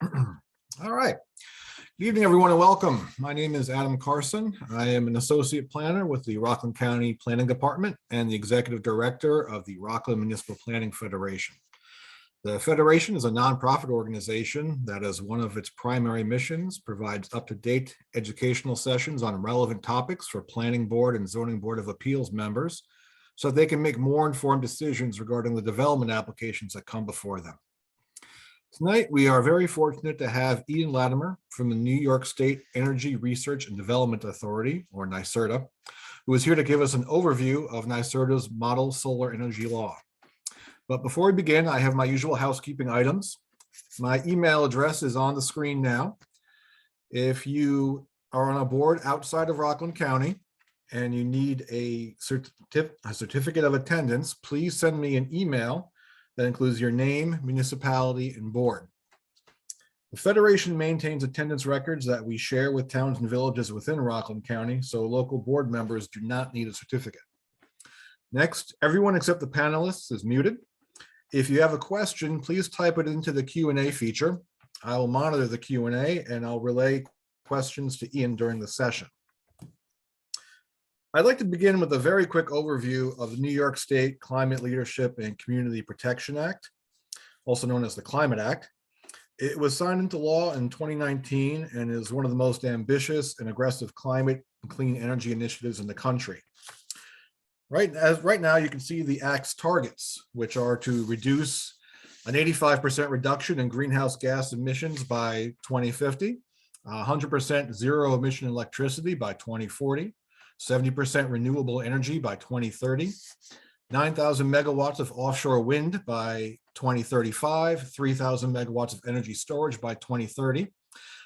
All right. Good evening, everyone, and welcome. My name is Adam Carson. I am an associate planner with the Rockland County Planning Department and the executive director of the Rockland Municipal Planning Federation. The Federation is a nonprofit organization that, as one of its primary missions, provides up-to-date educational sessions on relevant topics for Planning Board and Zoning Board of Appeals members so that they can make more informed decisions regarding the development applications that come before them. Tonight, we are very fortunate to have Ian Latimer from the New York State Energy Research and Development Authority, or NYSERDA, who is here to give us an overview of NYSERDA's model solar energy law. But before we begin, I have my usual housekeeping items. My email address is on the screen now. If you are on a board outside of Rockland County and you need a certificate of attendance, please send me an email that includes your name, municipality, and board. The Federation maintains attendance records that we share with towns and villages within Rockland County, so local board members do not need a certificate. Next, everyone except the panelists is muted. If you have a question, please type it into the Q&A feature. I will monitor the Q&A and I'll relay questions to Ian during the session. I'd like to begin with a very quick overview of the New York State Climate Leadership and Community Protection Act, also known as the Climate Act. It was signed into law in 2019 and is one of the most ambitious and aggressive climate and clean energy initiatives in the country. Right now, you can see the Act's targets, which are to reduce an 85% reduction in greenhouse gas emissions by 2050, 100% zero emission electricity by 2040, 70% renewable energy by 2030, 9,000 megawatts of offshore wind by 2035, 3,000 megawatts of energy storage by 2030,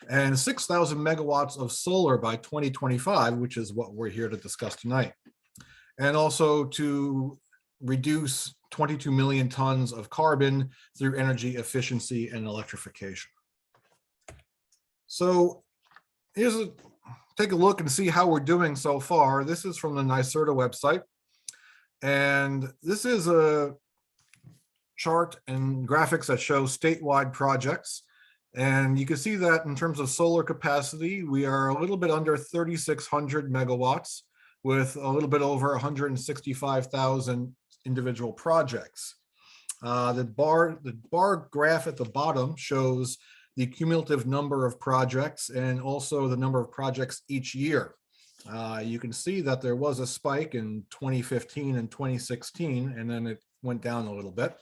and 6,000 megawatts of solar by 2025, which is what we're here to discuss tonight. And also to reduce 22 million tons of carbon through energy efficiency and electrification. So take a look and see how we're doing so far. This is from the NYSERDA website. And this is a chart and graphics that show statewide projects. And you can see that in terms of solar capacity, we are a little bit under 3,600 megawatts with a little bit over 165,000 individual projects. The bar graph at the bottom shows the cumulative number of projects and also the number of projects each year. You can see that there was a spike in 2015 and 2016, and then it went down a little bit.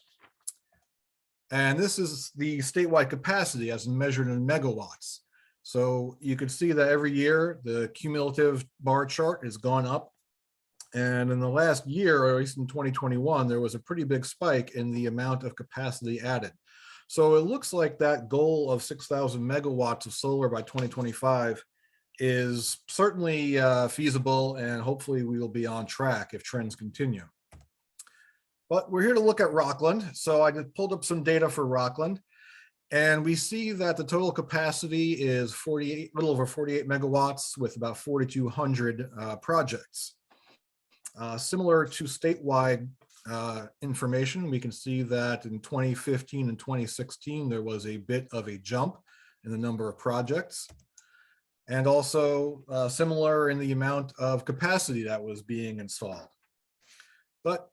And this is the statewide capacity as measured in megawatts. So you can see that every year the cumulative bar chart has gone up. And in the last year, or at least in 2021, there was a pretty big spike in the amount of capacity added. So it looks like that goal of 6,000 megawatts of solar by 2025 is certainly feasible, and hopefully we will be on track if trends continue. But we're here to look at Rockland. So I just pulled up some data for Rockland, and we see that the total capacity is a little over 48 megawatts with about 4,200 projects. Similar to statewide information, we can see that in 2015 and 2016, there was a bit of a jump in the number of projects, and also similar in the amount of capacity that was being installed. But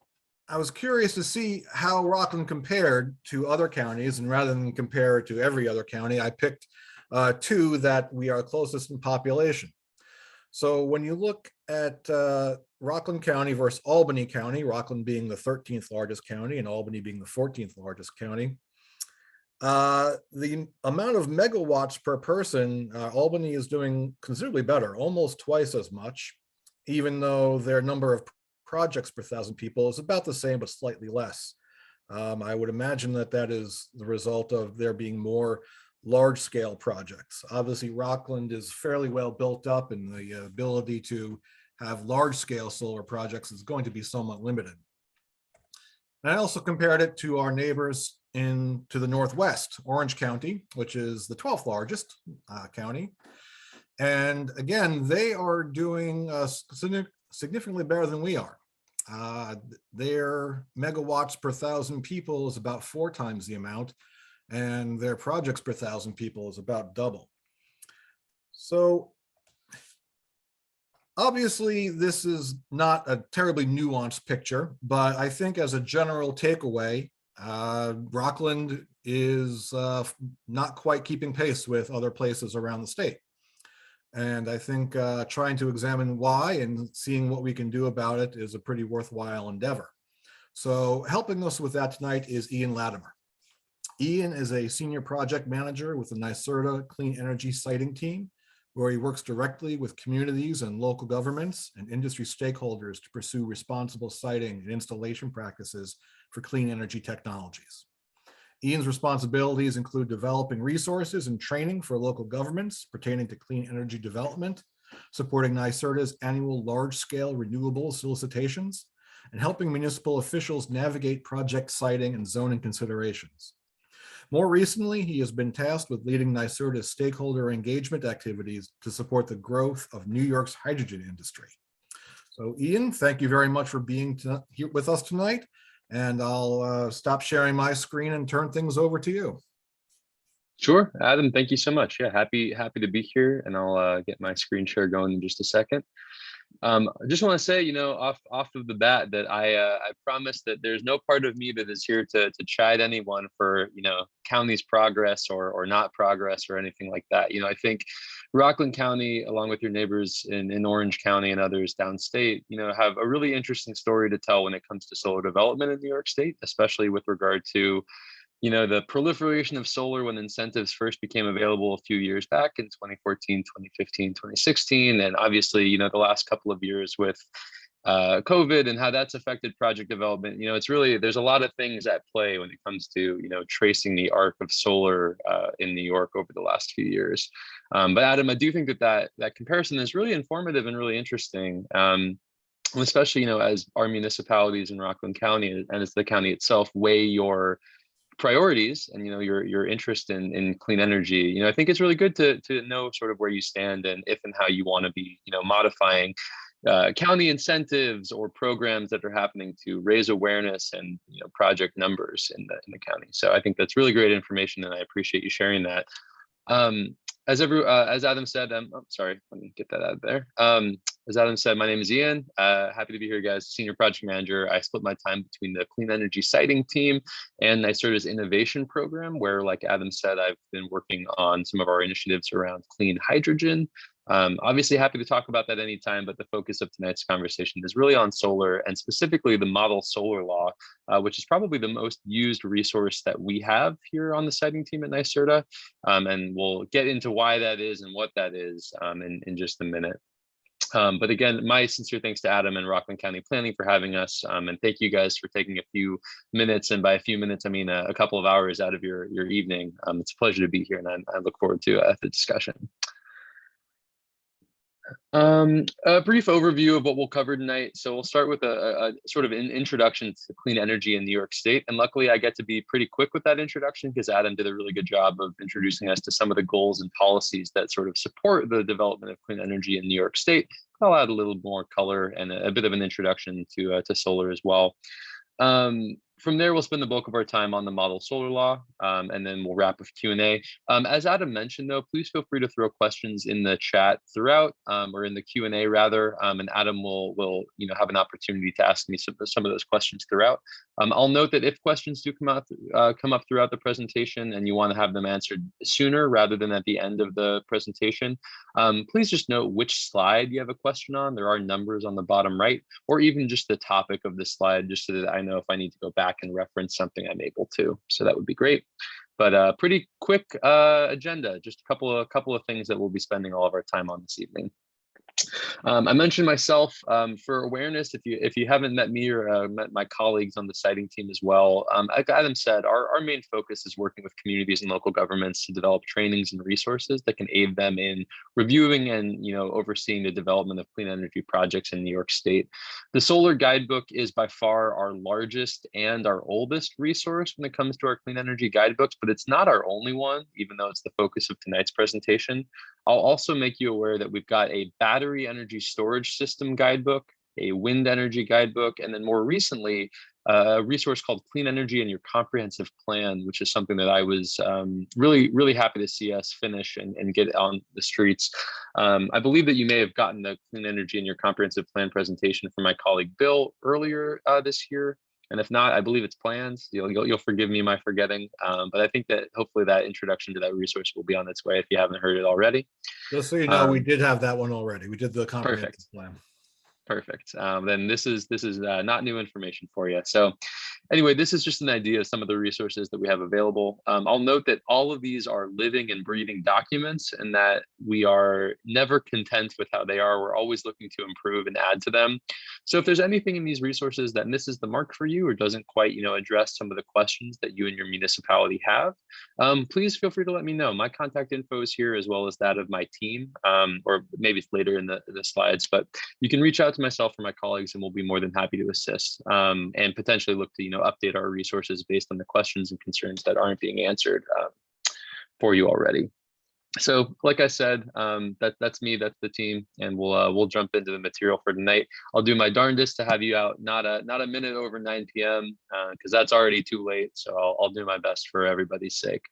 I was curious to see how Rockland compared to other counties, and rather than compare it to every other county, I picked two that we are closest in population. So when you look at Rockland County versus Albany County, Rockland being the 13th largest county and Albany being the 14th largest county, the amount of megawatts per person, Albany is doing considerably better, almost twice as much, even though their number of projects per thousand people is about the same, but slightly less. I would imagine that that is the result of there being more large scale projects. Obviously, Rockland is fairly well built up, and the ability to have large scale solar projects is going to be somewhat limited. And I also compared it to our neighbors to the northwest, Orange County, which is the 12th largest county. And again, they are doing significantly better than we are. Their megawatts per thousand people is about 4 times the amount, and their projects per 1,000 people is about double. So obviously, this is not a terribly nuanced picture, but I think as a general takeaway, Rockland is not quite keeping pace with other places around the state. And I think trying to examine why and seeing what we can do about it is a pretty worthwhile endeavor. So helping us with that tonight is Ian Latimer. Ian is a senior project manager with the NYSERDA Clean Energy Siting Team, where he works directly with communities and local governments and industry stakeholders to pursue responsible siting and installation practices for clean energy technologies. Ian's responsibilities include developing resources and training for local governments pertaining to clean energy development, supporting NYSERDA's annual large-scale renewables solicitations, and helping municipal officials navigate project siting and zoning considerations. More recently, he has been tasked with leading NYSERDA's stakeholder engagement activities to support the growth of New York's hydrogen industry. So Ian, thank you very much for being here with us tonight. And I'll stop sharing my screen and turn things over to you. Sure, Adam, thank you so much. Yeah, happy to be here, and I'll get my screen share going in just a second. I just want to say, off of the bat that I promise that there's no part of me that is here to chide anyone for, county's progress or not progress or anything like that. I think Rockland County, along with your neighbors in Orange County and others downstate, have a really interesting story to tell when it comes to solar development in New York State, especially with regard to the proliferation of solar when incentives first became available a few years back in 2014, 2015, 2016. And obviously, the last couple of years with COVID and how that's affected project development. It's really, there's a lot of things at play when it comes to, tracing the arc of solar in New York over the last few years. But Adam, I do think that comparison is really informative and really interesting. Especially, as our municipalities in Rockland County and as the county itself weigh your priorities and your interest in clean energy. I think it's really good to know sort of where you stand and if and how you want to be modifying county incentives or programs that are happening to raise awareness and project numbers in the county. So I think that's really great information, and I appreciate you sharing that. As Adam said, sorry, let me get that out of there. As Adam said, my name is Ian. Happy to be here, guys. Senior project manager. I split my time between the clean energy siting team and NYSERDA's innovation program, where, like Adam said, I've been working on some of our initiatives around clean hydrogen. Obviously happy to talk about that anytime, but the focus of tonight's conversation is really on solar, and specifically the model solar law, which is probably the most used resource that we have here on the siting team at NYSERDA. And we'll get into why that is and what that is in just a minute. But again, my sincere thanks to Adam and Rockland County Planning for having us. And thank you guys for taking a few minutes, and by a few minutes, I mean a couple of hours out of your evening. It's a pleasure to be here, and I look forward to the discussion. A brief overview of what we'll cover tonight. So we'll start with a sort of an introduction to clean energy in New York State. And luckily I get to be pretty quick with that introduction because Adam did a really good job of introducing us to some of the goals and policies that sort of support the development of clean energy in New York State. I'll add a little more color and a bit of an introduction to solar as well. From there, we'll spend the bulk of our time on the model solar law, and then we'll wrap with Q&A. As Adam mentioned, though, please feel free to throw questions in the chat throughout, or in the Q&A rather, and Adam will have an opportunity to ask me some of those questions throughout. I'll note that if questions do come up throughout the presentation and you want to have them answered sooner rather than at the end of the presentation, please just note which slide you have a question on. There are numbers on the bottom right, or even just the topic of the slide, just so that I know if I need to go back and reference something I'm able to. So that would be great. But pretty quick agenda, just a couple of things that we'll be spending all of our time on this evening. I mentioned myself for awareness. If you haven't met me or met my colleagues on the siting team as well, like Adam said, our main focus is working with communities and local governments to develop trainings and resources that can aid them in reviewing and overseeing the development of clean energy projects in New York State. The Solar Guidebook is by far our largest and our oldest resource when it comes to our clean energy guidebooks, but it's not our only one, even though it's the focus of tonight's presentation. I'll also make you aware that we've got a battery energy storage system guidebook, a wind energy guidebook, and then more recently, a resource called Clean Energy and Your Comprehensive Plan, which is something that I was really, really happy to see us finish and get on the streets. I believe that you may have gotten the Clean Energy and Your Comprehensive Plan presentation from my colleague Bill earlier this year. And if not, I believe it's planned. You'll forgive me my forgetting, but I think that hopefully that introduction to that resource will be on its way if you haven't heard it already. Just so you know, we did have that one already. We did the comprehensive plan. Perfect. Then this is not new information for you. So anyway, this is just an idea of some of the resources that we have available. I'll note that all of these are living and breathing documents and that we are never content with how they are. We're always looking to improve and add to them. So if there's anything in these resources that misses the mark for you or doesn't quite, address some of the questions that you and your municipality have, please feel free to let me know. My contact info is here as well as that of my team, or maybe it's later in the slides, but you can reach out to myself or my colleagues and we'll be more than happy to assist and potentially look to update our resources based on the questions and concerns that aren't being answered for you already. So like I said, that's me, that's the team, and we'll jump into the material for tonight. I'll do my darndest to have you out not a minute over 9 p.m. Because that's already too late, so I'll do my best for everybody's sake.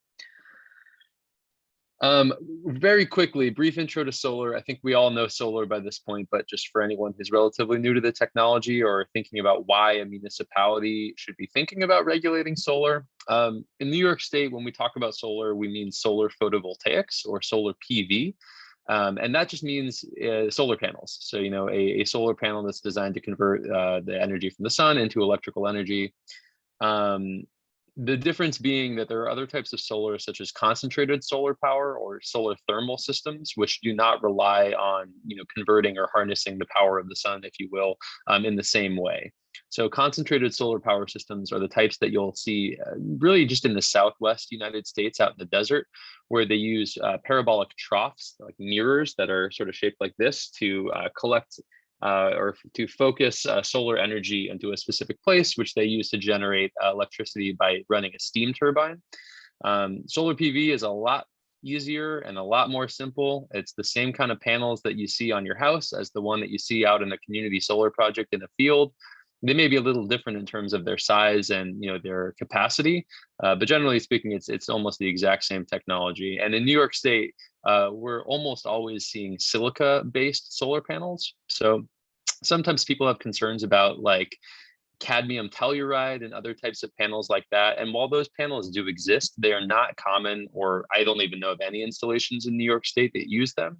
Very quickly, brief intro to solar. I think we all know solar by this point, but just for anyone who's relatively new to the technology or thinking about why a municipality should be thinking about regulating solar. In New York State, when we talk about solar, we mean solar photovoltaics or solar PV. And that just means solar panels. So, a solar panel that's designed to convert the energy from the sun into electrical energy. The difference being that there are other types of solar, such as concentrated solar power or solar thermal systems, which do not rely on, converting or harnessing the power of the sun, if you will, in the same way. So concentrated solar power systems are the types that you'll see really just in the Southwest United States out in the desert, where they use parabolic troughs, like mirrors that are sort of shaped like this to collect or to focus solar energy into a specific place, which they use to generate electricity by running a steam turbine. Solar PV is a lot easier and a lot more simple. It's the same kind of panels that you see on your house as the one that you see out in a community solar project in a field. They may be a little different in terms of their size and their capacity, but generally speaking, it's almost the exact same technology. And in New York State, we're almost always seeing silica-based solar panels. So sometimes people have concerns about like cadmium telluride and other types of panels like that. And while those panels do exist, they are not common, or I don't even know of any installations in New York State that use them.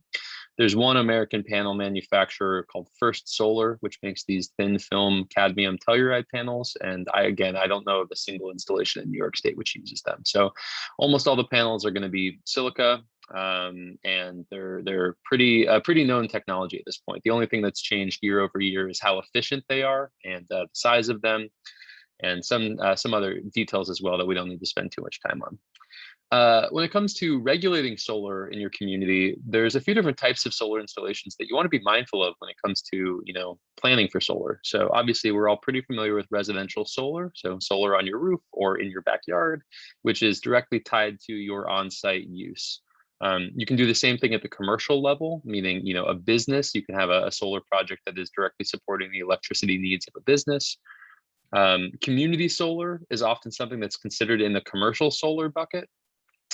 There's one American panel manufacturer called First Solar, which makes these thin film cadmium telluride panels. And I don't know of a single installation in New York State which uses them. So almost all the panels are going to be silica, and they're pretty known technology at this point. The only thing that's changed year over year is how efficient they are and the size of them, and some other details as well that we don't need to spend too much time on. When it comes to regulating solar in your community, there's a few different types of solar installations that you want to be mindful of when it comes to, planning for solar. So obviously we're all pretty familiar with residential solar. So solar on your roof or in your backyard, which is directly tied to your on-site use. You can do the same thing at the commercial level, meaning, a business, you can have a solar project that is directly supporting the electricity needs of a business. Community solar is often something that's considered in the commercial solar bucket.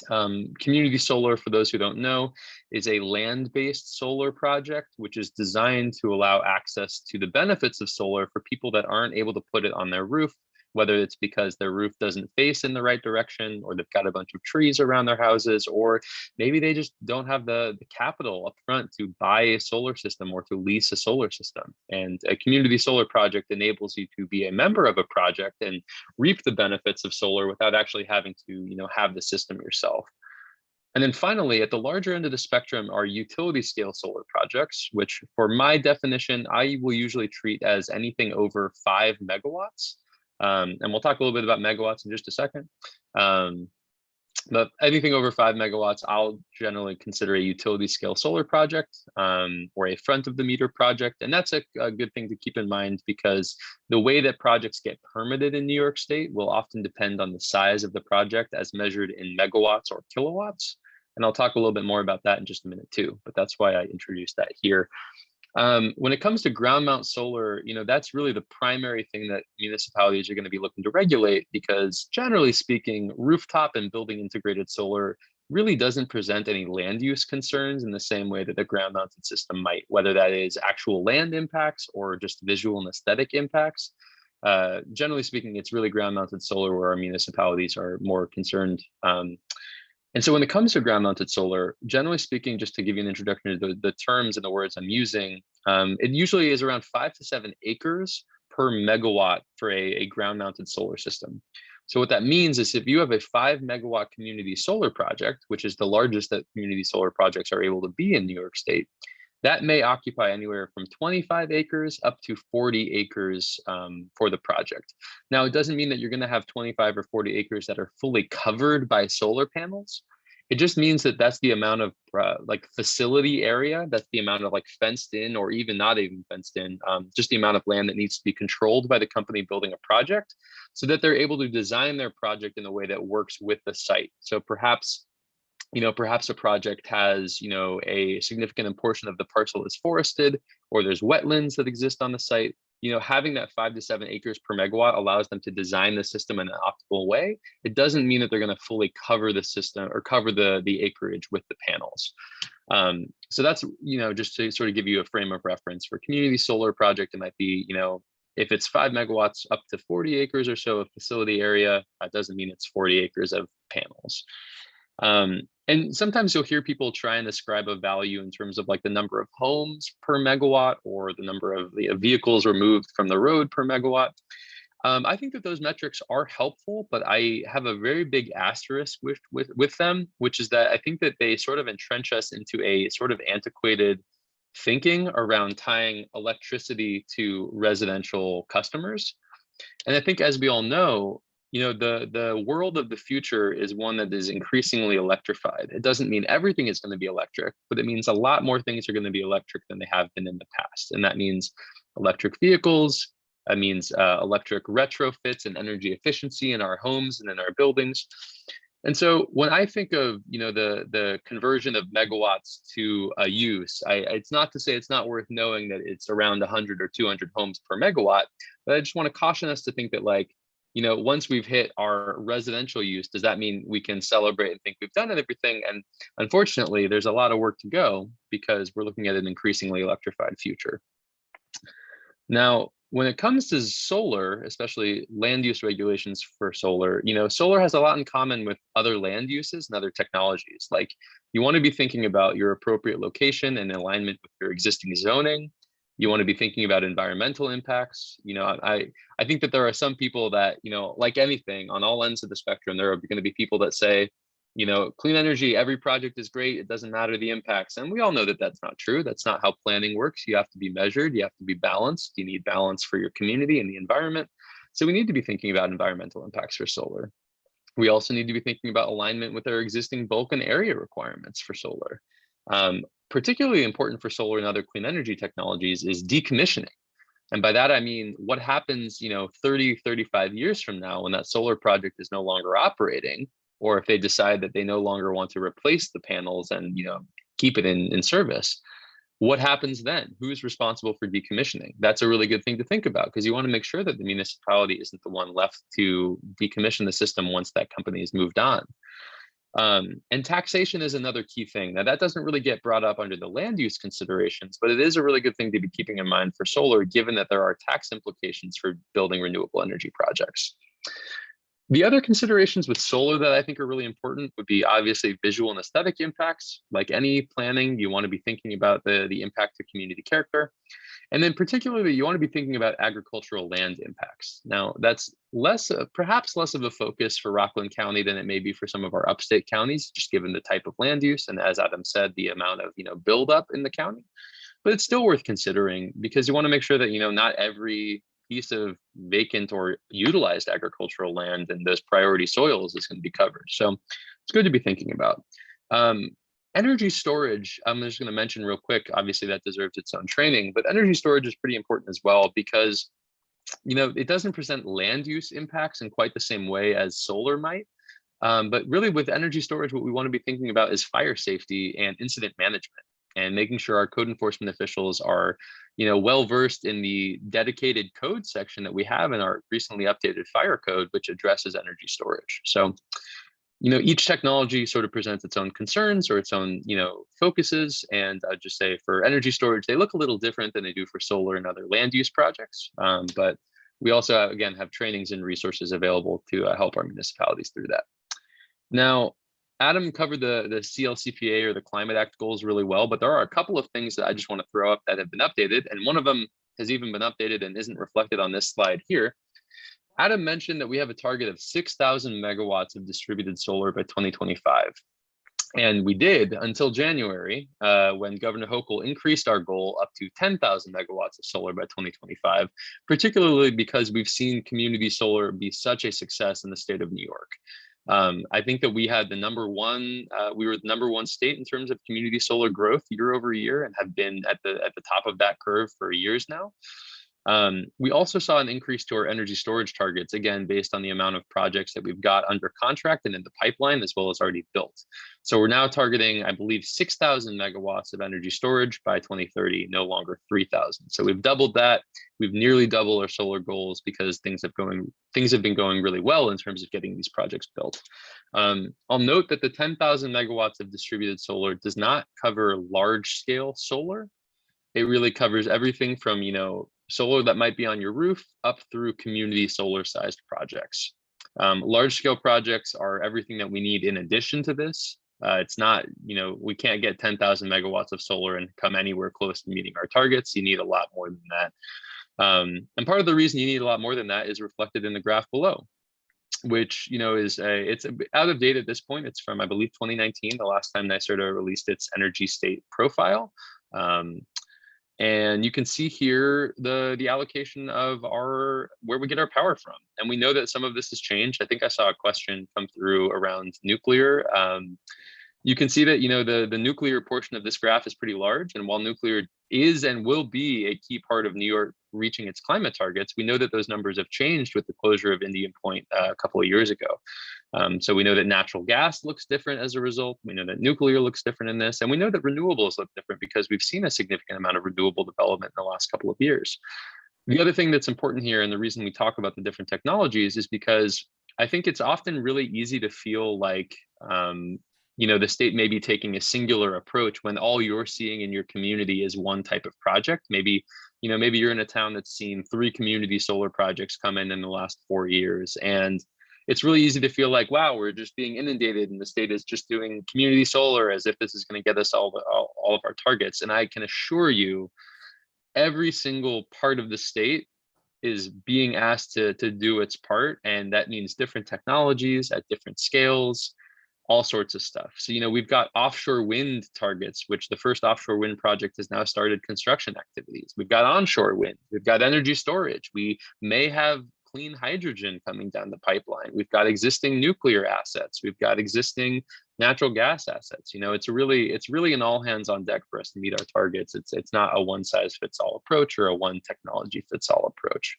Community solar, for those who don't know, is a land-based solar project, which is designed to allow access to the benefits of solar for people that aren't able to put it on their roof, whether it's because their roof doesn't face in the right direction, or they've got a bunch of trees around their houses, or maybe they just don't have the capital up front to buy a solar system or to lease a solar system. And a community solar project enables you to be a member of a project and reap the benefits of solar without actually having to, have the system yourself. And then finally, at the larger end of the spectrum are utility scale solar projects, which for my definition, I will usually treat as anything over 5 megawatts. And we'll talk a little bit about megawatts in just a second. But anything over 5 megawatts, I'll generally consider a utility scale solar project or a front of the meter project. And that's a good thing to keep in mind, because the way that projects get permitted in New York State will often depend on the size of the project as measured in megawatts or kilowatts. And I'll talk a little bit more about that in just a minute too, but that's why I introduced that here. When it comes to ground mount solar, that's really the primary thing that municipalities are going to be looking to regulate, because generally speaking, rooftop and building integrated solar really doesn't present any land use concerns in the same way that the ground mounted system might, whether that is actual land impacts or just visual and aesthetic impacts. Generally speaking, it's really ground mounted solar where our municipalities are more concerned. And so when it comes to ground mounted solar, generally speaking, just to give you an introduction to the terms and the words I'm using, it usually is around 5 to 7 acres per megawatt for a ground mounted solar system. So what that means is if you have a 5 megawatt community solar project, which is the largest that community solar projects are able to be in New York State, that may occupy anywhere from 25 acres up to 40 acres for the project. Now, it doesn't mean that you're going to have 25 or 40 acres that are fully covered by solar panels. It just means that that's the amount of like facility area, that's the amount of like fenced in or even not even fenced in, just the amount of land that needs to be controlled by the company building a project so that they're able to design their project in a way that works with the site. So perhaps a project has, a significant portion of the parcel is forested, or there's wetlands that exist on the site. Having that 5 to 7 acres per megawatt allows them to design the system in an optimal way. It doesn't mean that they're going to fully cover the system or cover the acreage with the panels. So that's, just to sort of give you a frame of reference for community solar project, it might be, if it's 5 megawatts up to 40 acres or so of facility area, that doesn't mean it's 40 acres of panels. And sometimes you'll hear people try and ascribe a value in terms of like the number of homes per megawatt or the number of the vehicles removed from the road per megawatt. I think that those metrics are helpful, but I have a very big asterisk with them, which is that I think that they sort of entrench us into a sort of antiquated thinking around tying electricity to residential customers. And I think, as we all know, the world of the future is one that is increasingly electrified. It doesn't mean everything is going to be electric, but it means a lot more things are going to be electric than they have been in the past. And that means electric vehicles. That means electric retrofits and energy efficiency in our homes and in our buildings. And so when I think of, the conversion of megawatts to a use, it's not to say it's not worth knowing that it's around 100 or 200 homes per megawatt, but I just want to caution us to think that, like, once we've hit our residential use, does that mean we can celebrate and think we've done everything? And unfortunately, there's a lot of work to go because we're looking at an increasingly electrified future. Now, when it comes to solar, especially land use regulations for solar, solar has a lot in common with other land uses and other technologies. Like, you want to be thinking about your appropriate location and alignment with your existing zoning. You want to be thinking about environmental impacts. I think that there are some people that, like anything on all ends of the spectrum, there are going to be people that say, clean energy, every project is great. It doesn't matter the impacts. And we all know that that's not true. That's not how planning works. You have to be measured. You have to be balanced. You need balance for your community and the environment. So we need to be thinking about environmental impacts for solar. We also need to be thinking about alignment with our existing bulk and area requirements for solar. Particularly important for solar and other clean energy technologies is decommissioning. And by that, I mean, what happens, 30, 35 years from now when that solar project is no longer operating, or if they decide that they no longer want to replace the panels and, keep it in service, what happens then? Who's responsible for decommissioning? That's a really good thing to think about, because you want to make sure that the municipality isn't the one left to decommission the system once that company has moved on. And taxation is another key thing. Now, that doesn't really get brought up under the land use considerations, but it is a really good thing to be keeping in mind for solar, given that there are tax implications for building renewable energy projects. The other considerations with solar that I think are really important would be obviously visual and aesthetic impacts. Like any planning, you want to be thinking about the impact to community character. And then particularly, you want to be thinking about agricultural land impacts. Now, that's perhaps less of a focus for Rockland County than it may be for some of our upstate counties, just given the type of land use. And as Adam said, the amount of, buildup in the county. But it's still worth considering, because you want to make sure that, not every piece of vacant or utilized agricultural land and those priority soils is going to be covered. So it's good to be thinking about. Energy storage, I'm just going to mention real quick, obviously that deserves its own training, but energy storage is pretty important as well, because it doesn't present land use impacts in quite the same way as solar might. But really with energy storage, what we want to be thinking about is fire safety and incident management. and making sure our code enforcement officials are, well versed in the dedicated code section that we have in our recently updated fire code, which addresses energy storage. So, each technology sort of presents its own concerns or its own, focuses. And I'd just say for energy storage, they look a little different than they do for solar and other land use projects. But we also, again, have trainings and resources available to help our municipalities through that. Now, Adam covered the CLCPA or the Climate Act goals really well, but there are a couple of things that I just want to throw up that have been updated. And one of them has even been updated and isn't reflected on this slide here. Adam mentioned that we have a target of 6,000 megawatts of distributed solar by 2025. And we did until January, when Governor Hochul increased our goal up to 10,000 megawatts of solar by 2025, particularly because we've seen community solar be such a success in the state of New York. I think that we had we were the number one state in terms of community solar growth year over year, and have been at the top of that curve for years now. We also saw an increase to our energy storage targets, again, based on the amount of projects that we've got under contract and in the pipeline, as well as already built. So we're now targeting, I believe, 6,000 megawatts of energy storage by 2030, no longer 3,000. So we've doubled that. We've nearly doubled our solar goals because things have been going really well in terms of getting these projects built. I'll note that the 10,000 megawatts of distributed solar does not cover large scale solar. It really covers everything from, solar that might be on your roof up through community solar sized projects. Large scale projects are everything that we need in addition to this. It's not, we can't get 10,000 megawatts of solar and come anywhere close to meeting our targets. You need a lot more than that. And part of the reason you need a lot more than that is reflected in the graph below, which, it's out of date at this point. It's from, I believe, 2019, the last time NYSERDA released its energy state profile. And you can see here the allocation of where we get our power from. And we know that some of this has changed. I think I saw a question come through around nuclear. You can see that, the nuclear portion of this graph is pretty large. And while nuclear is and will be a key part of New York reaching its climate targets, we know that those numbers have changed with the closure of Indian Point a couple of years ago. So we know that natural gas looks different as a result. We know that nuclear looks different in this. And we know that renewables look different because we've seen a significant amount of renewable development in the last couple of years. The other thing that's important here, and the reason we talk about the different technologies, is because I think it's often really easy to feel like, the state may be taking a singular approach when all you're seeing in your community is one type of project. Maybe you're in a town that's seen 3 community solar projects come in the last 4 years. And it's really easy to feel like, wow, we're just being inundated and the state is just doing community solar as if this is going to get us all of our targets. And I can assure you, every single part of the state is being asked to do its part. And that means different technologies at different scales, all sorts of stuff. So, we've got offshore wind targets, which the first offshore wind project has now started construction activities. We've got onshore wind. We've got energy storage. We may have clean hydrogen coming down the pipeline. We've got existing nuclear assets. We've got existing natural gas assets. It's really an all hands on deck for us to meet our targets. It's not a one size fits all approach or a one technology fits all approach.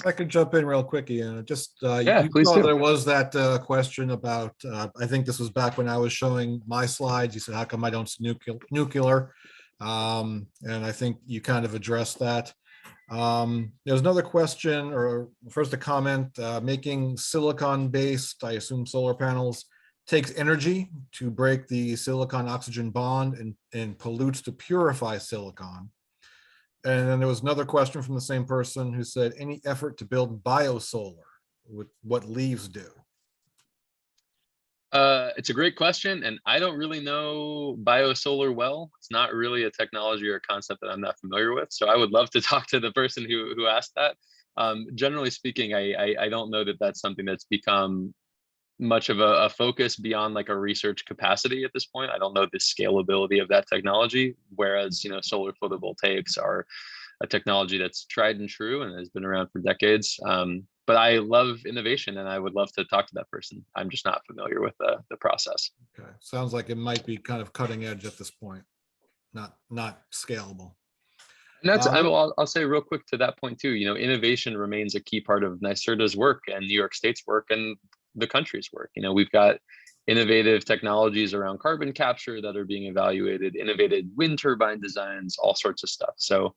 I could jump in real quick, Ian. Just Yeah, you please saw do. there was that question about. I think this was back when I was showing my slides. You said, "How come I don't see nuclear?" And I think you kind of addressed that. There's another question, or first a comment. Making silicon-based, I assume, solar panels takes energy to break the silicon-oxygen bond and pollutes to purify silicon. And then there was another question from the same person who said, any effort to build biosolar with what leaves do? It's a great question, and I don't really know biosolar well. It's not really a technology or a concept that I'm not familiar with. So I would love to talk to the person who asked that. Generally speaking, I don't know that that's something that's become much of a focus beyond like a research capacity at this point. I don't know the scalability of that technology, whereas solar photovoltaics are a technology that's tried and true and has been around for decades. But I love innovation and I would love to talk to that person. I'm just not familiar with the process. Okay, sounds like it might be kind of cutting edge at this point, not scalable. And that's I'll say real quick to that point too. Innovation remains a key part of NYSERDA's work and New York State's work and the country's work. We've got innovative technologies around carbon capture that are being evaluated, innovative wind turbine designs, all sorts of stuff. So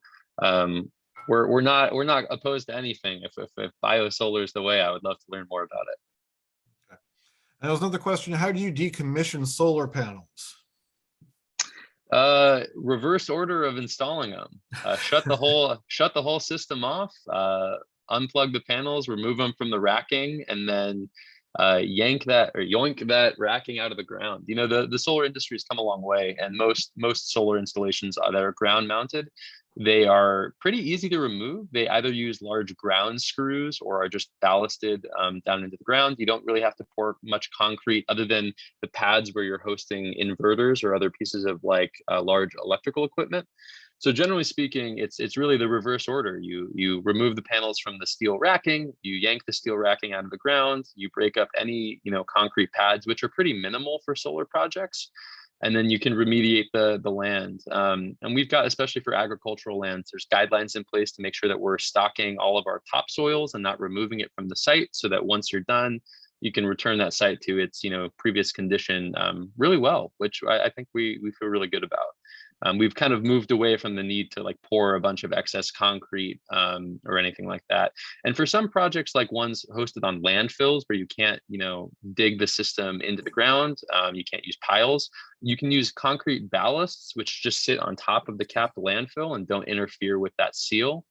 we're not opposed to anything. If biosolar is the way, I would love to learn more about it. Okay. And there was another question: how do you decommission solar panels? Reverse order of installing them. Shut the whole system off. Unplug the panels, remove them from the racking, and then yoink that racking out of the ground. You know, the solar industry has come a long way, and most solar installations that are ground mounted, they are pretty easy to remove. They either use large ground screws or are just ballasted down into the ground. You don't really have to pour much concrete other than the pads where you're hosting inverters or other pieces of like large electrical equipment. So generally speaking, it's really the reverse order. You remove the panels from the steel racking, you yank the steel racking out of the ground, you break up any concrete pads, which are pretty minimal for solar projects, and then you can remediate the land. And we've got, especially for agricultural lands, there's guidelines in place to make sure that we're stocking all of our topsoils and not removing it from the site, so that once you're done, you can return that site to its previous condition really well, which I think we feel really good about. We've kind of moved away from the need to like pour a bunch of excess concrete or anything like that. And for some projects, like ones hosted on landfills where you can't, dig the system into the ground, you can't use piles, you can use concrete ballasts, which just sit on top of the capped landfill and don't interfere with that seal.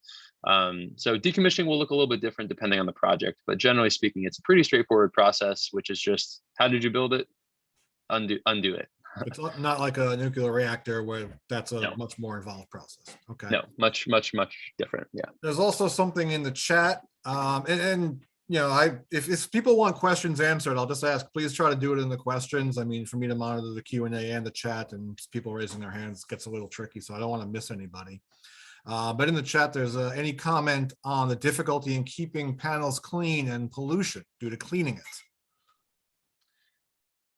So decommissioning will look a little bit different depending on the project, but generally speaking, it's a pretty straightforward process, which is just, how did you build it? Undo it. It's not like a nuclear reactor where that's a No. much more involved process. Okay. No, much different. Yeah. There's also something in the chat, if people want questions answered, I'll just ask, please try to do it in the questions. I mean, for me to monitor the Q&A and the chat and people raising their hands gets a little tricky, so I don't want to miss anybody. But in the chat, there's any comment on the difficulty in keeping panels clean and pollution due to cleaning it?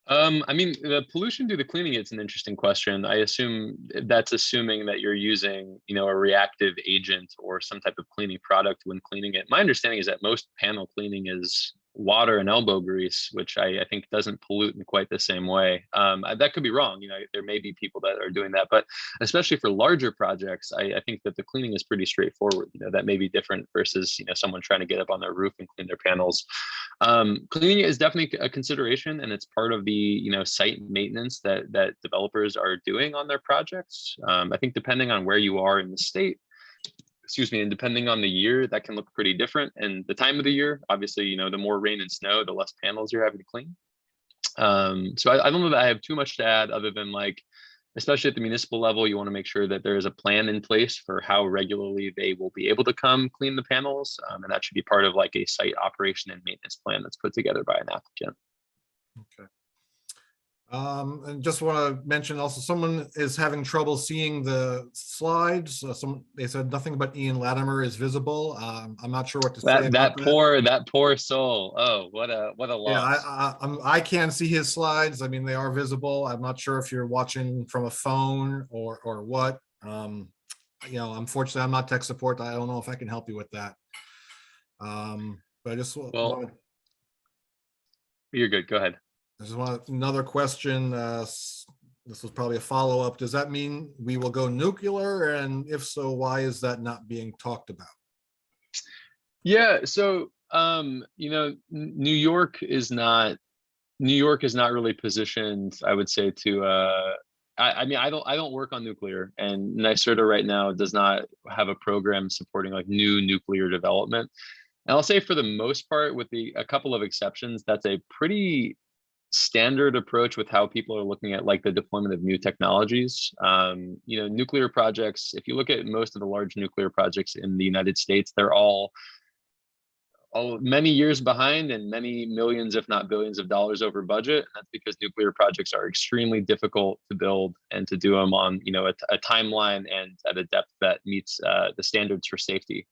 I mean, the pollution due to cleaning, it's an interesting question. I assume that's assuming that you're using, a reactive agent or some type of cleaning product when cleaning it. My understanding is that most panel cleaning is water and elbow grease, which I think doesn't pollute in quite the same way. That could be wrong. There may be people that are doing that, but especially for larger projects, I think that the cleaning is pretty straightforward. That may be different versus, someone trying to get up on their roof and clean their panels. Cleaning is definitely a consideration, and it's part of the, site maintenance that developers are doing on their projects. I think depending on where you are in the state, and depending on the year, that can look pretty different. And the time of the year, obviously, the more rain and snow, the less panels you're having to clean. So I don't know that I have too much to add other than, like, especially at the municipal level, you want to make sure that there is a plan in place for how regularly they will be able to come clean the panels. And that should be part of like a site operation and maintenance plan that's put together by an applicant. Okay. And just want to mention also, someone is having trouble seeing the slides. They said nothing but Ian Latimer is visible. I'm not sure what to say. That poor soul. Oh, what a loss. Yeah, I can't see his slides. I mean, they are visible. I'm not sure if you're watching from a phone or what. Unfortunately, I'm not tech support. I don't know if I can help you with that. But I just you're good. Go ahead. I just want another question. This was probably a follow-up. Does that mean we will go nuclear? And if so, why is that not being talked about? Yeah, so New York is not really positioned, I would say, to I don't work on nuclear, and NYSERDA right now does not have a program supporting like new nuclear development. And I'll say for the most part, with a couple of exceptions, that's a pretty standard approach with how people are looking at like the deployment of new technologies. Nuclear projects, if you look at most of the large nuclear projects in the United States, they're all many years behind and many millions, if not billions of dollars over budget. And that's because nuclear projects are extremely difficult to build and to do them on, a timeline and at a depth that meets the standards for safety.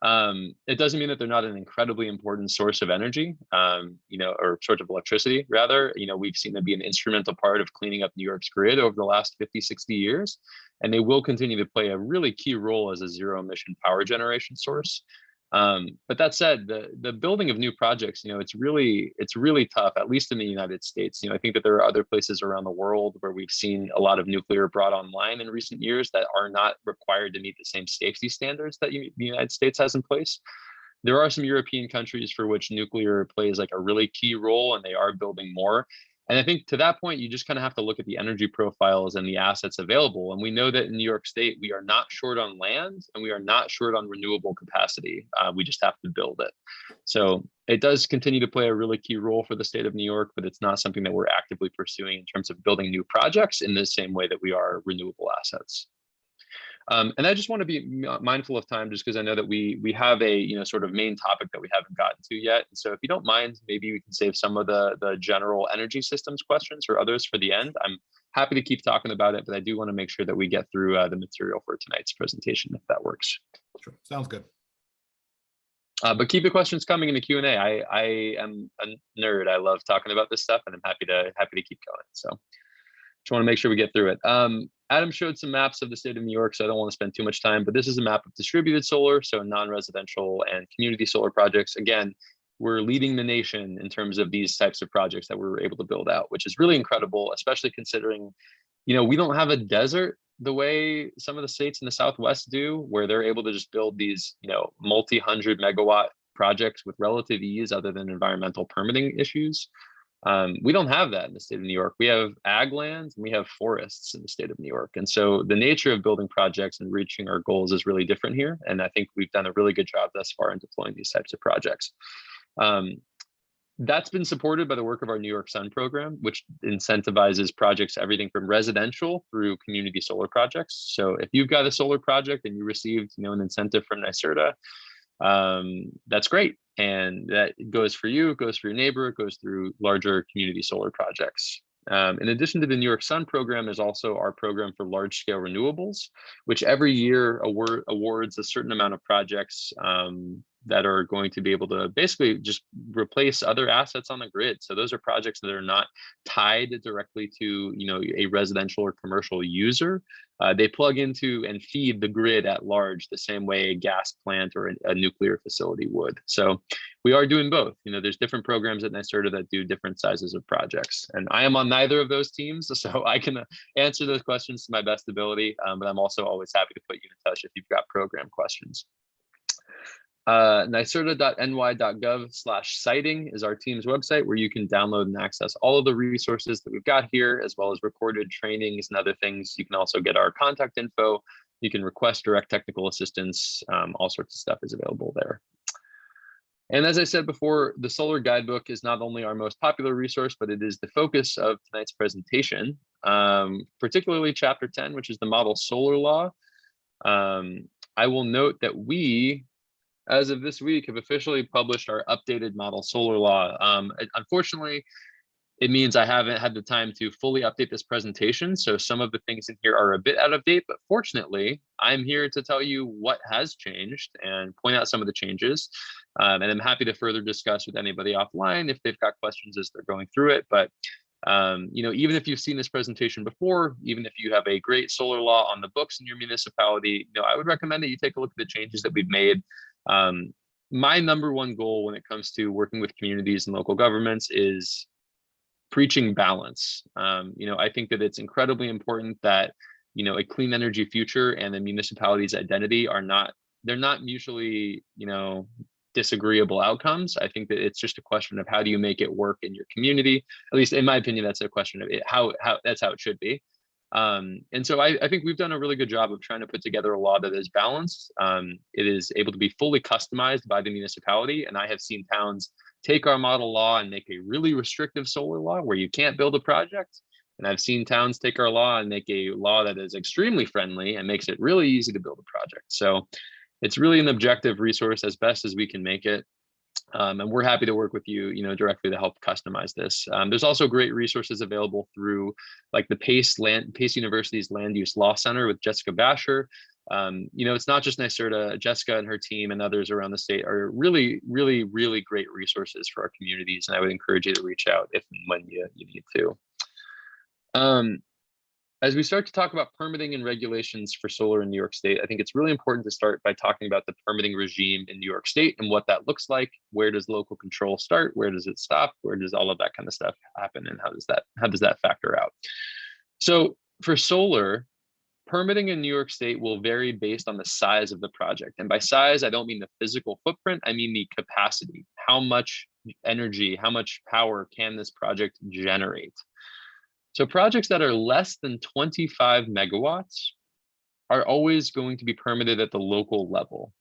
It doesn't mean that they're not an incredibly important source of energy, or source of electricity, rather. We've seen them be an instrumental part of cleaning up New York's grid over the last 50, 60 years, and they will continue to play a really key role as a zero emission power generation source. But that said, the building of new projects, it's really tough, at least in the United States. I think that there are other places around the world where we've seen a lot of nuclear brought online in recent years that are not required to meet the same safety standards that the United States has in place. There are some European countries for which nuclear plays like a really key role, and they are building more. And I think to that point, you just kind of have to look at the energy profiles and the assets available. And we know that in New York State, we are not short on land and we are not short on renewable capacity. We just have to build it. So it does continue to play a really key role for the state of New York, but it's not something that we're actively pursuing in terms of building new projects in the same way that we are renewable assets. And I just want to be mindful of time, just because I know that we have a sort of main topic that we haven't gotten to yet. And so if you don't mind, maybe we can save some of the general energy systems questions or others for the end. I'm happy to keep talking about it, but I do want to make sure that we get through the material for tonight's presentation, if that works. Sure, sounds good. But keep the questions coming in the Q&A. I am a nerd. I love talking about this stuff, and I'm happy to keep going. So just want to make sure we get through it. Adam showed some maps of the state of New York, so I don't want to spend too much time, but this is a map of distributed solar, so non-residential and community solar projects. Again, we're leading the nation in terms of these types of projects that we were able to build out, which is really incredible, especially considering, we don't have a desert the way some of the states in the Southwest do, where they're able to just build these, multi-hundred megawatt projects with relative ease other than environmental permitting issues. We don't have that in the state of New York. We have ag lands and we have forests in the state of New York. And so the nature of building projects and reaching our goals is really different here. And I think we've done a really good job thus far in deploying these types of projects. That's been supported by the work of our New York Sun program, which incentivizes projects, everything from residential through community solar projects. So if you've got a solar project and you received, an incentive from NYSERDA, that's great. And that goes for you, it goes for your neighbor, it goes through larger community solar projects. In addition to the New York Sun program, there's also our program for large-scale renewables, which every year awards a certain amount of projects that are going to be able to basically just replace other assets on the grid. So those are projects that are not tied directly to a residential or commercial user. They plug into and feed the grid at large the same way a gas plant or a nuclear facility would. So we are doing both. There's different programs at NYSERDA that do different sizes of projects. And I am on neither of those teams, so I can answer those questions to my best ability. But I'm also always happy to put you in touch if you've got program questions. NYSERDA.ny.gov/siting is our team's website, where you can download and access all of the resources that we've got here, as well as recorded trainings and other things. You can also get our contact info. You can request direct technical assistance. All sorts of stuff is available there. And as I said before, the Solar Guidebook is not only our most popular resource, but it is the focus of tonight's presentation, particularly Chapter 10, which is the Model Solar Law. I will note that we, as of this week, have officially published our updated Model Solar Law. Unfortunately, it means I haven't had the time to fully update this presentation, so some of the things in here are a bit out of date, but fortunately, I'm here to tell you what has changed and point out some of the changes. And I'm happy to further discuss with anybody offline if they've got questions as they're going through it. But even if you've seen this presentation before, even if you have a great solar law on the books in your municipality, I would recommend that you take a look at the changes that we've made. My number one goal when it comes to working with communities and local governments is preaching balance. I think that it's incredibly important that, a clean energy future and the municipality's identity they're not mutually, disagreeable outcomes. I think that it's just a question of how do you make it work in your community. At least in my opinion, that's a question of how that's how it should be. And so I think we've done a really good job of trying to put together a law that is balanced. It is able to be fully customized by the municipality. And I have seen towns take our model law and make a really restrictive solar law where you can't build a project. And I've seen towns take our law and make a law that is extremely friendly and makes it really easy to build a project. So it's really an objective resource as best as we can make it. And we're happy to work with you, directly to help customize this. There's also great resources available through like the Pace University's Land Use Law Center with Jessica Basher. It's not just NYSERDA. Jessica and her team and others around the state are really, really, really great resources for our communities. And I would encourage you to reach out if and when you need to. As we start to talk about permitting and regulations for solar in New York State, I think it's really important to start by talking about the permitting regime in New York State and what that looks like. Where does local control start? Where does it stop? Where does all of that kind of stuff happen? And how does that factor out? So for solar, permitting in New York State will vary based on the size of the project. And by size, I don't mean the physical footprint, I mean the capacity. How much energy, how much power can this project generate? So projects that are less than 25 megawatts are always going to be permitted at the local level.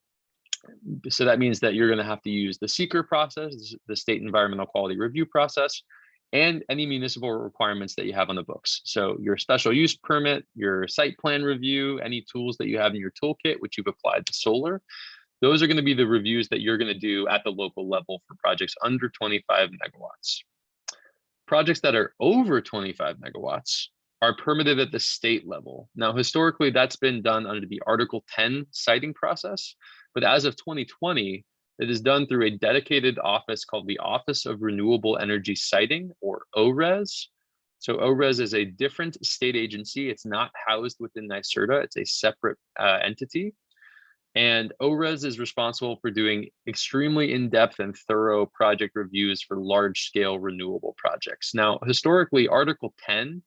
So that means that you're going to have to use the seeker process, the state environmental quality review process, and any municipal requirements that you have on the books. So your special use permit, your site plan review, any tools that you have in your toolkit, which you've applied to solar, those are going to be the reviews that you're going to do at the local level for projects under 25 megawatts. Projects that are over 25 megawatts are permitted at the state level. Now, historically, that's been done under the Article 10 siting process, but as of 2020, it is done through a dedicated office called the Office of Renewable Energy Siting, or ORES. So ORES is a different state agency. It's not housed within NYSERDA. It's a separate entity. And ORES is responsible for doing extremely in-depth and thorough project reviews for large-scale renewable projects. Now, historically, Article 10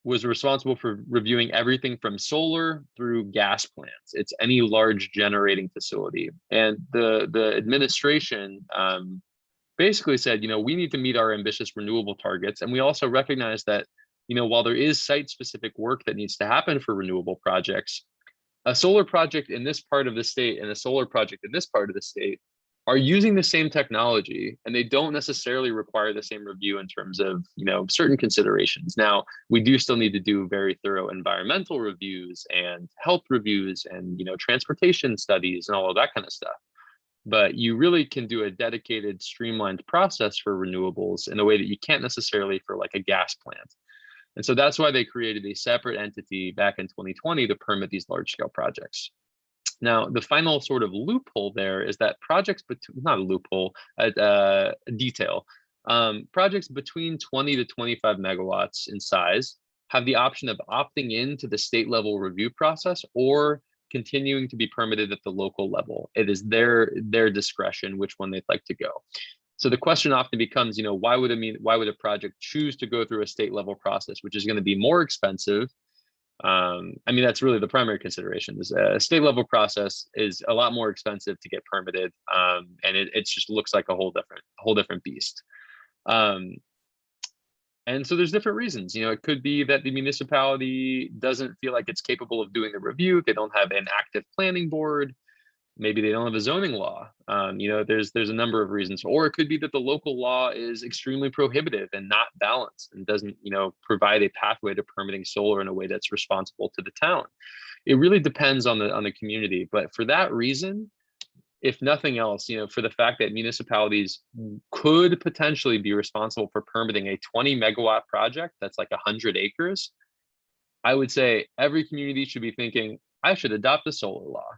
was responsible for reviewing everything from solar through gas plants. It's any large generating facility. And the administration basically said, we need to meet our ambitious renewable targets. And we also recognize that, while there is site-specific work that needs to happen for renewable projects, a solar project in this part of the state and a solar project in this part of the state are using the same technology, and they don't necessarily require the same review in terms of, certain considerations. Now, we do still need to do very thorough environmental reviews and health reviews and, transportation studies and all of that kind of stuff. But you really can do a dedicated, streamlined process for renewables in a way that you can't necessarily for like a gas plant. And so that's why they created a separate entity back in 2020 to permit these large scale projects. Now, the final sort of loophole there is that projects, not a loophole, a detail, projects between 20 to 25 megawatts in size have the option of opting into the state level review process or continuing to be permitted at the local level. It is their discretion which one they'd like to go. So the question often becomes, why would a project choose to go through a state level process, which is going to be more expensive? That's really the primary consideration. Is a state level process is a lot more expensive to get permitted, and it just looks like a whole different beast. And so there's different reasons. It could be that the municipality doesn't feel like it's capable of doing the review. They don't have an active planning board. Maybe they don't have a zoning law. There's a number of reasons. Or it could be that the local law is extremely prohibitive and not balanced and doesn't, provide a pathway to permitting solar in a way that's responsible to the town. It really depends on the community. But for that reason, if nothing else, for the fact that municipalities could potentially be responsible for permitting a 20 megawatt project that's like 100 acres, I would say every community should be thinking, I should adopt a solar law.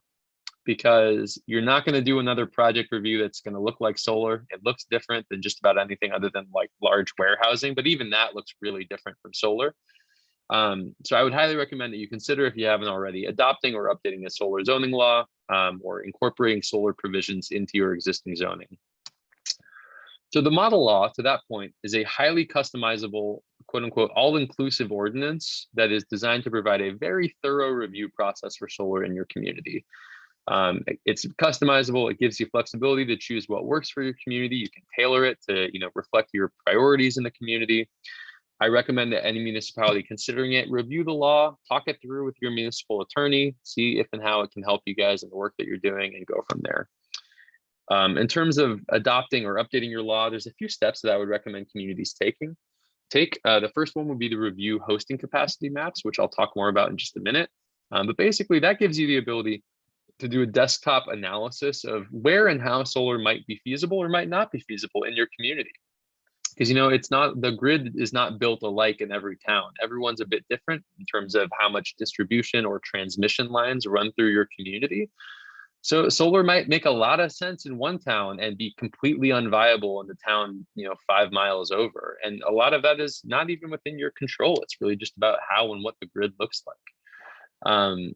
Because you're not going to do another project review that's going to look like solar. It looks different than just about anything other than like large warehousing, but even that looks really different from solar. So I would highly recommend that you consider, if you haven't already, adopting or updating a solar zoning law or incorporating solar provisions into your existing zoning. So the model law, to that point, is a highly customizable, quote unquote, all-inclusive ordinance that is designed to provide a very thorough review process for solar in your community. It's customizable. It gives you flexibility to choose what works for your community. You can tailor it to, reflect your priorities in the community. I recommend that any municipality considering it, review the law, talk it through with your municipal attorney, see if and how it can help you guys in the work that you're doing, and go from there. In terms of adopting or updating your law, there's a few steps that I would recommend communities take. The first one would be to review hosting capacity maps, which I'll talk more about in just a minute. But basically, that gives you the ability to do a desktop analysis of where and how solar might be feasible or might not be feasible in your community. Because the grid is not built alike in every town. Everyone's a bit different in terms of how much distribution or transmission lines run through your community. So solar might make a lot of sense in one town and be completely unviable in the town, 5 miles over. And a lot of that is not even within your control. It's really just about how and what the grid looks like.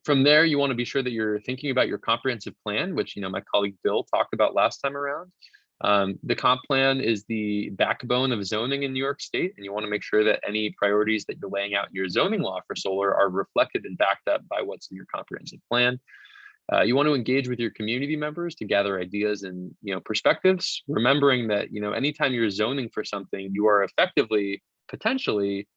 From there, you want to be sure that you're thinking about your comprehensive plan, which my colleague Bill talked about last time around. The comp plan is the backbone of zoning in New York State, and you want to make sure that any priorities that you're laying out in your zoning law for solar are reflected and backed up by what's in your comprehensive plan. You want to engage with your community members to gather ideas and perspectives, remembering that anytime you're zoning for something, you are effectively potentially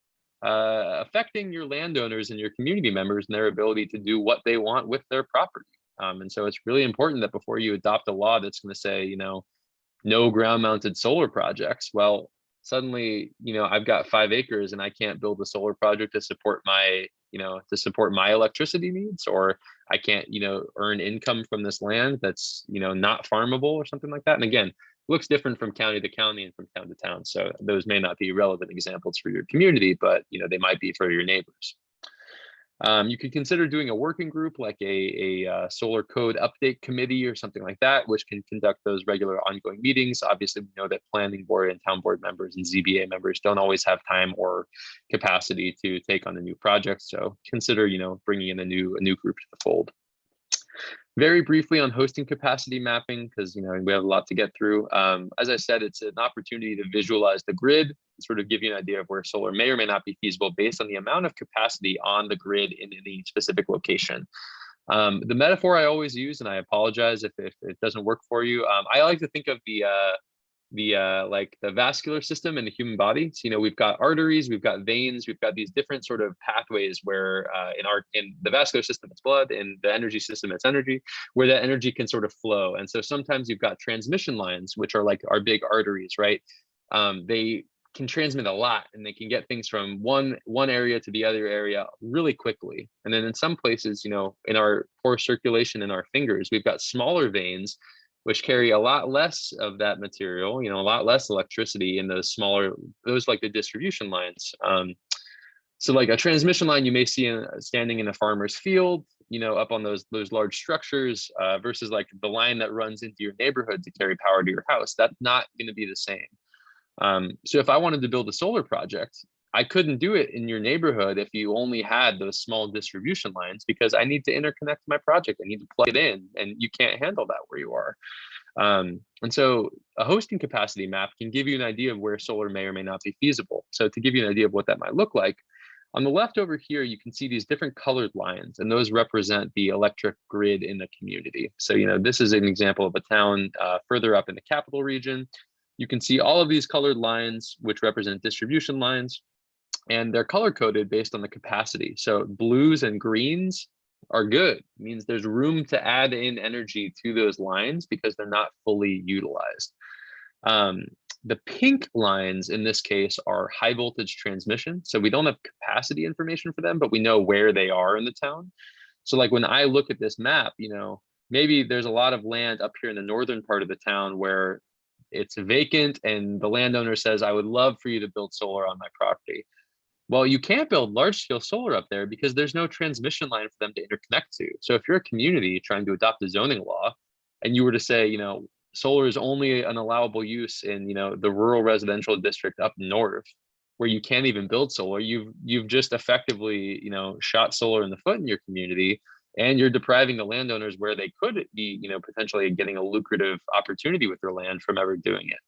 affecting your landowners and your community members and their ability to do what they want with their property. And so it's really important that before you adopt a law that's going to say, no ground mounted solar projects, well, suddenly, I've got 5 acres and I can't build a solar project to support my, electricity needs, or I can't, earn income from this land that's, not farmable or something like that. And again, looks different from county to county and from town to town. So those may not be relevant examples for your community, but they might be for your neighbors. You could consider doing a working group like a solar code update committee or something like that, which can conduct those regular ongoing meetings. Obviously, we know that planning board and town board members and ZBA members don't always have time or capacity to take on a new project. So consider, bringing in a new group to the fold. Very briefly on hosting capacity mapping, because we have a lot to get through. As I said, it's an opportunity to visualize the grid, and sort of give you an idea of where solar may or may not be feasible based on the amount of capacity on the grid in any specific location. The metaphor I always use, and I apologize if it doesn't work for you, I like to think of the vascular system in the human body. So, we've got arteries, we've got veins, we've got these different sort of pathways where in the vascular system it's blood, in the energy system it's energy, where that energy can sort of flow. And so sometimes you've got transmission lines, which are like our big arteries, right? They can transmit a lot, and they can get things from one area to the other area really quickly. And then in some places, in our poor circulation in our fingers, we've got smaller veins which carry a lot less of that material, a lot less electricity in those like the distribution lines. So like a transmission line you may see standing in a farmer's field, up on those large structures, versus like the line that runs into your neighborhood to carry power to your house. That's not going to be the same. So if I wanted to build a solar project, I couldn't do it in your neighborhood if you only had those small distribution lines, because I need to interconnect my project. I need to plug it in, and you can't handle that where you are. And so a hosting capacity map can give you an idea of where solar may or may not be feasible. So to give you an idea of what that might look like, on the left over here, you can see these different colored lines, and those represent the electric grid in the community. So, this is an example of a town further up in the capital region. You can see all of these colored lines, which represent distribution lines, and they're color coded based on the capacity. So blues and greens are good. It means there's room to add in energy to those lines because they're not fully utilized. The pink lines in this case are high voltage transmission. So we don't have capacity information for them, but we know where they are in the town. So like when I look at this map, maybe there's a lot of land up here in the northern part of the town where it's vacant and the landowner says, I would love for you to build solar on my property. Well, you can't build large scale solar up there because there's no transmission line for them to interconnect to. So if you're a community trying to adopt a zoning law and you were to say, solar is only an allowable use in, the rural residential district up north where you can't even build solar, you've just effectively, shot solar in the foot in your community, and you're depriving the landowners where they could be, potentially getting a lucrative opportunity with their land from ever doing it.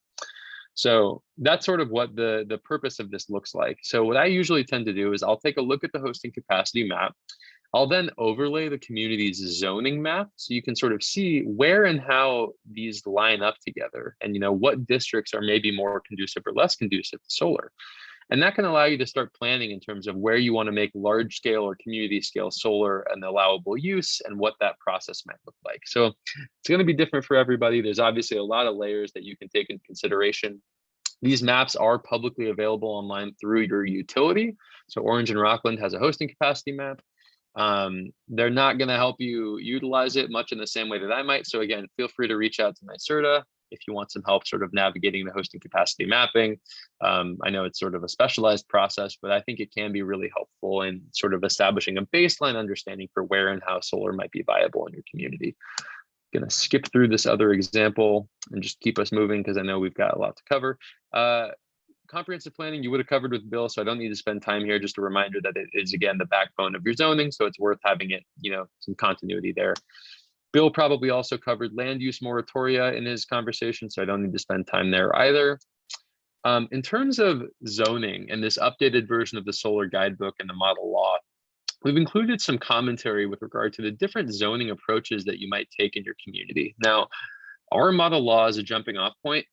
So that's sort of what the purpose of this looks like. So what I usually tend to do is I'll take a look at the hosting capacity map. I'll then overlay the community's zoning map so you can sort of see where and how these line up together, and what districts are maybe more conducive or less conducive to solar. And that can allow you to start planning in terms of where you want to make large scale or community scale solar an allowable use and what that process might look like. So it's going to be different for everybody. There's obviously a lot of layers that you can take into consideration. These maps are publicly available online through your utility. So Orange and Rockland has a hosting capacity map. They're not going to help you utilize it much in the same way that I might. So again, feel free to reach out to NYSERDA. if you want some help sort of navigating the hosting capacity mapping. I know it's sort of a specialized process, but I think it can be really helpful in sort of establishing a baseline understanding for where and how solar might be viable in your community. Gonna skip through this other example and just keep us moving because I know we've got a lot to cover. Comprehensive planning you would have covered with Bill, so I don't need to spend time here. Just a reminder that it is, again, the backbone of your zoning, so it's worth having it, some continuity there. Bill probably also covered land use moratoria in his conversation, so I don't need to spend time there either. In terms of zoning and this updated version of the solar guidebook and the model law, we've included some commentary with regard to the different zoning approaches that you might take in your community. Now, our model law as a jumping off point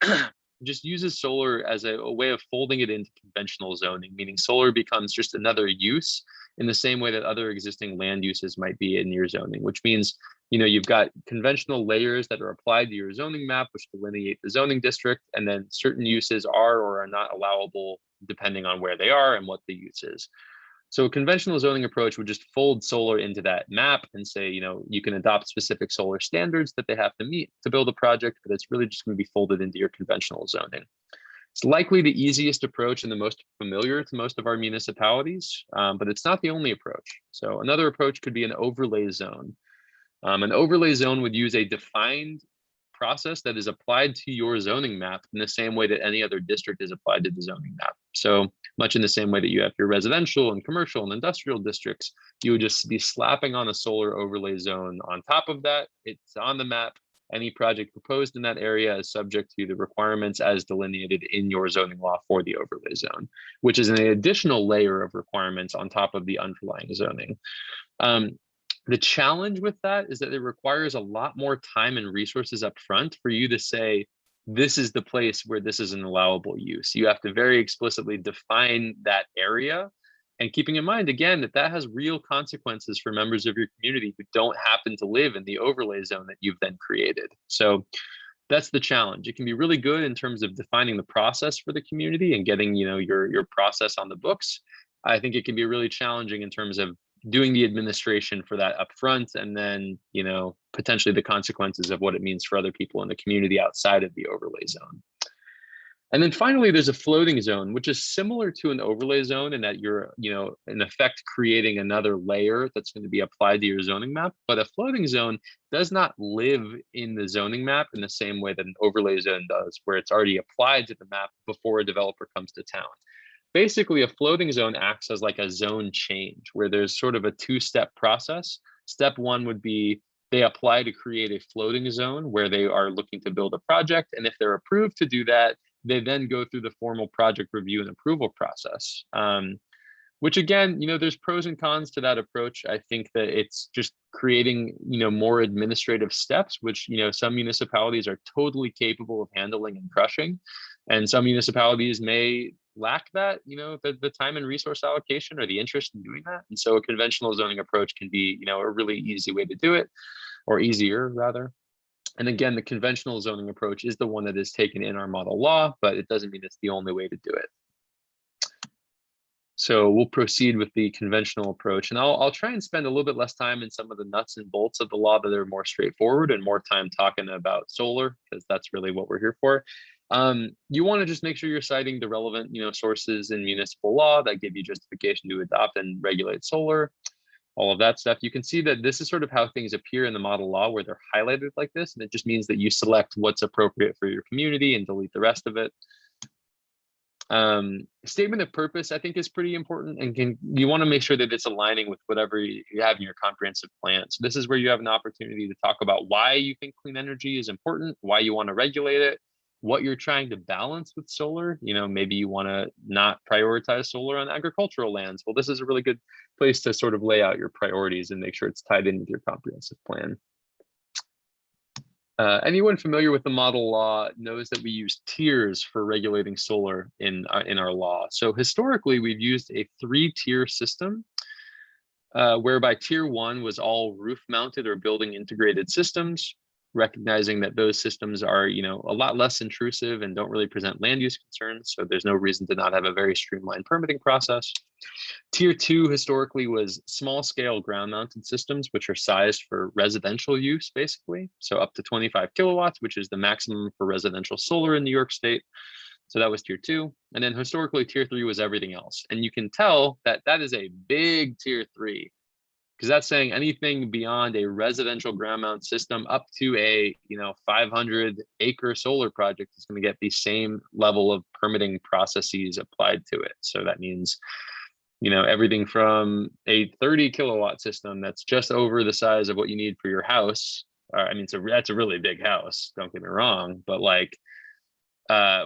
just uses solar as a way of folding it into conventional zoning, meaning solar becomes just another use in the same way that other existing land uses might be in your zoning, which means, you've got conventional layers that are applied to your zoning map, which delineate the zoning district, and then certain uses are or are not allowable depending on where they are and what the use is. So a conventional zoning approach would just fold solar into that map and say, you can adopt specific solar standards that they have to meet to build a project, but it's really just going to be folded into your conventional zoning. It's likely the easiest approach and the most familiar to most of our municipalities, but it's not the only approach. So another approach could be an overlay zone. An overlay zone would use a defined process that is applied to your zoning map in the same way that any other district is applied to the zoning map. So much in the same way that you have your residential and commercial and industrial districts, you would just be slapping on a solar overlay zone on top of that. It's on the map. Any project proposed in that area is subject to the requirements as delineated in your zoning law for the overlay zone, which is an additional layer of requirements on top of the underlying zoning. The challenge with that is that it requires a lot more time and resources up front for you to say, this is the place where this is an allowable use. You have to very explicitly define that area, and keeping in mind, again, that has real consequences for members of your community who don't happen to live in the overlay zone that you've then created. So that's the challenge. It can be really good in terms of defining the process for the community and getting, your process on the books. I think it can be really challenging in terms of doing the administration for that upfront, and then, potentially the consequences of what it means for other people in the community outside of the overlay zone. And then finally, there's a floating zone, which is similar to an overlay zone in that you're, in effect, creating another layer that's going to be applied to your zoning map. But a floating zone does not live in the zoning map in the same way that an overlay zone does, where it's already applied to the map before a developer comes to town. Basically, a floating zone acts as like a zone change, where there's sort of a two-step process. Step one would be they apply to create a floating zone where they are looking to build a project. And if they're approved to do that, they then go through the formal project review and approval process. Which again, there's pros and cons to that approach. I think that it's just creating, more administrative steps, which, some municipalities are totally capable of handling and crushing. And some municipalities may lack that, the time and resource allocation or the interest in doing that. And so a conventional zoning approach can be, a really easy way to do it, or easier rather. And again, the conventional zoning approach is the one that is taken in our model law, but it doesn't mean it's the only way to do it. So we'll proceed with the conventional approach, and I'll try and spend a little bit less time in some of the nuts and bolts of the law that are more straightforward, and more time talking about solar, because that's really what we're here for. You want to just make sure you're citing the relevant, sources in municipal law that give you justification to adopt and regulate solar, all of that stuff. You can see that this is sort of how things appear in the model law, where they're highlighted like this, and it just means that you select what's appropriate for your community and delete the rest of it. Statement of purpose, I think, is pretty important, and you want to make sure that it's aligning with whatever you have in your comprehensive plan. So this is where you have an opportunity to talk about why you think clean energy is important, why you want to regulate it, what you're trying to balance with solar. Maybe you want to not prioritize solar on agricultural lands. Well, this is a really good place to sort of lay out your priorities and make sure it's tied in with your comprehensive plan. Anyone familiar with the model law knows that we use tiers for regulating solar in our law. So historically, we've used a 3-tier system, whereby tier 1 was all roof-mounted or building integrated systems, recognizing that those systems are, a lot less intrusive and don't really present land use concerns. So there's no reason to not have a very streamlined permitting process. Tier 2 historically was small scale ground mounted systems, which are sized for residential use, basically. So up to 25 kilowatts, which is the maximum for residential solar in New York State. So that was tier 2. And then historically, tier 3 was everything else. And you can tell that that is a big tier 3, because that's saying anything beyond a residential ground mount system up to a 500-acre solar project is going to get the same level of permitting processes applied to it. So that means everything from a 30 kilowatt system that's just over the size of what you need for your house. I mean, that's a really big house, don't get me wrong, but like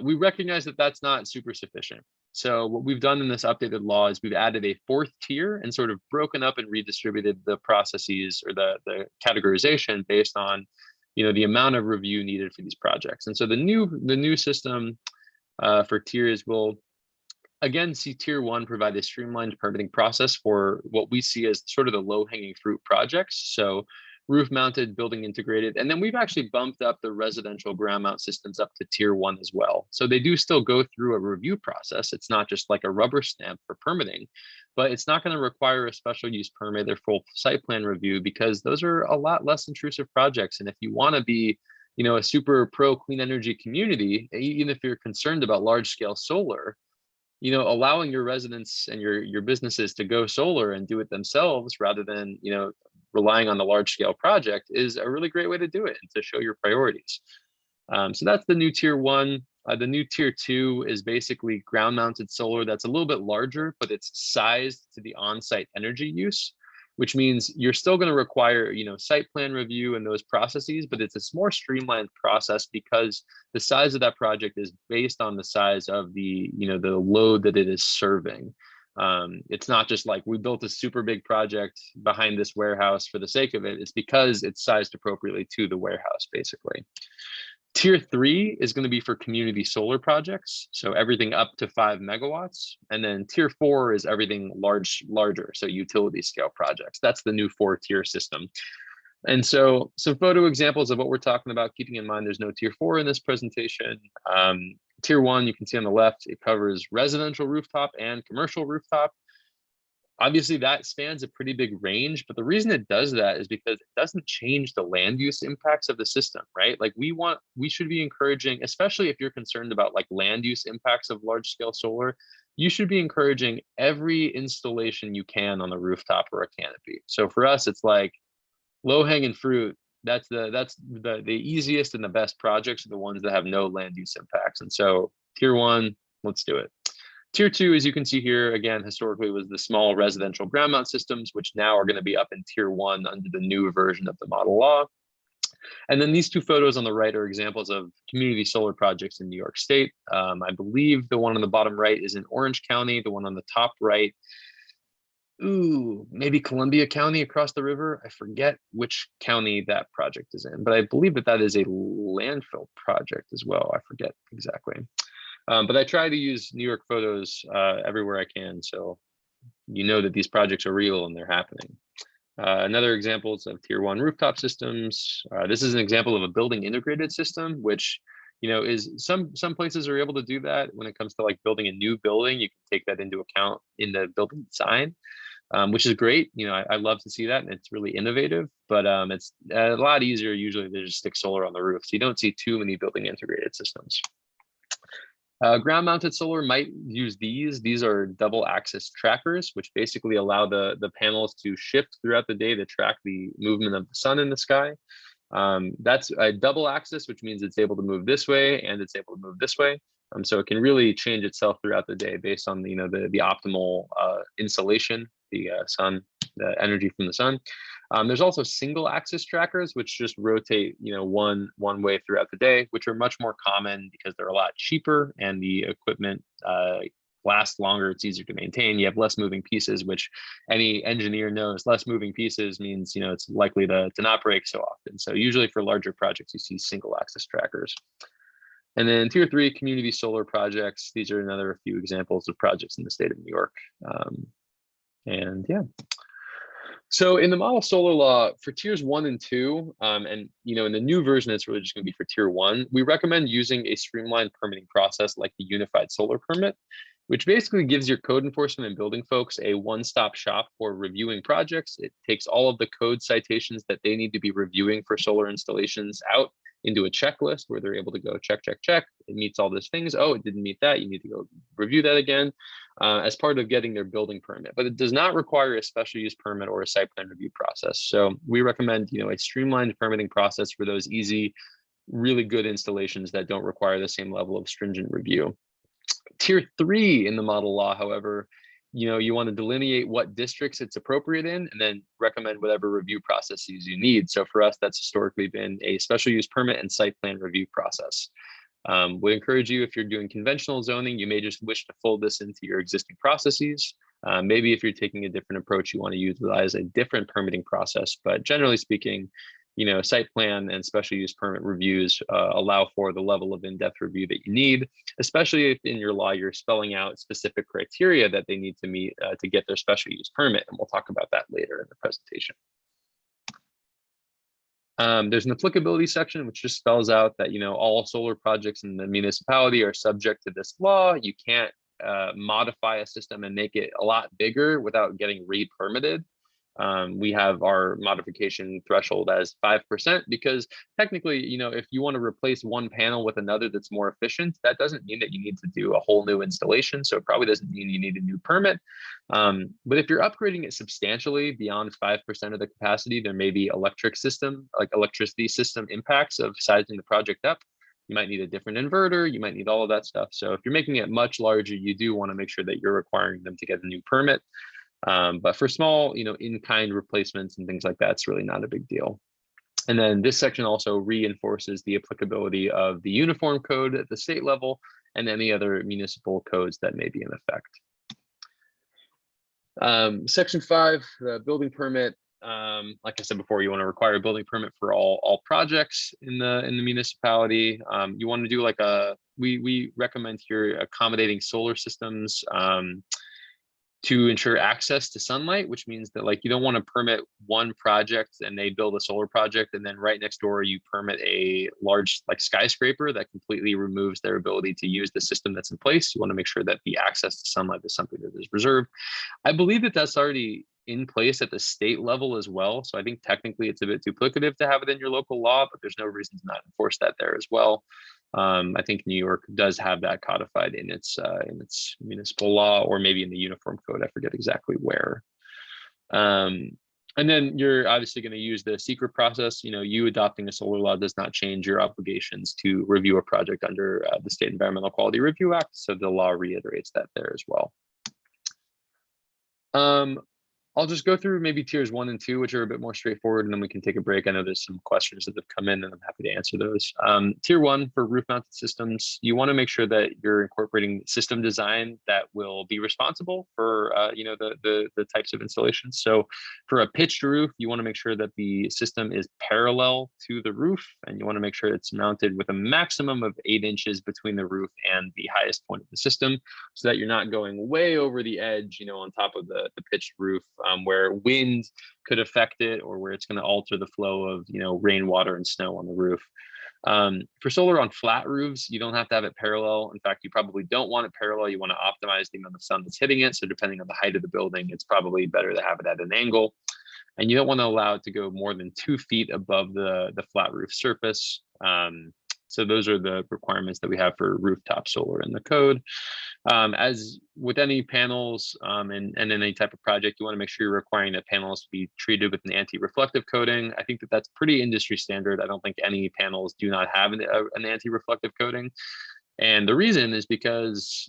we recognize that that's not super sufficient. So what we've done in this updated law is we've added a 4th tier and sort of broken up and redistributed the processes or the categorization based on the amount of review needed for these projects. And so the new system for tiers will again see tier 1 provide a streamlined permitting process for what we see as sort of the low-hanging fruit projects. So roof mounted, building integrated, and then we've actually bumped up the residential ground mount systems up to tier 1 as well. So they do still go through a review process. It's not just like a rubber stamp for permitting, but it's not going to require a special use permit or full site plan review, because those are a lot less intrusive projects. And if you want to be a super pro clean energy community, even if you're concerned about large scale solar, allowing your residents and your businesses to go solar and do it themselves rather than, relying on the large scale project is a really great way to do it and to show your priorities. So that's the new tier 1. The new tier 2 is basically ground mounted solar that's a little bit larger, but it's sized to the on-site energy use, which means you're still going to require, site plan review and those processes, but it's a more streamlined process because the size of that project is based on the size of the load that it is serving. It's not just like we built a super big project behind this warehouse for the sake of it. It's because it's sized appropriately to the warehouse, basically. Tier 3 is going to be for community solar projects, so everything up to 5 megawatts. And then tier 4 is everything larger, so utility scale projects. That's the new 4-tier system. And so some photo examples of what we're talking about, keeping in mind there's no tier 4 in this presentation. Tier 1, you can see on the left, it covers residential rooftop and commercial rooftop. Obviously, that spans a pretty big range, but the reason it does that is because it doesn't change the land use impacts of the system, right? Like we should be encouraging, especially if you're concerned about like land use impacts of large scale solar, you should be encouraging every installation you can on the rooftop or a canopy. So for us, it's like low hanging fruit. That's the easiest and the best projects are the ones that have no land use impacts. And so tier 1, let's do it. Tier 2, as you can see here, again, historically was the small residential ground mount systems, which now are going to be up in tier 1 under the new version of the model law. And then these 2 photos on the right are examples of community solar projects in New York State. I believe the one on the bottom right is in Orange County. The one on the top right, maybe Columbia County across the river. I forget which county that project is in, but I believe that is a landfill project as well. I forget exactly. But I try to use New York photos everywhere I can, so that these projects are real and they're happening. Another example is of tier 1 rooftop systems. This is an example of a building integrated system, which is some places are able to do that when it comes to like building a new building. You can take that into account in the building design, which is great. I love to see that, and it's really innovative. But it's a lot easier usually to just stick solar on the roof, so you don't see too many building integrated systems. Ground mounted solar might use these. These are double axis trackers, which basically allow the panels to shift throughout the day to track the movement of the sun in the sky. That's a double axis, which means it's able to move this way and it's able to move this way. So it can really change itself throughout the day based on the optimal insolation, the energy from the sun. There's also single axis trackers, which just rotate, one way throughout the day, which are much more common because they're a lot cheaper and the equipment lasts longer. It's easier to maintain. You have less moving pieces, which any engineer knows. Less moving pieces means, it's likely to not break so often. So usually for larger projects, you see single axis trackers. And then tier 3 community solar projects. These are another few examples of projects in the state of New York. And yeah. So in the model solar law for tiers 1 and 2, and in the new version, it's really just going to be for tier 1. We recommend using a streamlined permitting process like the unified solar permit. which basically gives your code enforcement and building folks a one-stop shop for reviewing projects. It takes all of the code citations that they need to be reviewing for solar installations out into a checklist where they're able to go check, check, check. It meets all those things. Oh, it didn't meet that. You need to go review that again as part of getting their building permit. But it does not require a special use permit or a site plan review process. So we recommend, a streamlined permitting process for those easy, really good installations that don't require the same level of stringent review. Tier 3 in the model law, however, you want to delineate what districts it's appropriate in and then recommend whatever review processes you need. So for us, that's historically been a special use permit and site plan review process. We encourage you, if you're doing conventional zoning, you may just wish to fold this into your existing processes. Maybe if you're taking a different approach, you want to utilize a different permitting process. But generally speaking, site plan and special use permit reviews allow for the level of in-depth review that you need, especially if in your law you're spelling out specific criteria that they need to meet to get their special use permit. And we'll talk about that later in the presentation. There's an applicability section, which just spells out that, all solar projects in the municipality are subject to this law. You can't modify a system and make it a lot bigger without getting re-permitted. We have our modification threshold as 5% because technically, if you want to replace one panel with another that's more efficient, that doesn't mean that you need to do a whole new installation. So it probably doesn't mean you need a new permit. But if you're upgrading it substantially beyond 5% of the capacity, there may be electricity system impacts of sizing the project up. You might need a different inverter. You might need all of that stuff. So if you're making it much larger, you do want to make sure that you're requiring them to get a new permit. But for small, in-kind replacements and things like that, it's really not a big deal. And then this section also reinforces the applicability of the uniform code at the state level and any other municipal codes that may be in effect. Section 5, the building permit. Like I said before, you want to require a building permit for all projects in the municipality. You want to do like we recommend here accommodating solar systems to ensure access to sunlight, which means that you don't want to permit one project and they build a solar project and then right next door you permit a large skyscraper that completely removes their ability to use the system that's in place. You want to make sure that the access to sunlight is something that is reserved. I believe that that's already in place at the state level as well. So I think technically it's a bit duplicative to have it in your local law, but there's no reason to not enforce that there as well. I think New York does have that codified in its municipal law, or maybe in the uniform code. I forget exactly where. And then you're obviously going to use the secret process. You adopting a solar law does not change your obligations to review a project under the State Environmental Quality Review Act. So the law reiterates that there as well. I'll just go through maybe tiers 1 and 2, which are a bit more straightforward, and then we can take a break. I know there's some questions that have come in, and I'm happy to answer those. Tier 1 for roof-mounted systems, you want to make sure that you're incorporating system design that will be responsible for the types of installations. So for a pitched roof, you want to make sure that the system is parallel to the roof, and you want to make sure it's mounted with a maximum of 8 inches between the roof and the highest point of the system, so that you're not going way over the edge, on top of the pitched roof. Where wind could affect it, or where it's going to alter the flow of rainwater and snow on the roof. For solar on flat roofs, you don't have to have it parallel. In fact, you probably don't want it parallel. You want to optimize the amount of sun that's hitting it. So depending on the height of the building, it's probably better to have it at an angle. And you don't want to allow it to go more than 2 feet above the flat roof surface. So those are the requirements that we have for rooftop solar in the code. As with any panels and any type of project, you want to make sure you're requiring that panels be treated with an anti-reflective coating. I think that that's pretty industry standard. I don't think any panels do not have an anti-reflective coating. And the reason is because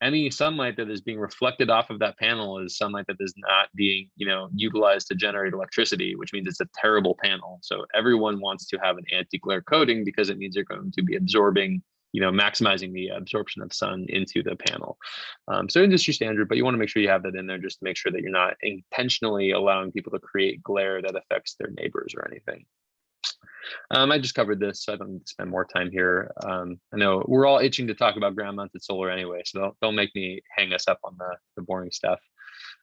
any sunlight that is being reflected off of that panel is sunlight that is not being, utilized to generate electricity, which means it's a terrible panel. So everyone wants to have an anti-glare coating because it means you're going to be absorbing, maximizing the absorption of sun into the panel. So industry standard, but you want to make sure you have that in there just to make sure that you're not intentionally allowing people to create glare that affects their neighbors or anything. I just covered this, so I don't need to spend more time here. I know we're all itching to talk about ground-mounted solar anyway, so don't make me hang us up on the boring stuff.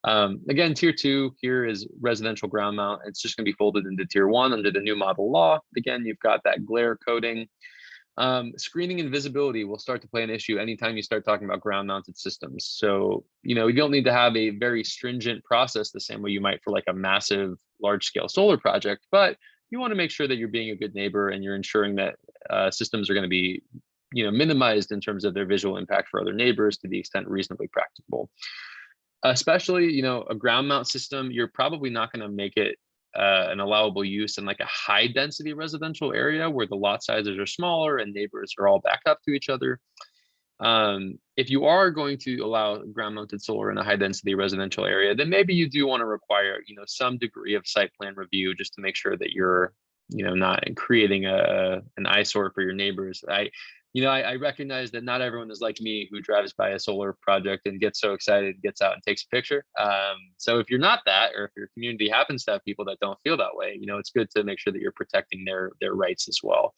Again, tier 2 here is residential ground mount. It's just going to be folded into tier 1 under the new model law. Again, you've got that glare coating. Screening and visibility will start to play an issue anytime you start talking about ground mounted systems. So, you don't need to have a very stringent process the same way you might for like a massive large scale solar project, but you want to make sure that you're being a good neighbor and you're ensuring that systems are going to be, minimized in terms of their visual impact for other neighbors to the extent reasonably practicable. Especially, a ground mount system, you're probably not going to make it an allowable use in like a high density residential area where the lot sizes are smaller and neighbors are all backed up to each other. If you are going to allow ground mounted solar in a high density residential area, then maybe you do want to require, some degree of site plan review just to make sure that you're, not creating an eyesore for your neighbors. I recognize that not everyone is like me who drives by a solar project and gets so excited, gets out and takes a picture. So if you're not that, or if your community happens to have people that don't feel that way, it's good to make sure that you're protecting their rights as well.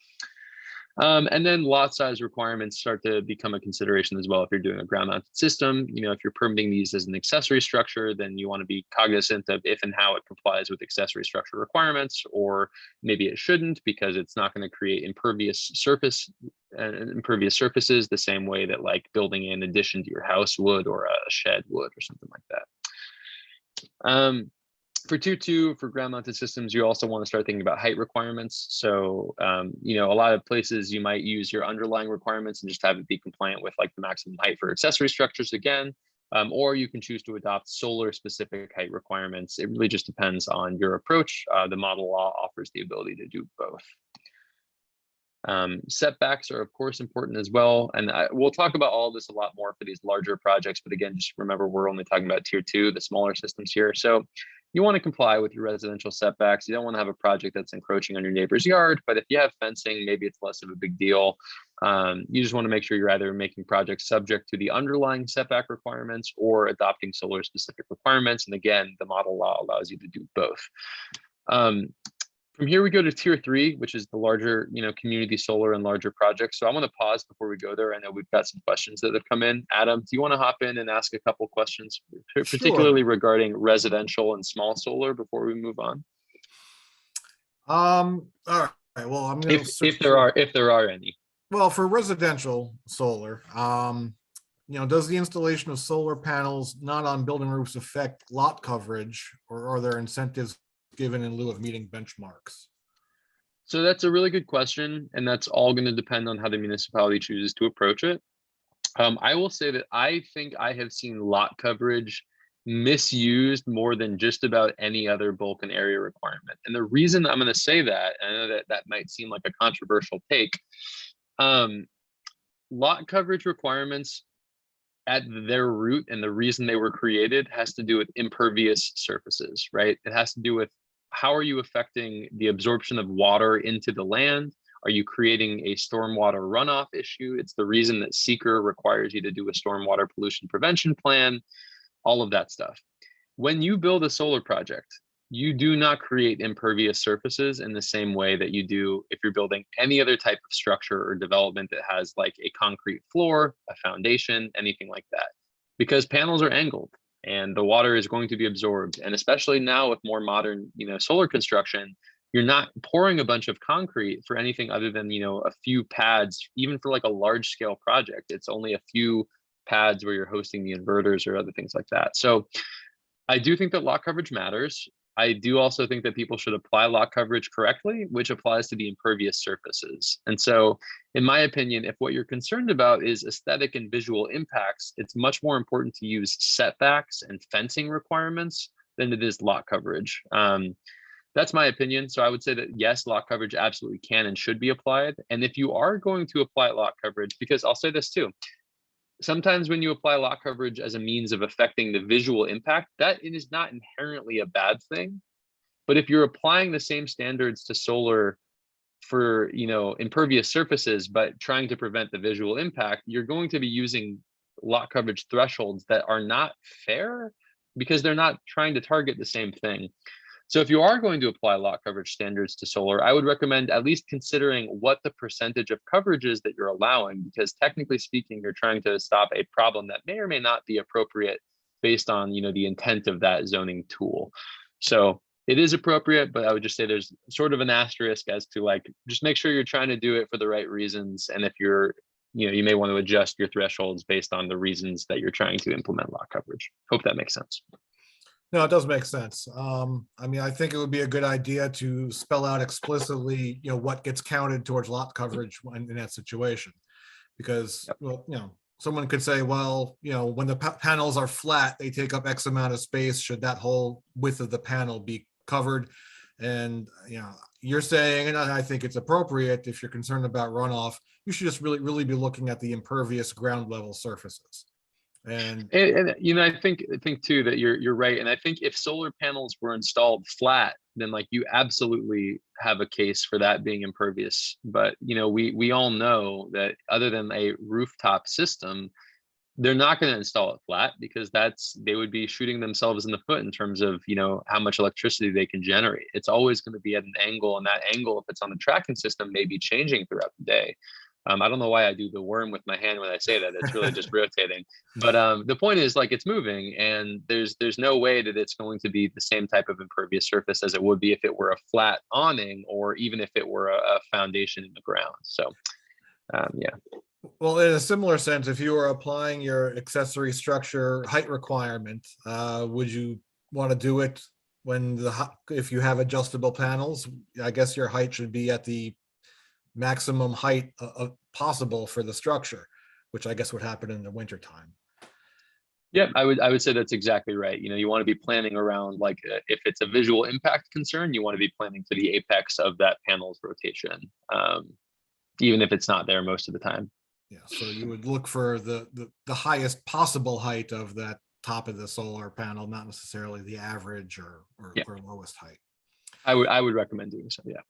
And then lot size requirements start to become a consideration as well. If you're doing a ground mounted system, if you're permitting these as an accessory structure, then you want to be cognizant of if and how it complies with accessory structure requirements, or maybe it shouldn't because it's not going to create impervious surfaces the same way that like building an addition to your house would, or a shed would, or something like that. For tier 2, for ground mounted systems, you also want to start thinking about height requirements. So, a lot of places you might use your underlying requirements and just have it be compliant with like the maximum height for accessory structures again, or you can choose to adopt solar specific height requirements. It really just depends on your approach. The model law offers the ability to do both. Setbacks are of course important as well. And we'll talk about all of this a lot more for these larger projects. But again, just remember, we're only talking about tier 2, the smaller systems here. So you want to comply with your residential setbacks. You don't want to have a project that's encroaching on your neighbor's yard, but if you have fencing, maybe it's less of a big deal. You just want to make sure you're either making projects subject to the underlying setback requirements or adopting solar specific requirements. And again, the model law allows you to do both. From here, we go to tier 3, which is the larger, community solar and larger projects. So I want to pause before we go there. I know we've got some questions that have come in. Adam, do you want to hop in and ask a couple questions, particularly regarding residential and small solar before we move on? All right. Well, I'm going to if there are any. Well, for residential solar, does the installation of solar panels not on building roofs affect lot coverage, or are there incentives given in lieu of meeting benchmarks? So that's a really good question, and that's all going to depend on how the municipality chooses to approach it. I will say that I think I have seen lot coverage misused more than just about any other bulk and area requirement. And the reason I'm going to say that, and I know that might seem like a controversial take, lot coverage requirements at their root, and the reason they were created, has to do with impervious surfaces, right? It has to do with how are you affecting the absorption of water into the land? Are you creating a stormwater runoff issue? It's the reason that SEEKR requires you to do a stormwater pollution prevention plan, all of that stuff. When you build a solar project, you do not create impervious surfaces in the same way that you do if you're building any other type of structure or development that has like a concrete floor, a foundation, anything like that, because panels are angled and the water is going to be absorbed. And especially now with more modern, solar construction, you're not pouring a bunch of concrete for anything other than, a few pads. Even for like a large scale project, it's only a few pads where you're hosting the inverters or other things like that. So I do think that lot coverage matters. I do also think that people should apply lot coverage correctly, which applies to the impervious surfaces. And so, in my opinion, if what you're concerned about is aesthetic and visual impacts, it's much more important to use setbacks and fencing requirements than it is lot coverage. That's my opinion. So I would say that yes, lot coverage absolutely can and should be applied. And if you are going to apply lot coverage, because I'll say this too, sometimes when you apply lot coverage as a means of affecting the visual impact, that is not inherently a bad thing. But if you're applying the same standards to solar for, impervious surfaces, but trying to prevent the visual impact, you're going to be using lot coverage thresholds that are not fair because they're not trying to target the same thing. So if you are going to apply lot coverage standards to solar, I would recommend at least considering what the percentage of coverage is that you're allowing, because technically speaking, you're trying to stop a problem that may or may not be appropriate based on, the intent of that zoning tool. So it is appropriate, but I would just say there's sort of an asterisk as to like, just make sure you're trying to do it for the right reasons. And if you're, you may want to adjust your thresholds based on the reasons that you're trying to implement lot coverage. Hope that makes sense. No, it does make sense. I mean, I think it would be a good idea to spell out explicitly, what gets counted towards lot coverage in that situation. Because, Yep. well, someone could say, well, when the panels are flat, they take up X amount of space. Should that whole width of the panel be covered? And, you're saying, and I think it's appropriate, if you're concerned about runoff, you should just really be looking at the impervious ground level surfaces. And I think too that you're right. And I think if solar panels were installed flat, then like you absolutely have a case for that being impervious. But we all know that other than a rooftop system, they're not going to install it flat, because they would be shooting themselves in the foot in terms of how much electricity they can generate. It's always going to be at an angle, and that angle, if it's on the tracking system, may be changing throughout the day. I don't know why I do the worm with my hand when I say that. It's really just rotating. But the point is, like, it's moving, and there's no way that it's going to be the same type of impervious surface as it would be if it were a flat awning, or even if it were a foundation in the ground. So, yeah. Well, in a similar sense, if you were applying your accessory structure height requirement, would you want to do it if you have adjustable panels? I guess your height should be at the maximum height possible for the structure, which I guess would happen in the wintertime. Yeah, I would say that's exactly right. You want to be planning around, like, if it's a visual impact concern, you want to be planning for the apex of that panel's rotation, even if it's not there most of the time. Yeah, so you would look for the highest possible height of that top of the solar panel, not necessarily the average or lowest height. I would recommend doing so. Yeah.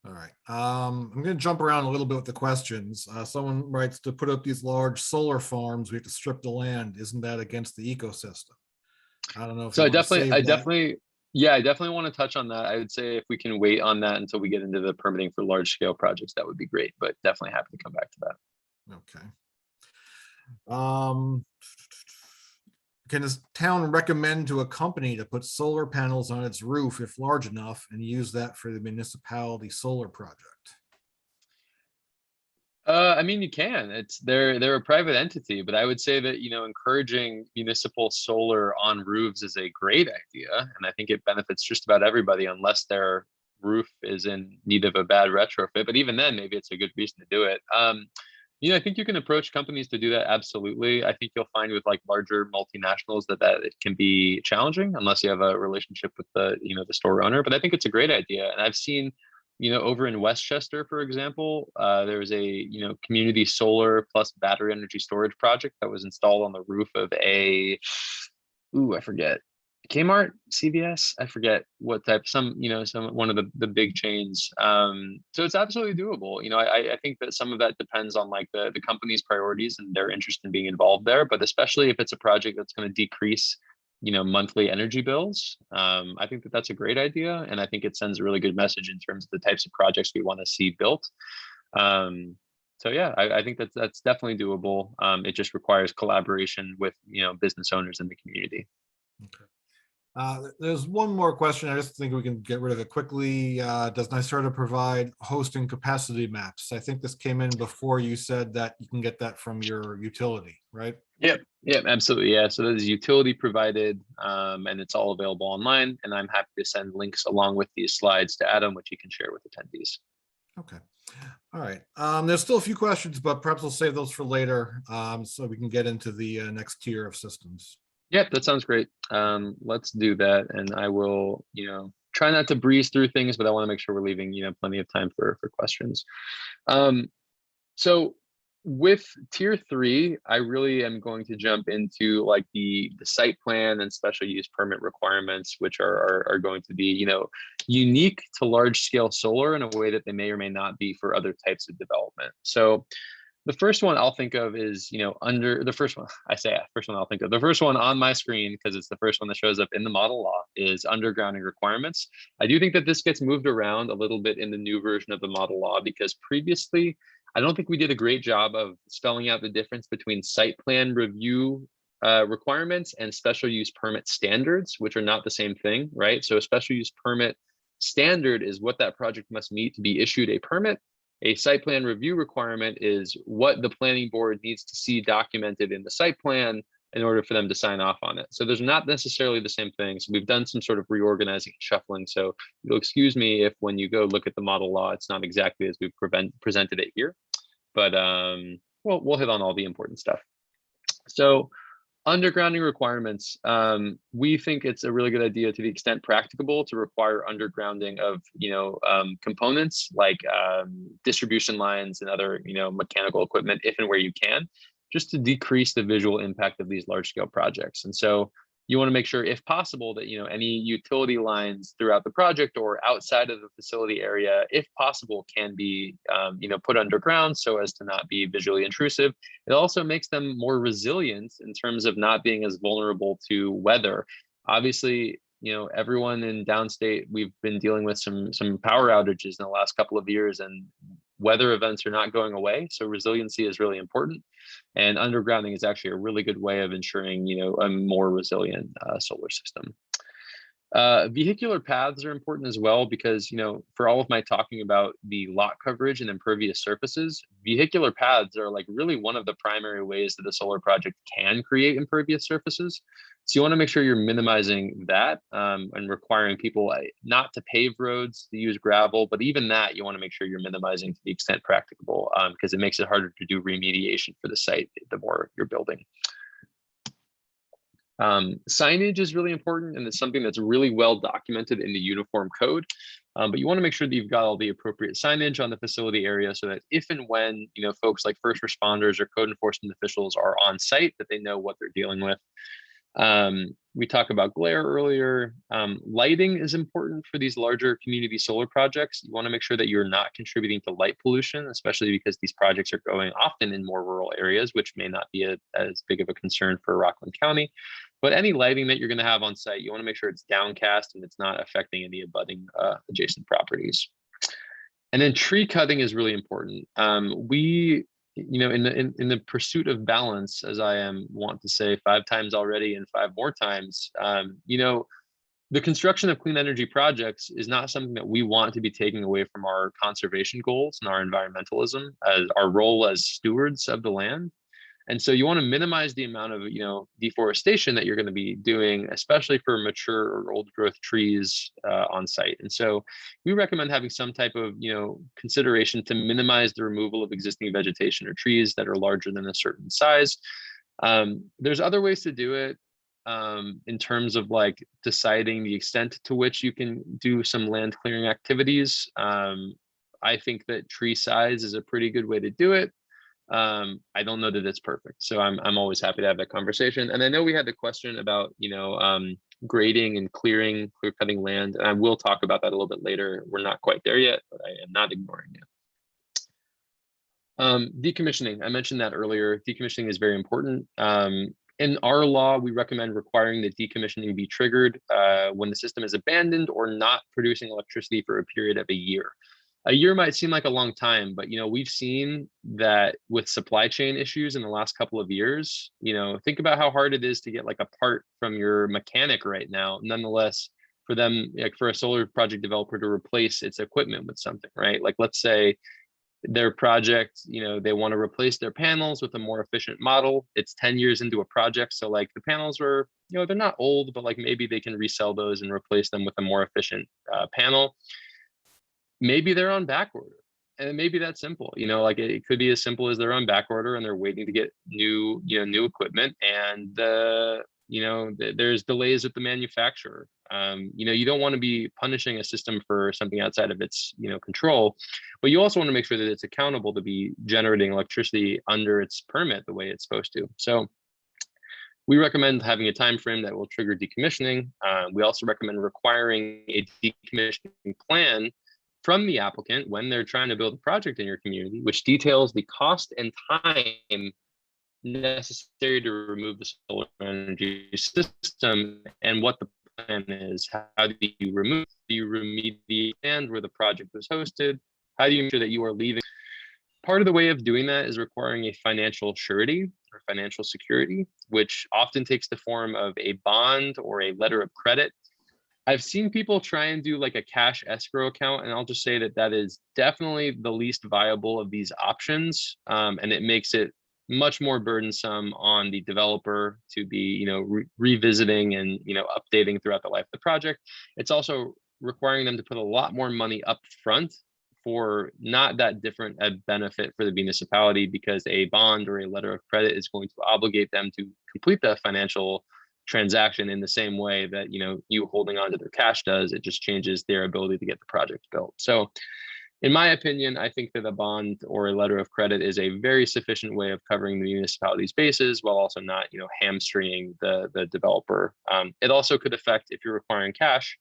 All right. I'm going to jump around a little bit with the questions. Someone writes, to put up these large solar farms, we have to strip the land. Isn't that against the ecosystem? I don't know if So you I want to save that. definitely want to touch on that. I would say if we can wait on that until we get into the permitting for large scale projects, that would be great, but definitely happy to come back to that. Okay. Can this town recommend to a company to put solar panels on its roof if large enough, and use that for the municipality solar project? I mean, you can. They're a private entity, but I would say that encouraging municipal solar on roofs is a great idea, and I think it benefits just about everybody, unless their roof is in need of a bad retrofit. But even then, maybe it's a good reason to do it. I think you can approach companies to do that. Absolutely. I think you'll find with like larger multinationals that it can be challenging unless you have a relationship with the store owner. But I think it's a great idea, and I've seen over in Westchester, for example, there was a, community solar plus battery energy storage project that was installed on the roof of I forget, Kmart, CVS, I forget what type, one of the big chains. So it's absolutely doable. I think that some of that depends on like the company's priorities and their interest in being involved there, but especially if it's a project that's going to decrease monthly energy bills. I think that that's a great idea. And I think it sends a really good message in terms of the types of projects we want to see built. So yeah, I think that's definitely doable. It just requires collaboration with, business owners in the community. Okay. There's one more question. I just think we can get rid of it quickly. Does NYSERDA provide hosting capacity maps? I think this came in before you said that you can get that from your utility, right? Yep, absolutely. Yeah, so that is utility provided, and it's all available online. And I'm happy to send links along with these slides to Adam, which he can share with attendees. Okay. All right. There's still a few questions, but perhaps we'll save those for later, so we can get into the next tier of systems. Yep, that sounds great. Let's do that, and I will, try not to breeze through things, but I want to make sure we're leaving, plenty of time for questions. So with tier 3, I really am going to jump into like the site plan and special use permit requirements, which are going to be, unique to large scale solar in a way that they may or may not be for other types of development. So the first one I'll think of is, the first one on my screen, because it's the first one that shows up in the model law, is undergrounding requirements. I do think that this gets moved around a little bit in the new version of the model law, because previously, I don't think we did a great job of spelling out the difference between site plan review requirements and special use permit standards, which are not the same thing, right? So a special use permit standard is what that project must meet to be issued a permit. A site plan review requirement is what the planning board needs to see documented in the site plan in order for them to sign off on it. So there's not necessarily the same thing. So we've done some sort of reorganizing and shuffling. So you'll excuse me if when you go look at the model law, it's not exactly as we've presented it here, but we'll hit on all the important stuff. So undergrounding requirements, we think it's a really good idea to the extent practicable to require undergrounding of, components like distribution lines and other, mechanical equipment if and where you can, just to decrease the visual impact of these large scale projects. And so you want to make sure, if possible, that any utility lines throughout the project or outside of the facility area, if possible, can be put underground so as to not be visually intrusive. It also makes them more resilient in terms of not being as vulnerable to weather. Obviously, everyone in downstate, we've been dealing with some power outages in the last couple of years, and weather events are not going away. So resiliency is really important. And undergrounding is actually a really good way of ensuring, a more resilient solar system. Vehicular paths are important as well because, for all of my talking about the lot coverage and impervious surfaces, vehicular paths are like really one of the primary ways that a solar project can create impervious surfaces. So you want to make sure you're minimizing that and requiring people not to pave roads, to use gravel, but even that you want to make sure you're minimizing to the extent practicable because it makes it harder to do remediation for the site the more you're building. Signage is really important, and it's something that's really well documented in the uniform code. But you want to make sure that you've got all the appropriate signage on the facility area so that if and when folks like first responders or code enforcement officials are on site, that they know what they're dealing with. We talked about glare earlier. Lighting is important for these larger community solar projects. You want to make sure that you're not contributing to light pollution, especially because these projects are going often in more rural areas, which may not be as big of a concern for Rockland County. But any lighting that you're going to have on site, you want to make sure it's downcast and it's not affecting any abutting adjacent properties. And then tree cutting is really important. In the pursuit of balance, as I want to say 5 times already and 5 more times, the construction of clean energy projects is not something that we want to be taking away from our conservation goals and our environmentalism as our role as stewards of the land. And so you want to minimize the amount of, deforestation that you're going to be doing, especially for mature or old growth trees on site. And so we recommend having some type of, consideration to minimize the removal of existing vegetation or trees that are larger than a certain size. There's other ways to do it in terms of like deciding the extent to which you can do some land clearing activities. I think that tree size is a pretty good way to do it. I don't know that it's perfect, so I'm always happy to have that conversation. And I know we had the question about grading and clear cutting land, and I will talk about that a little bit later. We're not quite there yet, but I am not ignoring it. Decommissioning, I mentioned that earlier. Decommissioning is very important. In our law, we recommend requiring that decommissioning be triggered when the system is abandoned or not producing electricity for a period of a year. A year might seem like a long time, but we've seen that with supply chain issues in the last couple of years, think about how hard it is to get like a part from your mechanic right now. Nonetheless, for them, like for a solar project developer to replace its equipment with something, right? Like let's say their project, they want to replace their panels with a more efficient model. It's 10 years into a project. So like the panels are, they're not old, but like maybe they can resell those and replace them with a more efficient panel. Maybe they're on back order, and it may be that simple. Like it could be as simple as they're on back order and they're waiting to get new equipment, and there's delays with the manufacturer. You don't want to be punishing a system for something outside of its control, but you also want to make sure that it's accountable to be generating electricity under its permit the way it's supposed to. So we recommend having a time frame that will trigger decommissioning. We also recommend requiring a decommissioning plan from the applicant when they're trying to build a project in your community, which details the cost and time necessary to remove the solar energy system and what the plan is. How do you remove? Do you remediate land where the project was hosted? How do you make sure that you are leaving? Part of the way of doing that is requiring a financial surety, for financial security, which often takes the form of a bond or a letter of credit. I've seen people try and do like a cash escrow account, and I'll just say that that is definitely the least viable of these options, and it makes it much more burdensome on the developer to be, revisiting and updating throughout the life of the project. It's also requiring them to put a lot more money up front for not that different a benefit for the municipality, because a bond or a letter of credit is going to obligate them to complete the financial transaction in the same way that you holding on to their cash does. It just changes their ability to get the project built. So in my opinion, I think that a bond or a letter of credit is a very sufficient way of covering the municipality's bases while also not hamstringing the developer. It also could affect, if you're requiring cash,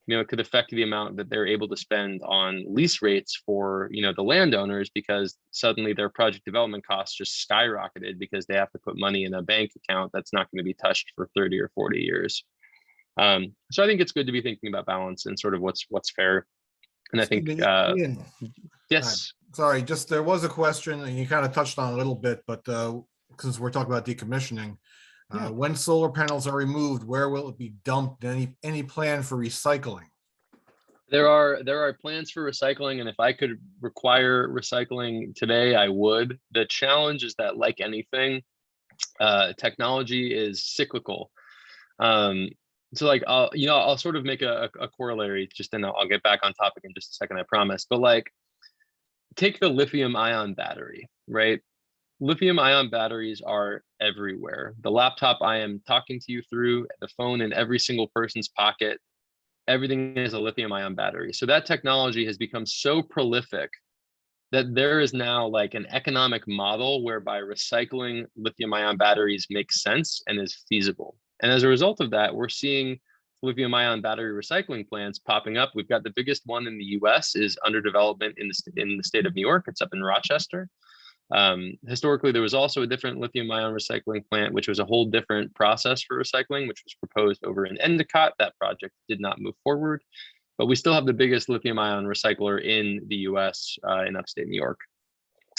it could affect the amount that they're able to spend on lease rates for the landowners, because suddenly their project development costs just skyrocketed because they have to put money in a bank account that's not going to be touched for 30 or 40 years. So I think it's good to be thinking about balance and sort of what's fair. And I think Ian, yes, sorry, just there was a question and you kind of touched on it a little bit, but since we're talking about decommissioning, when solar panels are removed, where will it be dumped? Any plan for recycling? There are plans for recycling, and if I could require recycling today, I would. The challenge is that, like anything, technology is cyclical. So like I'll sort of make a corollary, just and I'll get back on topic in just a second, I promise. But like, take the lithium ion battery, right? Lithium ion batteries are everywhere. The laptop I am talking to you through, the phone in every single person's pocket, everything is a lithium ion battery. So that technology has become so prolific that there is now like an economic model whereby recycling lithium ion batteries makes sense and is feasible. And as a result of that, we're seeing lithium ion battery recycling plants popping up. We've got the biggest one in the US is under development in the state of New York. It's up in Rochester. Historically, there was also a different lithium ion recycling plant, which was a whole different process for recycling, which was proposed over in Endicott. That project did not move forward, but we still have the biggest lithium ion recycler in the US in upstate New York.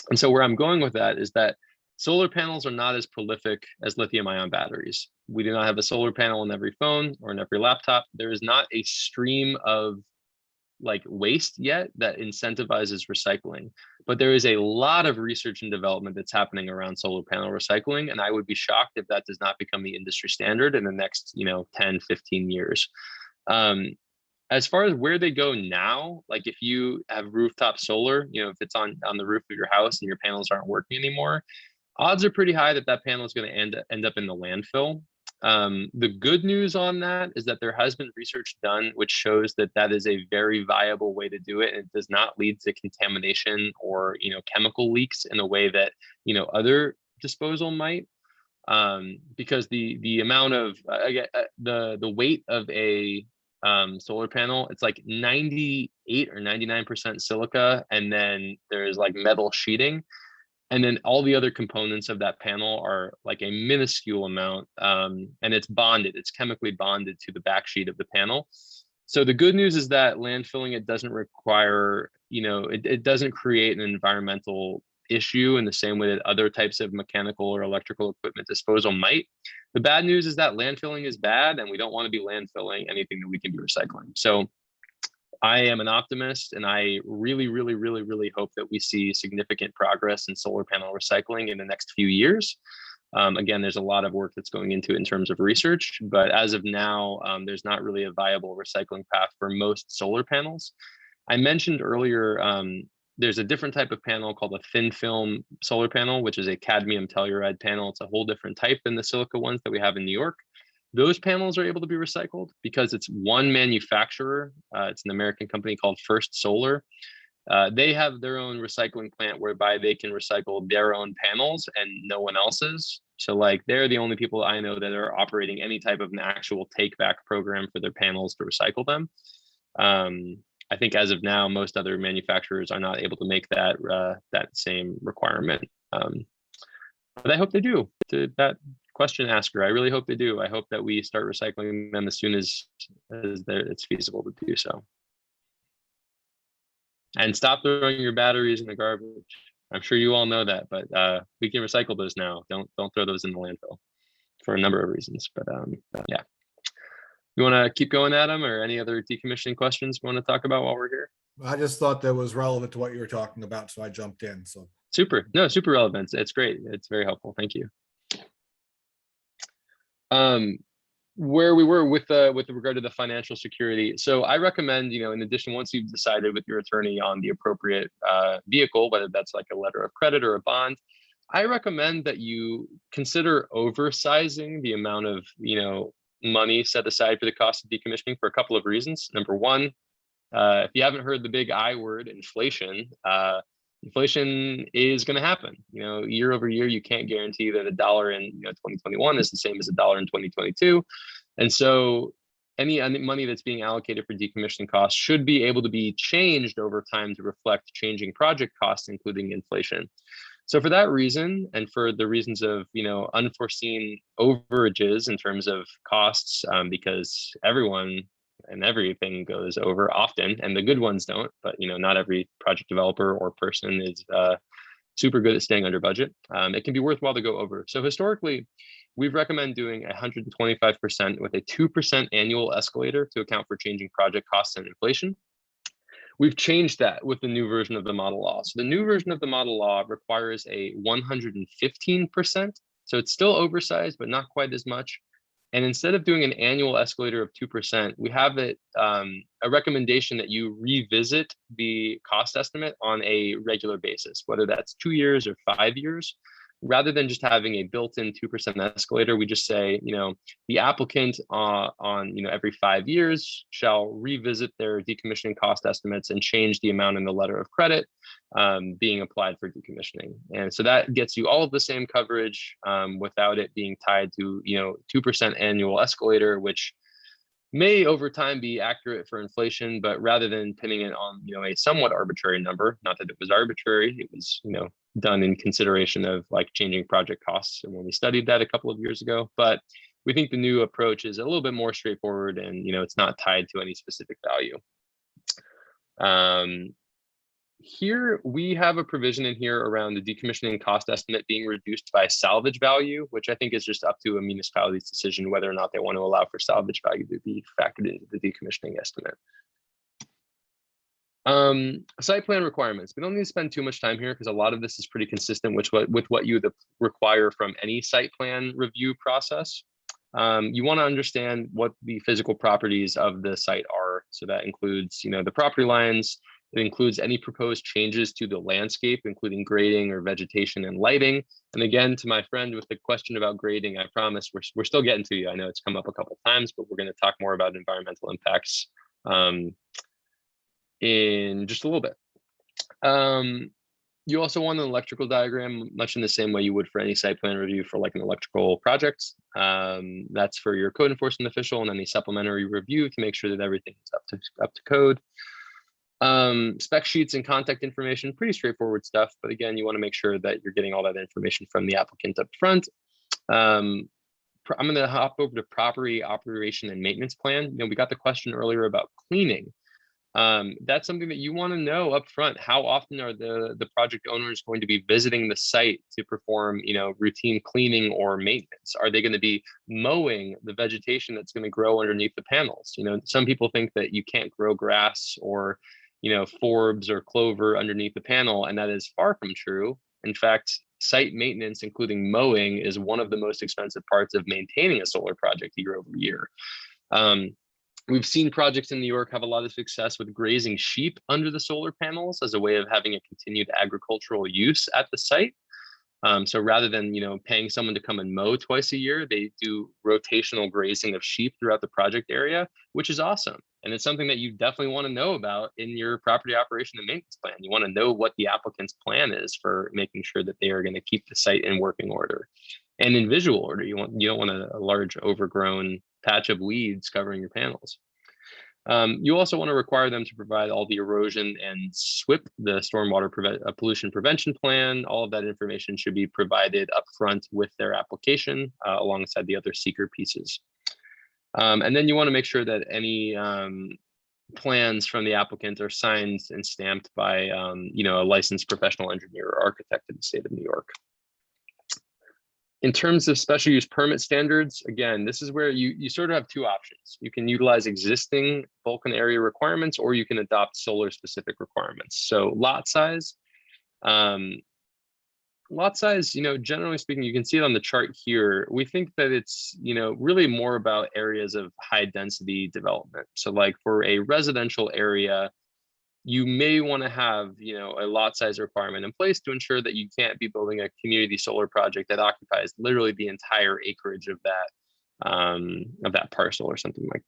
And so where I'm going with that is that solar panels are not as prolific as lithium ion batteries. We do not have a solar panel in every phone or in every laptop. There is not a stream of like waste yet that incentivizes recycling, but there is a lot of research and development that's happening around solar panel recycling, and I would be shocked if that does not become the industry standard in the next 10 15 years. As far as where they go now, like if you have rooftop solar, if it's on the roof of your house and your panels aren't working anymore, odds are pretty high that that panel is going to end up in the landfill. The good news on that is that there has been research done which shows that that is a very viable way to do it, and it does not lead to contamination or chemical leaks in a way that other disposal might, because the amount of the weight of a solar panel, it's like 98 or 99% silica, and then there's like metal sheeting. And then all the other components of that panel are like a minuscule amount, and it's bonded, it's chemically bonded to the backsheet of the panel. So the good news is that landfilling it doesn't require, it doesn't create an environmental issue in the same way that other types of mechanical or electrical equipment disposal might. The bad news is that landfilling is bad, and we don't want to be landfilling anything that we can be recycling. So I am an optimist, and I really, really, really, really hope that we see significant progress in solar panel recycling in the next few years. Again, there's a lot of work that's going into it in terms of research, but as of now, there's not really a viable recycling path for most solar panels. I mentioned earlier, there's a different type of panel called a thin film solar panel, which is a cadmium telluride panel. It's a whole different type than the silica ones that we have in New York. Those panels are able to be recycled because it's one manufacturer. It's an American company called First Solar. They have their own recycling plant whereby they can recycle their own panels and no one else's. So like they're the only people I know that are operating any type of an actual take back program for their panels to recycle them. I think as of now, most other manufacturers are not able to make that that same requirement. But I hope they do. To that question asker, I really hope they do. I hope that we start recycling them as soon as it's feasible to do so. And stop throwing your batteries in the garbage. I'm sure you all know that, but we can recycle those now. Don't throw those in the landfill for a number of reasons. But yeah, you want to keep going, Adam, or any other decommissioning questions you want to talk about while we're here? I just thought that was relevant to what you were talking about, so I jumped in. So Super. No, super relevant. It's great. It's very helpful. Thank you. Where we were with regard to the financial security. So I recommend, in addition, once you've decided with your attorney on the appropriate vehicle, whether that's like a letter of credit or a bond, I recommend that you consider oversizing the amount of, money set aside for the cost of decommissioning for a couple of reasons. Number one, if you haven't heard the big I word, inflation, inflation is going to happen. Year over year, you can't guarantee that a dollar in 2021 is the same as a dollar in 2022. And so any money that's being allocated for decommissioning costs should be able to be changed over time to reflect changing project costs, including inflation. So for that reason, and for the reasons of unforeseen overages in terms of costs, because everyone and everything goes over often, and the good ones don't. But not every project developer or person is super good at staying under budget. It can be worthwhile to go over. So historically, we've recommended doing 125% with a 2% annual escalator to account for changing project costs and inflation. We've changed that with the new version of the model law. So the new version of the model law requires a 115%. So it's still oversized, but not quite as much. And instead of doing an annual escalator of 2%, we have it a recommendation that you revisit the cost estimate on a regular basis, whether that's 2 years or 5 years. Rather than just having a built-in 2% escalator, we just say, the applicant on every 5 years shall revisit their decommissioning cost estimates and change the amount in the letter of credit being applied for decommissioning. And so that gets you all of the same coverage without it being tied to 2% annual escalator, which may over time be accurate for inflation, but rather than pinning it on a somewhat arbitrary number, not that it was arbitrary, it was done in consideration of like changing project costs. And when we studied that a couple of years ago, but we think the new approach is a little bit more straightforward, and it's not tied to any specific value. Here we have a provision in here around the decommissioning cost estimate being reduced by salvage value, which I think is just up to a municipality's decision whether or not they want to allow for salvage value to be factored into the decommissioning estimate. Site plan requirements. We don't need to spend too much time here because a lot of this is pretty consistent with what you would require from any site plan review process. You want to understand what the physical properties of the site are. So that includes, the property lines. It includes any proposed changes to the landscape, including grading or vegetation and lighting. And again, to my friend with the question about grading, I promise we're still getting to you. I know it's come up a couple of times, but we're going to talk more about environmental impacts in just a little bit. You also want an electrical diagram, much in the same way you would for any site plan review for like an electrical project. That's for your code enforcement official and any supplementary review to make sure that everything is up to code. Spec sheets and contact information, pretty straightforward stuff. But again, you want to make sure that you're getting all that information from the applicant up front. I'm going to hop over to property operation and maintenance plan. We got the question earlier about cleaning. That's something that you want to know up front. How often are the project owners going to be visiting the site to perform, routine cleaning or maintenance? Are they going to be mowing the vegetation that's going to grow underneath the panels? Some people think that you can't grow grass or, forbs or clover underneath the panel, and that is far from true. In fact, site maintenance, including mowing, is one of the most expensive parts of maintaining a solar project year over year. We've seen projects in New York have a lot of success with grazing sheep under the solar panels as a way of having a continued agricultural use at the site. So rather than paying someone to come and mow twice a year, they do rotational grazing of sheep throughout the project area, which is awesome. And it's something that you definitely want to know about in your property operation and maintenance plan. You want to know what the applicant's plan is for making sure that they are going to keep the site in working order and in visual order. You don't want a large overgrown patch of weeds covering your panels. You also want to require them to provide all the erosion and SWIP, the stormwater pollution prevention plan. All of that information should be provided upfront with their application alongside the other seeker pieces. And then you want to make sure that any plans from the applicant are signed and stamped by, you know, a licensed professional engineer or architect in the state of New York. In terms of special use permit standards, again, this is where you sort of have two options. You can utilize existing bulk and area requirements, or you can adopt solar specific requirements. So lot size, you know, generally speaking, you can see it on the chart here. We think that it's, you know, really more about areas of high density development. So like for a residential area, you may want to have, you know, a lot size requirement in place to ensure that you can't be building a community solar project that occupies literally the entire acreage of that parcel or something like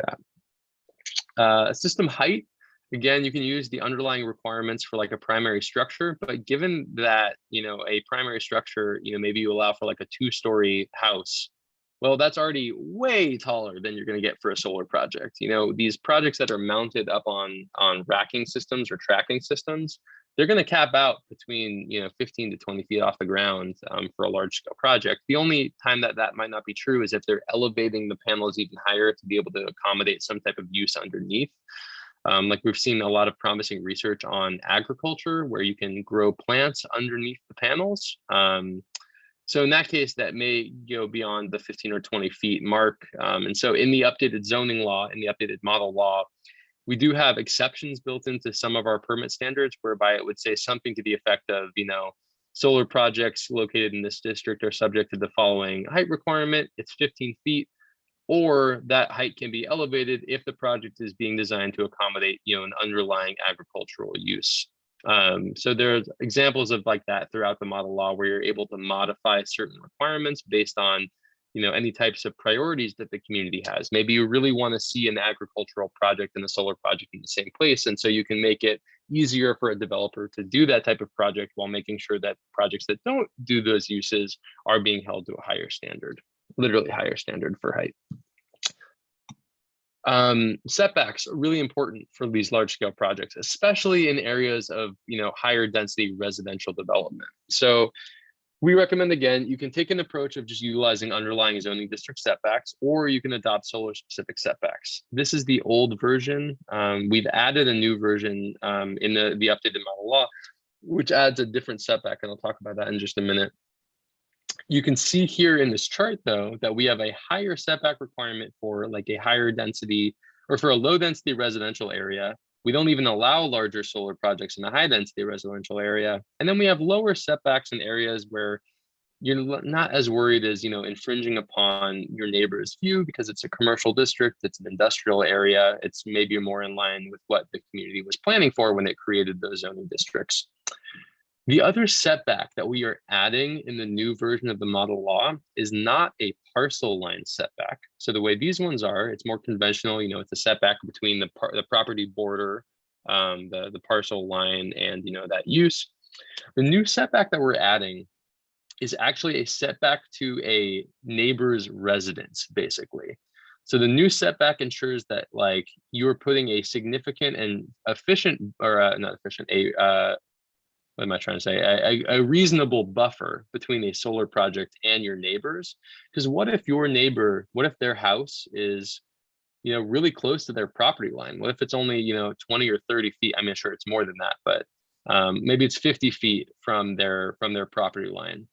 that. System height, again, you can use the underlying requirements for like a primary structure, but given that, you know, a primary structure, you know, maybe you allow for like a 2-story house. Well, that's already way taller than you're going to get for a solar project. You know, these projects that are mounted up on racking systems or tracking systems, they're going to cap out between, you know, 15 to 20 feet off the ground for a large scale project. The only time that that might not be true is if they're elevating the panels even higher to be able to accommodate some type of use underneath. Like we've seen a lot of promising research on agriculture where you can grow plants underneath the panels. So in that case, that may go beyond the 15 or 20 feet mark. And so in the updated zoning law, in the updated model law, we do have exceptions built into some of our permit standards, whereby it would say something to the effect of, you know, solar projects located in this district are subject to the following height requirement. It's 15 feet, or that height can be elevated if the project is being designed to accommodate, you know, an underlying agricultural use. So there's examples of like that throughout the model law where you're able to modify certain requirements based on, you know, any types of priorities that the community has. Maybe you really want to see an agricultural project and a solar project in the same place. And so you can make it easier for a developer to do that type of project while making sure that projects that don't do those uses are being held to a higher standard, literally higher standard for height. Setbacks are really important for these large scale projects, especially in areas of, you know, higher density residential development. So we recommend, again, you can take an approach of just utilizing underlying zoning district setbacks, or you can adopt solar specific setbacks. This is the old version. We've added a new version in the updated model law, which adds a different setback, and I'll talk about that in just a minute. You can see here in this chart, though, that we have a higher setback requirement for like a higher density or for a low density residential area. We don't even allow larger solar projects in a high density residential area. And then we have lower setbacks in areas where you're not as worried as, you know, infringing upon your neighbor's view because it's a commercial district, it's an industrial area, it's maybe more in line with what the community was planning for when it created those zoning districts. The other setback that we are adding in the new version of the model law is not a parcel line setback. So the way these ones are, it's more conventional. You know, it's a setback between the property border, the parcel line, and, you know, that use. The new setback that we're adding is actually a setback to a neighbor's residence, basically. So the new setback ensures that, like, you're putting a significant and efficient, or not efficient, what am I trying to say? A reasonable buffer between a solar project and your neighbors. Because what if your neighbor, what if their house is, you know, really close to their property line? What if it's only, you know, 20 or 30 feet? I mean, sure, it's more than that, but maybe it's 50 feet from their property line.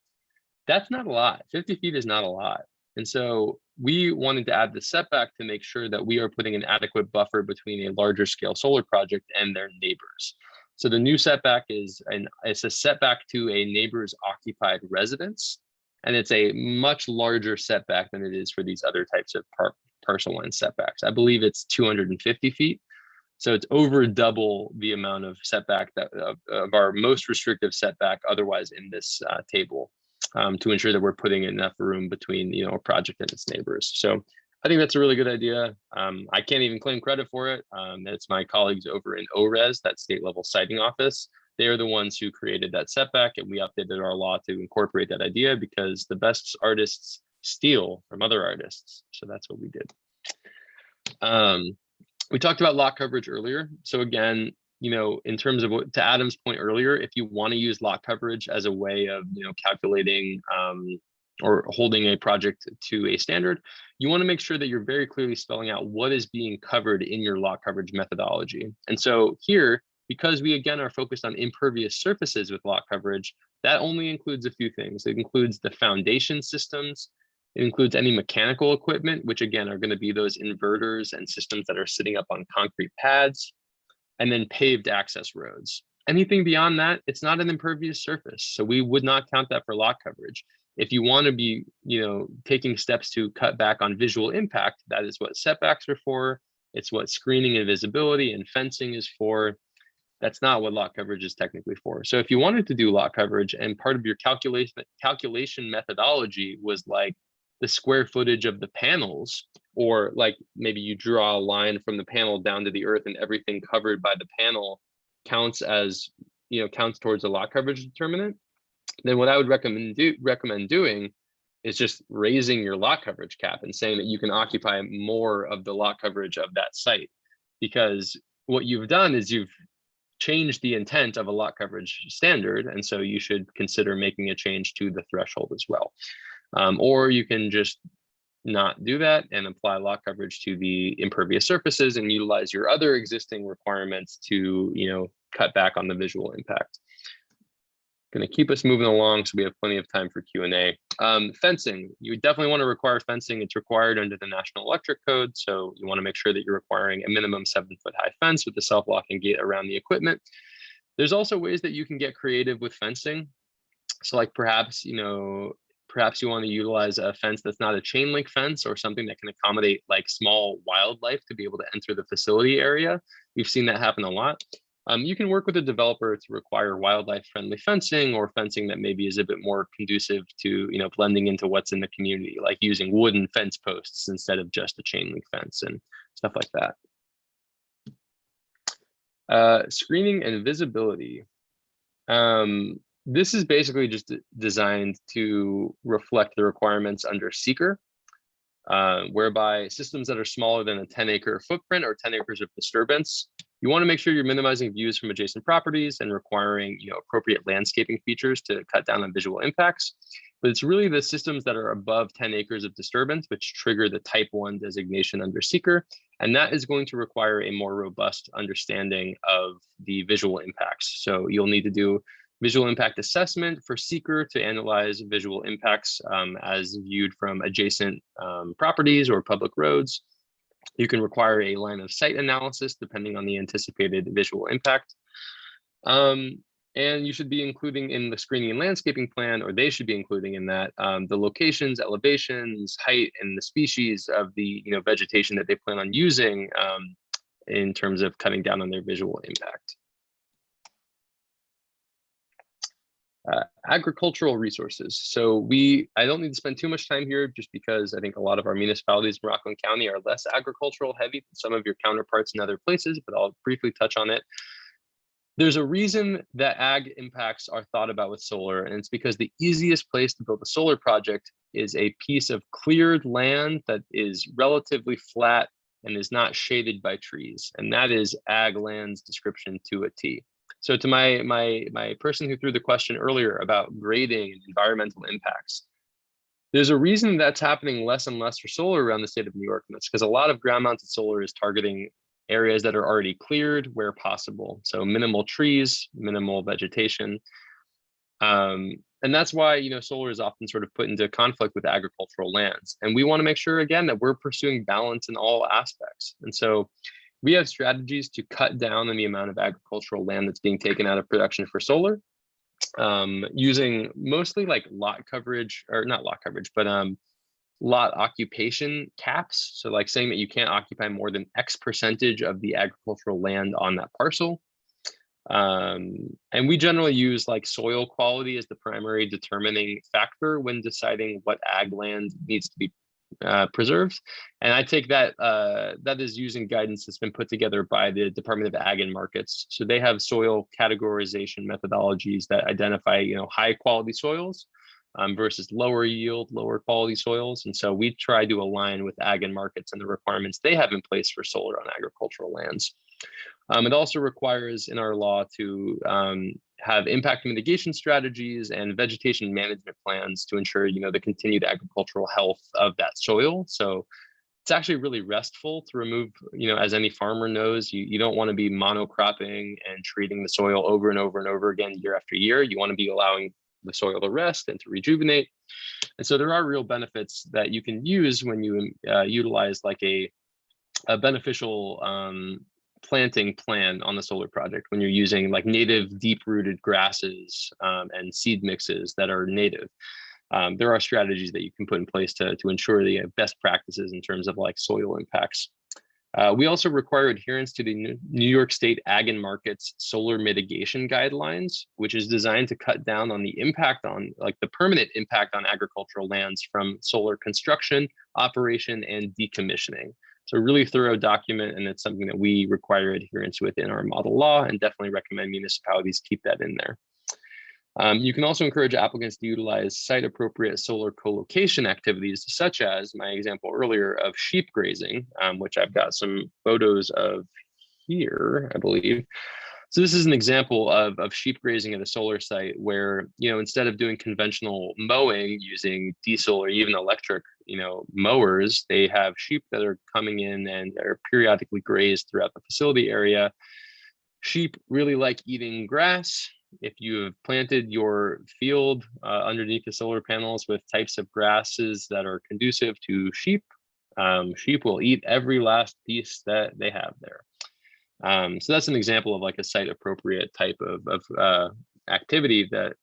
That's not a lot. 50 feet is not a lot. And so we wanted to add the setback to make sure that we are putting an adequate buffer between a larger scale solar project and their neighbors. So the new setback is it's a setback to a neighbor's occupied residence, and it's a much larger setback than it is for these other types of parcel line setbacks. I believe it's 250 feet. So it's over double the amount of setback that of our most restrictive setback otherwise in this table, to ensure that we're putting enough room between, you know, a project and its neighbors. So I think that's a really good idea. I can't even claim credit for it. It's my colleagues over in ORES, that state level siting office. They are the ones who created that setback, and we updated our law to incorporate that idea because the best artists steal from other artists. So that's what we did. We talked about lot coverage earlier. So again, you know, in terms of what, to Adam's point earlier, if you want to use lot coverage as a way of, you know, calculating or holding a project to a standard, you want to make sure that you're very clearly spelling out what is being covered in your lot coverage methodology. And so here, because we again are focused on impervious surfaces with lot coverage, that only includes a few things. It includes the foundation systems. It includes any mechanical equipment, which again are going to be those inverters and systems that are sitting up on concrete pads, and then paved access roads. Anything beyond that, it's not an impervious surface. So we would not count that for lot coverage. If you want to be, taking steps to cut back on visual impact, that is what setbacks are for. It's what screening and visibility and fencing is for. That's not what lot coverage is technically for. So if you wanted to do lot coverage and part of your calculation methodology was like the square footage of the panels, or like maybe you draw a line from the panel down to the earth and everything covered by the panel counts as, counts towards a lot coverage determinant, then what I would recommend doing is just raising your lot coverage cap and saying that you can occupy more of the lot coverage of that site. Because what you've done is you've changed the intent of a lot coverage standard, and so you should consider making a change to the threshold as well. Or you can just not do that and apply lot coverage to the impervious surfaces and utilize your other existing requirements to, cut back on the visual impact. Going to keep us moving along so we have plenty of time for Q&A. Fencing, you definitely want to require fencing. It's required under the National Electric Code. So you want to make sure that you're requiring a minimum 7-foot high fence with a self-locking gate around the equipment. There's also ways that you can get creative with fencing. So like perhaps you want to utilize a fence that's not a chain link fence, or something that can accommodate like small wildlife to be able to enter the facility area. We've seen that happen a lot. You can work with a developer to require wildlife friendly fencing, or fencing that maybe is a bit more conducive to, blending into what's in the community, like using wooden fence posts instead of just a chain link fence and stuff like that. Screening and visibility. This is basically just designed to reflect the requirements under seeker, whereby systems that are smaller than a 10-acre footprint or 10 acres of disturbance, you want to make sure you're minimizing views from adjacent properties and requiring appropriate landscaping features to cut down on visual impacts. But it's really the systems that are above 10 acres of disturbance which trigger the type 1 designation under seeker. And that is going to require a more robust understanding of the visual impacts. So you'll need to do visual impact assessment for seeker to analyze visual impacts as viewed from adjacent properties or public roads. You can require a line of sight analysis depending on the anticipated visual impact. And you should be including in the screening and landscaping plan, or they should be including in that, the locations, elevations, height, and the species of the vegetation that they plan on using in terms of cutting down on their visual impact. Agricultural resources. So I don't need to spend too much time here, just because I think a lot of our municipalities in Rockland County are less agricultural heavy than some of your counterparts in other places, but I'll briefly touch on it. There's a reason that ag impacts are thought about with solar, and it's because the easiest place to build a solar project is a piece of cleared land that is relatively flat and is not shaded by trees. And that is ag land's description to a T. So to my person who threw the question earlier about grading and environmental impacts, there's a reason that's happening less and less for solar around the state of New York, and that's because a lot of ground-mounted solar is targeting areas that are already cleared where possible. So minimal trees, minimal vegetation. And that's why solar is often sort of put into conflict with agricultural lands. And we want to make sure, again, that we're pursuing balance in all aspects. And so we have strategies to cut down on the amount of agricultural land that's being taken out of production for solar, using mostly like lot coverage, or not lot coverage, but lot occupation caps. So like saying that you can't occupy more than X percentage of the agricultural land on that parcel. And we generally use like soil quality as the primary determining factor when deciding what ag land needs to be preserved. And I take that that is using guidance that's been put together by the Department of Ag and Markets. So they have soil categorization methodologies that identify high quality soils versus lower yield, lower quality soils. And so we try to align with Ag and Markets and the requirements they have in place for solar on agricultural lands. It also requires in our law to have impact mitigation strategies and vegetation management plans to ensure, the continued agricultural health of that soil. So it's actually really restful to remove, as any farmer knows, you don't want to be monocropping and treating the soil over and over and over again year after year. You want to be allowing the soil to rest and to rejuvenate. And so there are real benefits that you can use when you utilize like a beneficial planting plan on the solar project, when you're using like native deep-rooted grasses and seed mixes that are native. There are strategies that you can put in place to ensure the best practices in terms of like soil impacts. We also require adherence to the New York State Ag and Markets solar mitigation guidelines, which is designed to cut down on the impact on like the permanent impact on agricultural lands from solar construction, operation, and decommissioning. So a really thorough document, and it's something that we require adherence with in our model law, and definitely recommend municipalities keep that in there. You can also encourage applicants to utilize site-appropriate solar co-location activities, such as my example earlier of sheep grazing, which I've got some photos of here, I believe. So this is an example of sheep grazing at a solar site where, instead of doing conventional mowing using diesel or even electric, mowers, they have sheep that are coming in and are periodically grazed throughout the facility area. Sheep really like eating grass. If you have planted your field underneath the solar panels with types of grasses that are conducive to sheep, sheep will eat every last piece that they have there. So that's an example of like a site appropriate type of activity that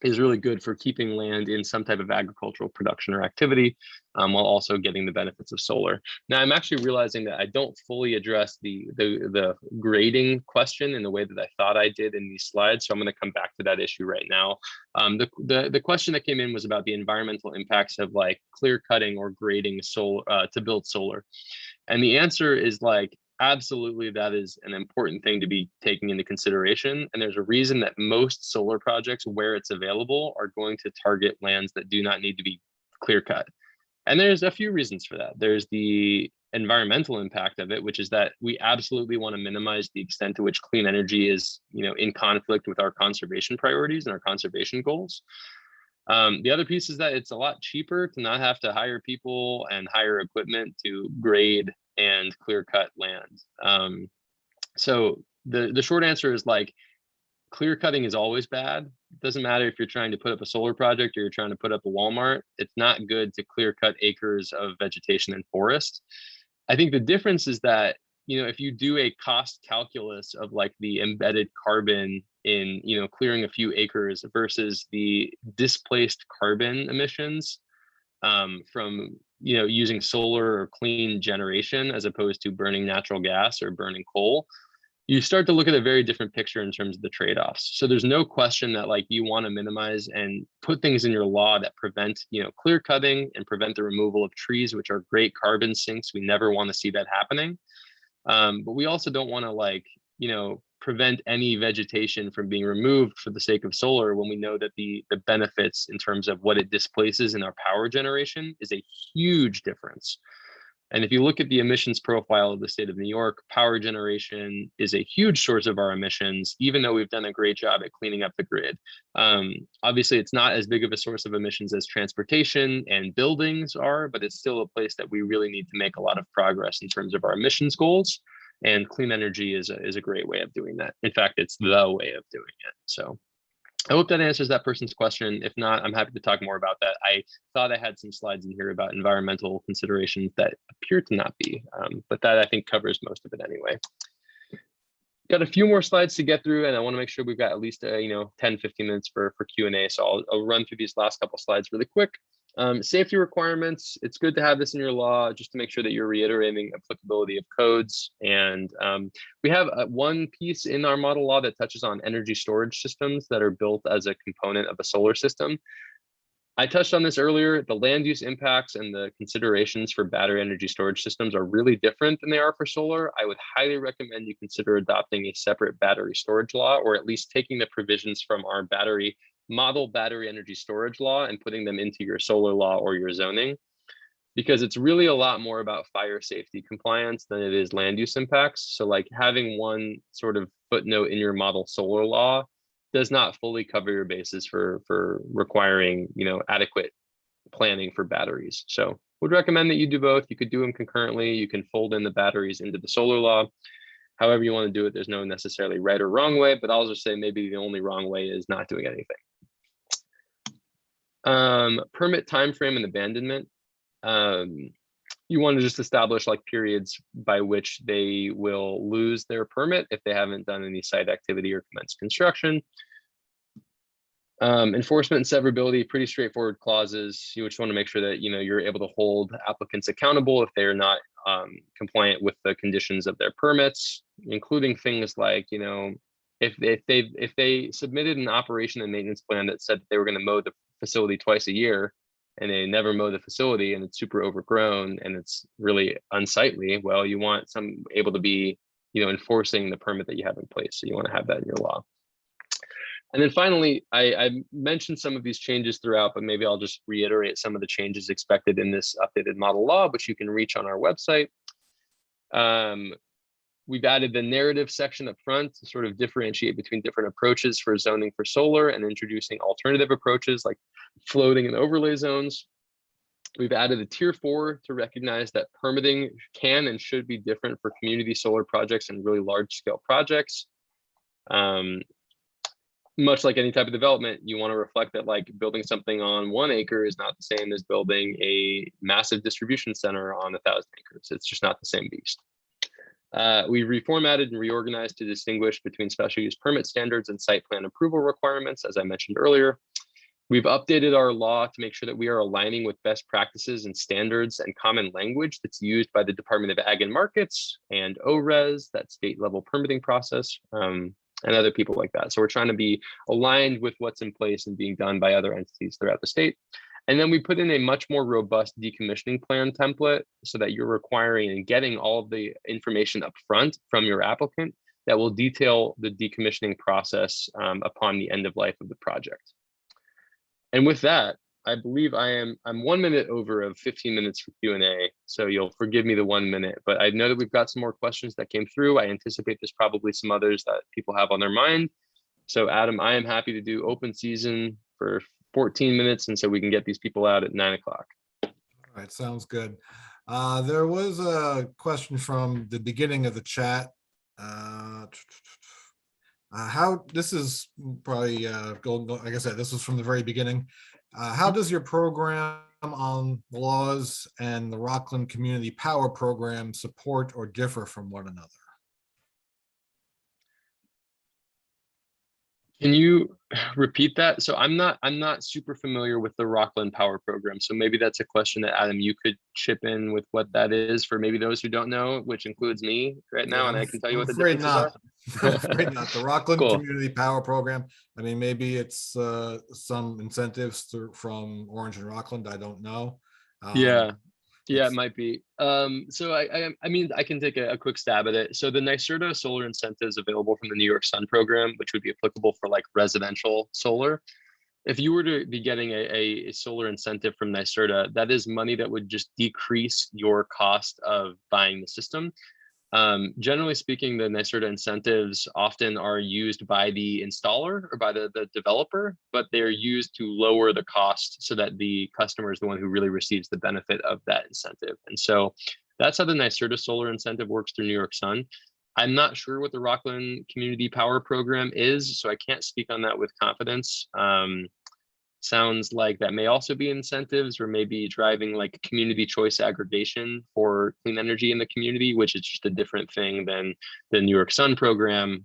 is really good for keeping land in some type of agricultural production or activity, while also getting the benefits of solar. Now, I'm actually realizing that I don't fully address the grading question in the way that I thought I did in these slides, so I'm going to come back to that issue right now. The question that came in was about the environmental impacts of like clear cutting or grading solar to build solar, and the answer is like, absolutely, that is an important thing to be taking into consideration. And there's a reason that most solar projects, where it's available, are going to target lands that do not need to be clear cut. And there's a few reasons for that. There's the environmental impact of it, which is that we absolutely want to minimize the extent to which clean energy is, in conflict with our conservation priorities and our conservation goals. The other piece is that it's a lot cheaper to not have to hire people and hire equipment to grade and clear cut land. So the short answer is like, clear cutting is always bad. It doesn't matter if you're trying to put up a solar project or you're trying to put up a Walmart. It's not good to clear cut acres of vegetation and forest. I think the difference is that, if you do a cost calculus of like the embedded carbon in, clearing a few acres versus the displaced carbon emissions from, using solar or clean generation as opposed to burning natural gas or burning coal, you start to look at a very different picture in terms of the trade-offs. So there's no question that like you want to minimize and put things in your law that prevent, clear cutting and prevent the removal of trees, which are great carbon sinks. We never want to see that happening. But we also don't want to like, prevent any vegetation from being removed for the sake of solar when we know that the benefits in terms of what it displaces in our power generation is a huge difference. And if you look at the emissions profile of the state of New York, power generation is a huge source of our emissions, even though we've done a great job at cleaning up the grid. Obviously, it's not as big of a source of emissions as transportation and buildings are, but it's still a place that we really need to make a lot of progress in terms of our emissions goals. And clean energy is a great way of doing that. In fact, it's the way of doing it. So I hope that answers that person's question. If not, I'm happy to talk more about that. I thought I had some slides in here about environmental considerations that appear to not be, but that I think covers most of it anyway. Got a few more slides to get through, and I want to make sure we've got at least 10, 15 minutes for Q&A. So I'll run through these last couple slides really quick. Safety requirements, it's good to have this in your law just to make sure that you're reiterating applicability of codes. And we have one piece in our model law that touches on energy storage systems that are built as a component of a solar system. I touched on this earlier. The land use impacts and the considerations for battery energy storage systems are really different than they are for solar. I would highly recommend you consider adopting a separate battery storage law, or at least taking the provisions from our model battery energy storage law and putting them into your solar law or your zoning. because it's really a lot more about fire safety compliance than it is land use impacts. So like having one sort of footnote in your model solar law does not fully cover your bases for requiring, you know, adequate planning for batteries. So would recommend that you do both. You could do them concurrently. You can fold in the batteries into the solar law. However you want to do it, there's no necessarily right or wrong way, but I'll just say maybe the only wrong way is not doing anything. Permit timeframe and abandonment. You want to just establish like periods by which they will lose their permit if they haven't done any site activity or commenced construction. Enforcement and severability, pretty straightforward clauses. You just want to make sure that, you know, you're able to hold applicants accountable if they're not compliant with the conditions of their permits, including things like, you know, if they submitted an operation and maintenance plan that said they were going to mow the facility twice a year and they never mow the facility and it's super overgrown and it's really unsightly, well, you want some able to be, you know, enforcing the permit that you have in place. So you want to have that in your law. And then finally, I mentioned some of these changes throughout, but maybe I'll just reiterate some of the changes expected in this updated model law, which you can reach on our website. We've added the narrative section up front to sort of differentiate between different approaches for zoning for solar and introducing alternative approaches like floating and overlay zones. We've added a tier 4 to recognize that permitting can and should be different for community solar projects and really large scale projects. Much like any type of development, you want to reflect that like building something on 1 acre is not the same as building a massive distribution center on 1,000 acres. It's just not the same beast. We reformatted and reorganized to distinguish between special use permit standards and site plan approval requirements, as I mentioned earlier. We've updated our law to make sure that we are aligning with best practices and standards and common language that's used by the Department of Ag and Markets and ORES, that state level permitting process, and other people like that. So we're trying to be aligned with what's in place and being done by other entities throughout the state. And then we put in a much more robust decommissioning plan template so that you're requiring and getting all of the information up front from your applicant that will detail the decommissioning process upon the end of life of the project. And with that, I believe I'm 1 minute over of 15 minutes for Q&A, so you'll forgive me the 1 minute, but I know that we've got some more questions that came through. I anticipate there's probably some others that people have on their mind. So Adam, I am happy to do open season for 14 minutes, and so we can get these people out at 9 o'clock. All right, sounds good. There was a question from the beginning of the chat. How this is probably like I said, this was from the very beginning. How does your program on laws and the Rockland Community Power Program support or differ from one another? Can you repeat that? So I'm not super familiar with the Rockland Power Program. So maybe that's a question that Adam, you could chip in with what that is for maybe those who don't know, which includes me right now, and I can tell you what the differences are. I'm afraid not. The Rockland Cool. Community Power Program. I mean, maybe it's some incentives from Orange and Rockland. I don't know. Yeah, it might be. So I mean, I can take a quick stab at it. So the NYSERDA solar incentives available from the New York Sun program, which would be applicable for like residential solar. If you were to be getting a solar incentive from NYSERDA, that is money that would just decrease your cost of buying the system. Generally speaking, the NYSERDA incentives often are used by the installer or by the developer, but they're used to lower the cost so that the customer is the one who really receives the benefit of that incentive. And so that's how the NYSERDA solar incentive works through New York Sun. I'm not sure what the Rockland Community Power Program is, so I can't speak on that with confidence. Sounds like that may also be incentives or maybe driving like community choice aggregation for clean energy in the community, which is just a different thing than the New York Sun program,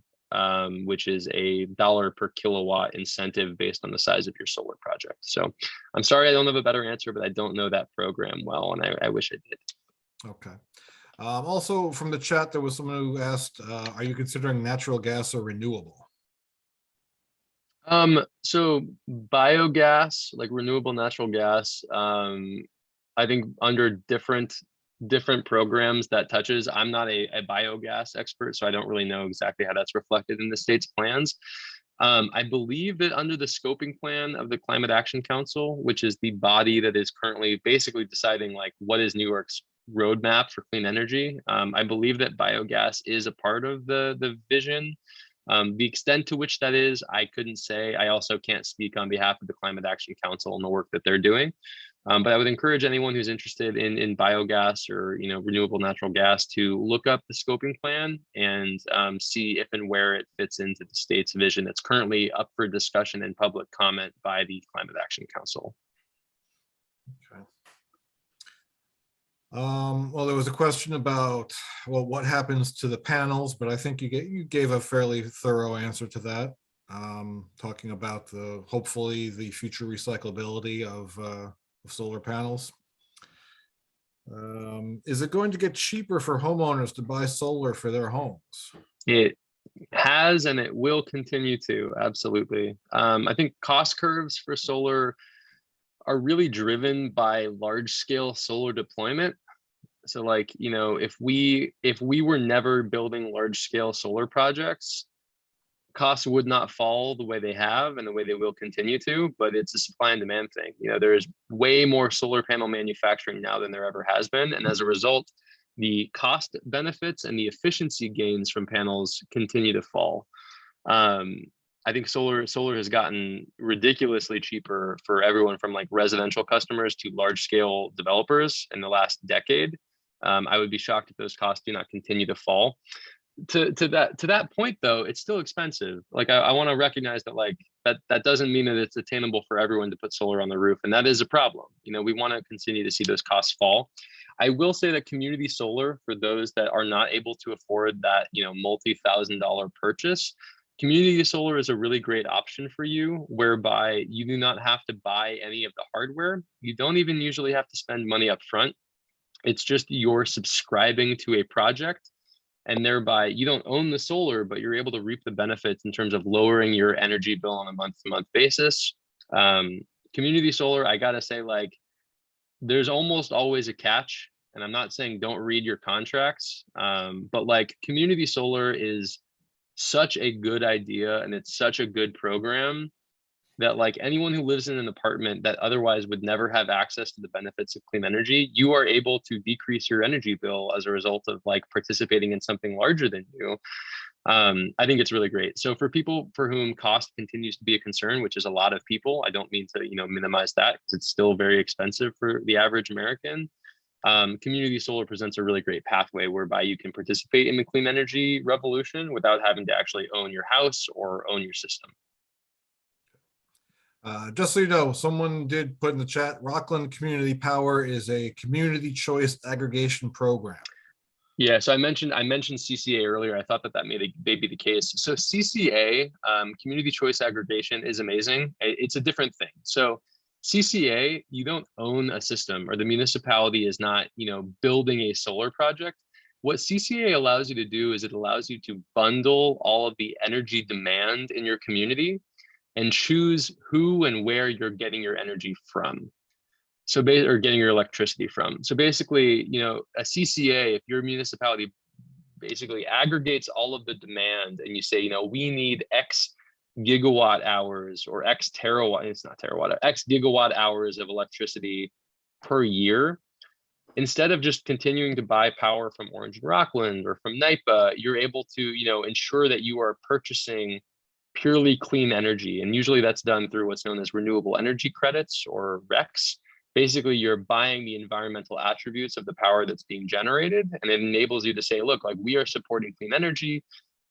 which is a $1 per kilowatt incentive based on the size of your solar project. So I'm sorry, I don't have a better answer, but I don't know that program well, and I wish I did. Okay. Also from the chat, there was someone who asked, are you considering natural gas or renewable? So biogas, like renewable natural gas, I think under different programs that touches, I'm not a biogas expert, so I don't really know exactly how that's reflected in the state's plans. I believe that under the scoping plan of the Climate Action Council, which is the body that is currently basically deciding like what is New York's roadmap for clean energy, I believe that biogas is a part of the vision. The extent to which that is, I couldn't say. I also can't speak on behalf of the Climate Action Council and the work that they're doing. But I would encourage anyone who's interested in biogas or renewable natural gas to look up the scoping plan and see if and where it fits into the state's vision that's currently up for discussion and public comment by the Climate Action Council. Okay. Well, there was a question about, well, what happens to the panels, but I think you gave a fairly thorough answer to that, talking about hopefully the future recyclability of solar panels. Is it going to get cheaper for homeowners to buy solar for their homes? It has, and it will continue to, absolutely. I think cost curves for solar are really driven by large scale solar deployment. So like, if we were never building large scale solar projects, costs would not fall the way they have and the way they will continue to, but it's a supply and demand thing. There's way more solar panel manufacturing now than there ever has been. And as a result, the cost benefits and the efficiency gains from panels continue to fall. I think solar has gotten ridiculously cheaper for everyone from like residential customers to large scale developers in the last decade. I would be shocked if those costs do not continue to fall. To that point though, it's still expensive. Like I want to recognize that like that doesn't mean that it's attainable for everyone to put solar on the roof, and that is a problem. We want to continue to see those costs fall. I will say that community solar, for those that are not able to afford that multi-$1,000 purchase, community solar is a really great option for you, whereby you do not have to buy any of the hardware. You don't even usually have to spend money up front. It's just you're subscribing to a project, and thereby you don't own the solar, but you're able to reap the benefits in terms of lowering your energy bill on a month-to-month basis. Community solar, I gotta say, like, there's almost always a catch, and I'm not saying don't read your contracts, but like community solar is such a good idea and it's such a good program that like anyone who lives in an apartment that otherwise would never have access to the benefits of clean energy, you are able to decrease your energy bill as a result of like participating in something larger than you. I think it's really great. So for people for whom cost continues to be a concern, which is a lot of people, I don't mean to minimize that because it's still very expensive for the average American. Community solar presents a really great pathway whereby you can participate in the clean energy revolution without having to actually own your house or own your system. Just so you know, someone did put in the chat, Rockland Community Power is a community choice aggregation program. Yeah, so I mentioned CCA earlier. I thought that may be the case. So CCA, community choice aggregation, is amazing. It's a different thing. So CCA, you don't own a system, or the municipality is not, building a solar project. What CCA allows you to do is it allows you to bundle all of the energy demand in your community and choose who and where you're getting your energy from. So or getting your electricity from. So basically, a CCA, if your municipality basically aggregates all of the demand and you say, we need X gigawatt hours or X terawatt, it's not terawatt, X gigawatt hours of electricity per year, instead of just continuing to buy power from Orange and Rockland or from NYPA, you're able to, ensure that you are purchasing purely clean energy. And usually that's done through what's known as renewable energy credits, or RECs. Basically, you're buying the environmental attributes of the power that's being generated, and it enables you to say, look, like, we are supporting clean energy.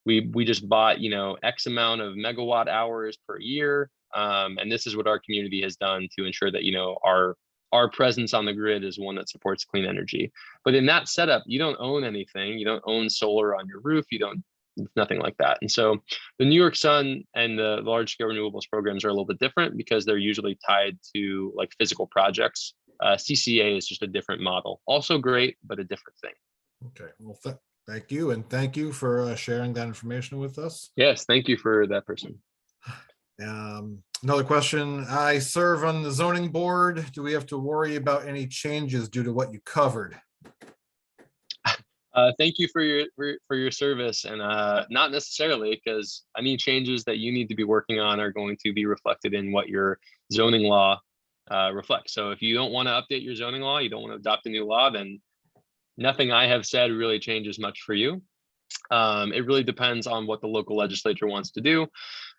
We just bought, X amount of megawatt hours per year. And this is what our community has done to ensure that, our presence on the grid is one that supports clean energy. But in that setup, you don't own anything. You don't own solar on your roof. Nothing like that. And so the New York Sun and the large-scale renewables programs are a little bit different because they're usually tied to like physical projects. CCA is just a different model. Also great, but a different thing. Okay, well, thank you. And thank you for sharing that information with us. Yes, thank you for that person. Another question. I serve on the zoning board. Do we have to worry about any changes due to what you covered? Thank you for your service, and not necessarily, because any changes that you need to be working on are going to be reflected in what your zoning law reflects. So if you don't want to update your zoning law, you don't want to adopt a new law, then nothing I have said really changes much for you. It really depends on what the local legislature wants to do.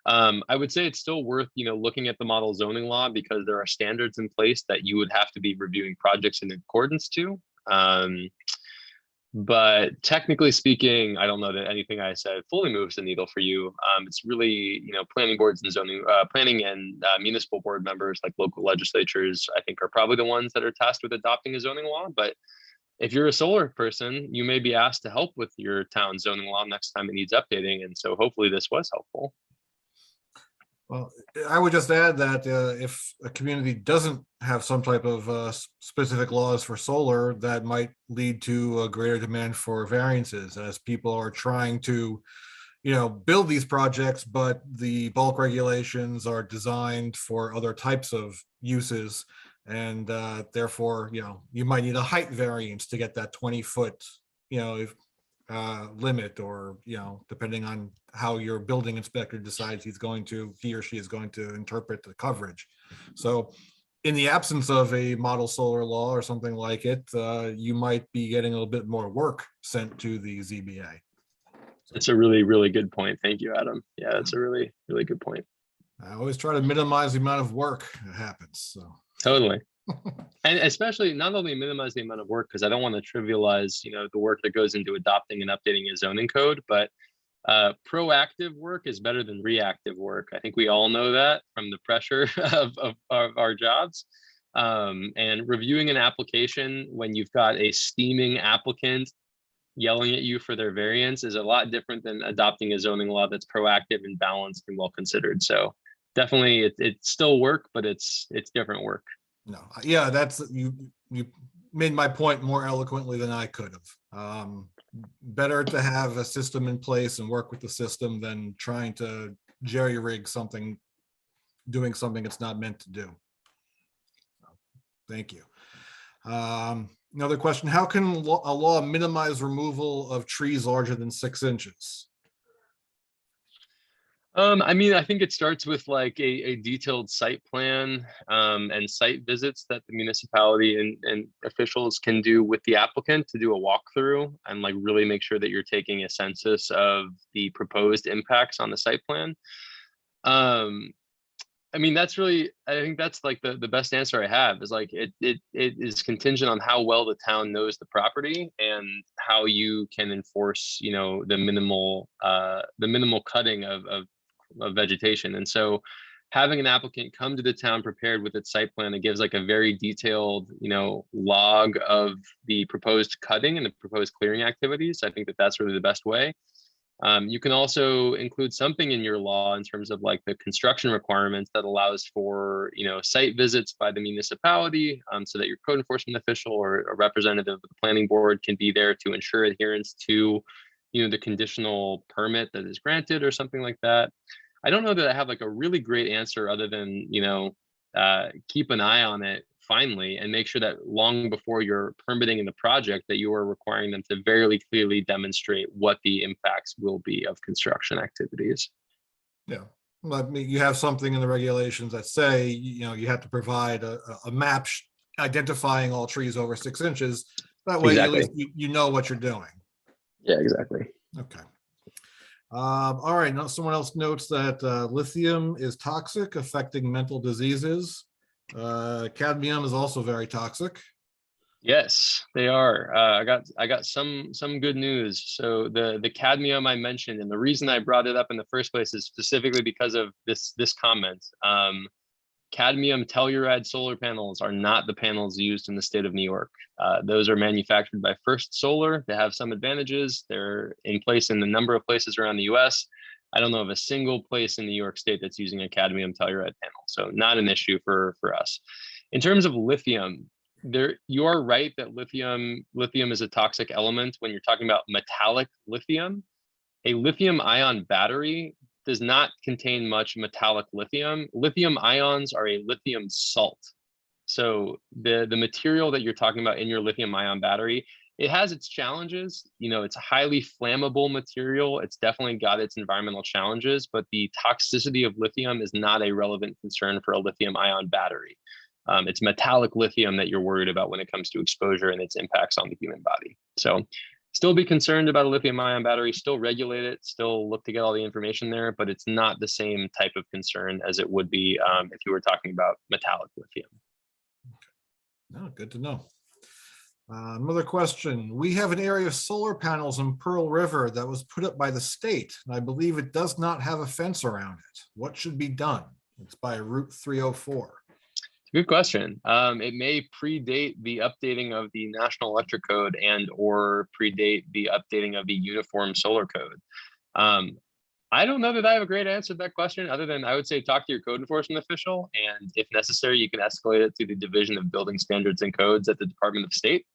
I would say it's still worth, looking at the model zoning law, because there are standards in place that you would have to be reviewing projects in accordance to. But technically speaking, I don't know that anything I said fully moves the needle for you. It's really, planning boards and zoning, planning and municipal board members, like local legislatures, I think are probably the ones that are tasked with adopting a zoning law. But if you're a solar person, you may be asked to help with your town zoning law next time it needs updating. And so hopefully this was helpful. Well, I would just add that if a community doesn't have some type of specific laws for solar, that might lead to a greater demand for variances as people are trying to, build these projects, but the bulk regulations are designed for other types of uses. And therefore, you might need a height variance to get that 20-foot, limit, or depending on how your building inspector decides he or she is going to interpret the coverage. So in the absence of a model solar law or something like it, you might be getting a little bit more work sent to the ZBA. It's a really, really good point. Thank you, Adam. Yeah, that's a really, really good point. I always try to minimize the amount of work that happens. So Totally. And especially not only minimize the amount of work, because I don't want to trivialize, the work that goes into adopting and updating a zoning code, but proactive work is better than reactive work. I think we all know that from the pressure of our jobs. And reviewing an application when you've got a steaming applicant yelling at you for their variance is a lot different than adopting a zoning law that's proactive and balanced and well considered. So definitely it's still work, but it's different work. no, yeah, that's you made my point more eloquently than I could have. Better to have a system in place and work with the system than trying to jerry-rig something, doing something it's not meant to do. Thank you. Another question: how can a law minimize removal of trees larger than 6 inches? I think it starts with like a detailed site plan and site visits that the municipality and officials can do with the applicant to do a walkthrough and like really make sure that you're taking a census of the proposed impacts on the site plan. That's really, I think that's like the best answer I have, is like it is contingent on how well the town knows the property and how you can enforce, the minimal cutting of vegetation. And so having an applicant come to the town prepared with its site plan that gives like a very detailed, log of the proposed cutting and the proposed clearing activities, I think that that's really the best way. You can also include something in your law in terms of like the construction requirements that allows for, site visits by the municipality, so that your code enforcement official or a representative of the planning board can be there to ensure adherence to, the conditional permit that is granted or something like that. I don't know that I have like a really great answer other than, keep an eye on it finally and make sure that long before you're permitting in the project that you are requiring them to very clearly demonstrate what the impacts will be of construction activities. Yeah, well, you have something in the regulations that say, you have to provide a map identifying all trees over 6 inches. That way, exactly, at least you know what you're doing. Yeah, exactly. Okay. All right. Now, someone else notes that lithium is toxic, affecting mental diseases. Cadmium is also very toxic. Yes, they are. I got some good news. So the cadmium I mentioned, and the reason I brought it up in the first place is specifically because of this comment. Cadmium telluride solar panels are not the panels used in the state of New York. Those are manufactured by First Solar. They have some advantages. They're in place in a number of places around the US. I don't know of a single place in New York State that's using a cadmium telluride panel. So not an issue for us. In terms of lithium, you are right that lithium is a toxic element when you're talking about metallic lithium. A lithium ion battery does not contain much metallic lithium. Lithium ions are a lithium salt. So the material that you're talking about in your lithium ion battery it has its challenges. It's a highly flammable material. It's definitely got its environmental challenges, but the toxicity of lithium is not a relevant concern for a lithium ion battery. It's metallic lithium that you're worried about when it comes to exposure and its impacts on the human body. So still be concerned about a lithium ion battery, still regulate it, still look to get all the information there, but it's not the same type of concern as it would be if you were talking about metallic lithium. No, good to know. Another question. We have an area of solar panels in Pearl River that was put up by the state, and I believe it does not have a fence around it. What should be done? It's by Route 304. Good question. It may predate the updating of the National Electric Code and or predate the updating of the Uniform Solar Code. I don't know that I have a great answer to that question, other than I would say talk to your code enforcement official, and if necessary, you can escalate it to the Division of Building Standards and Codes at the Department of State.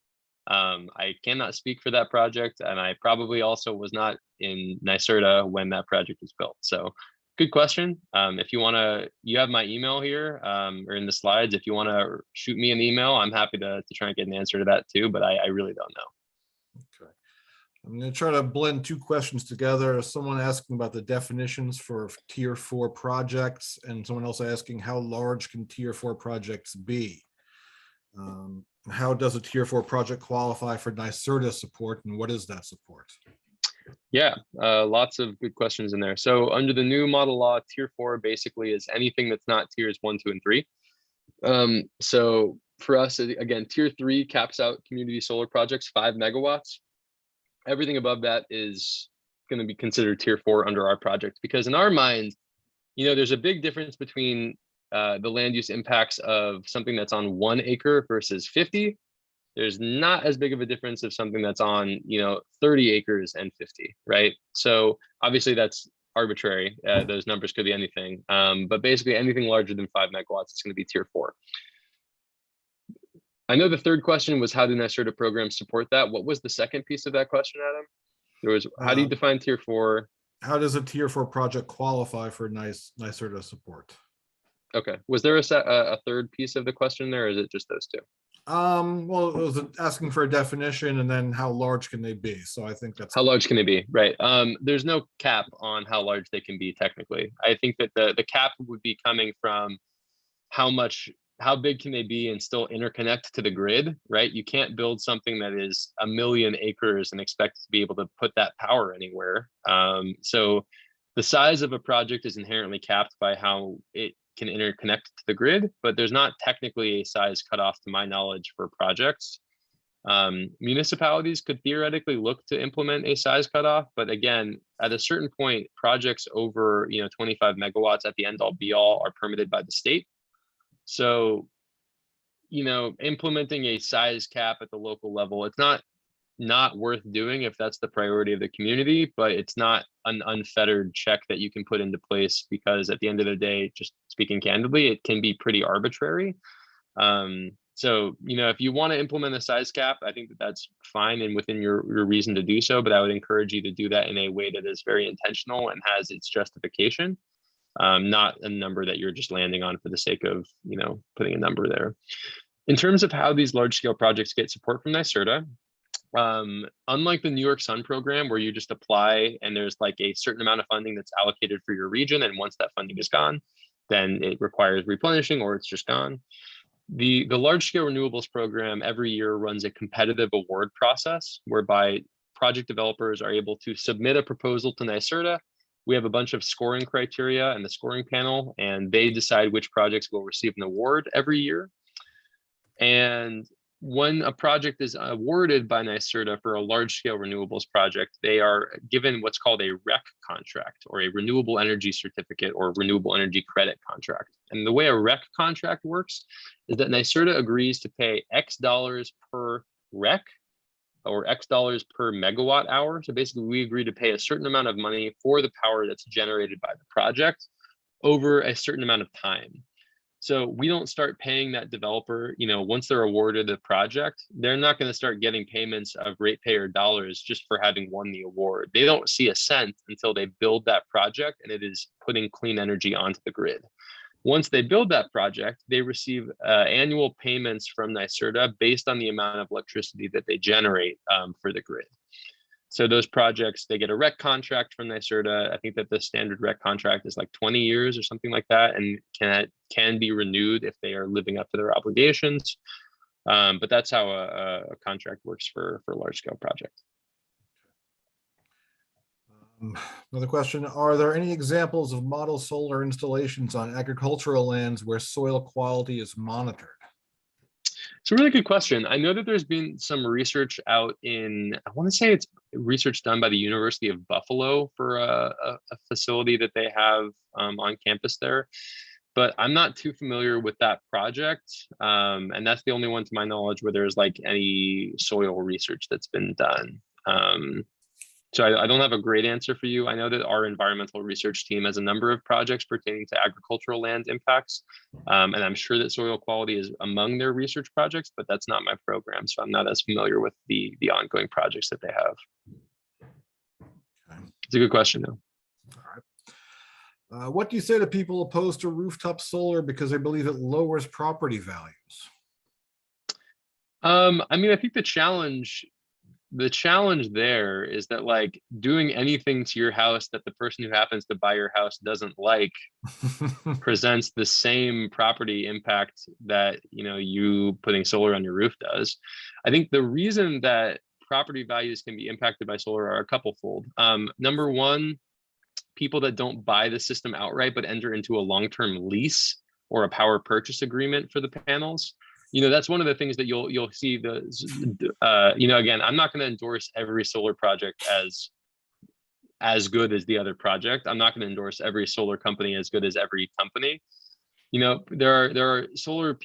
I cannot speak for that project, and I probably also was not in NYSERDA when that project was built. So good question. If you want to, you have my email here or in the slides. If you want to shoot me an email, I'm happy to try and get an answer to that too, but I really don't know. Okay. I'm going to try to blend two questions together. Someone asking about the definitions for tier 4 projects, and someone else asking how large can tier 4 projects be? How does a tier 4 project qualify for NYSERDA support, and what is that support? Yeah, lots of good questions in there. So under the new model law, tier 4 basically is anything that's not tiers 1, 2, and 3. So for us, again, tier 3 caps out community solar projects 5 megawatts. Everything above that is going to be considered tier 4 under our project, because in our mind, there's a big difference between the land use impacts of something that's on 1 acre versus 50. There's not as big of a difference of something that's on 30 acres and 50, right? So obviously that's arbitrary. Those numbers could be anything, but basically anything larger than 5 megawatts is going to be tier 4. I know the third question was how do NYSERDA programs support that? What was the second piece of that question, Adam? There was how do you define tier 4? How does a tier 4 project qualify for NYSERDA support? Okay. Was there a third piece of the question there, or is it just those two? Well, it was asking for a definition, and then how large can they be? So I think that's how large can they be, right? There's no cap on how large they can be technically. I think that the cap would be coming from how big can they be and still interconnect to the grid, right? You can't build something that is 1 million acres and expect to be able to put that power anywhere. So the size of a project is inherently capped by how it can interconnect to the grid, but there's not technically a size cutoff to my knowledge for projects. Municipalities could theoretically look to implement a size cutoff, but again, at a certain point, projects over 25 megawatts at the end all be all are permitted by the state. So, implementing a size cap at the local level, it's not worth doing if that's the priority of the community, but it's not an unfettered check that you can put into place, because at the end of the day, just speaking candidly, it can be pretty arbitrary. So, if you want to implement a size cap, I think that's fine and within your reason to do so, but I would encourage you to do that in a way that is very intentional and has its justification, not a number that you're just landing on for the sake of, putting a number there. In terms of how these large scale projects get support from NYSERDA, unlike the New York Sun program where you just apply and there's like a certain amount of funding that's allocated for your region, and once that funding is gone, then it requires replenishing or it's just gone. The large scale renewables program every year runs a competitive award process whereby project developers are able to submit a proposal to NYSERDA. We have a bunch of scoring criteria and the scoring panel, and they decide which projects will receive an award every year. And when a project is awarded by NYSERDA for a large-scale renewables project, they are given what's called a REC contract, or a renewable energy certificate or renewable energy credit contract. And the way a REC contract works is that NYSERDA agrees to pay X dollars per REC, or X dollars per megawatt hour. So basically, we agree to pay a certain amount of money for the power that's generated by the project over a certain amount of time. So we don't start paying that developer, once they're awarded the project, they're not going to start getting payments of ratepayer dollars just for having won the award. They don't see a cent until they build that project and it is putting clean energy onto the grid. Once they build that project, they receive annual payments from NYSERDA based on the amount of electricity that they generate for the grid. So those projects, they get a REC contract from NYSERDA. I think that the standard REC contract is like 20 years or something like that, and can be renewed if they are living up to their obligations. But that's how a contract works for a large scale project. Another question, are there any examples of model solar installations on agricultural lands where soil quality is monitored? It's a really good question. I know that there's been some research out in, I want to say it's research done by the University of Buffalo for a facility that they have on campus there, but I'm not too familiar with that project. And that's the only one to my knowledge where there's like any soil research that's been done. So I don't have a great answer for you. I know that our environmental research team has a number of projects pertaining to agricultural land impacts. And I'm sure that soil quality is among their research projects, but that's not my program. So I'm not as familiar with the ongoing projects that they have. Okay. It's a good question though. All right. What do you say to people opposed to rooftop solar because they believe it lowers property values? I mean, I think the challenge there is that like doing anything to your house that the person who happens to buy your house doesn't like presents the same property impact that you putting solar on your roof does. I think the reason that property values can be impacted by solar are a couple-fold. Number one, people that don't buy the system outright but enter into a long-term lease or a power purchase agreement for the panels. That's one of the things that you'll see again, I'm not going to endorse every solar project as good as the other project. I'm not going to endorse every solar company as good as every company. There are solar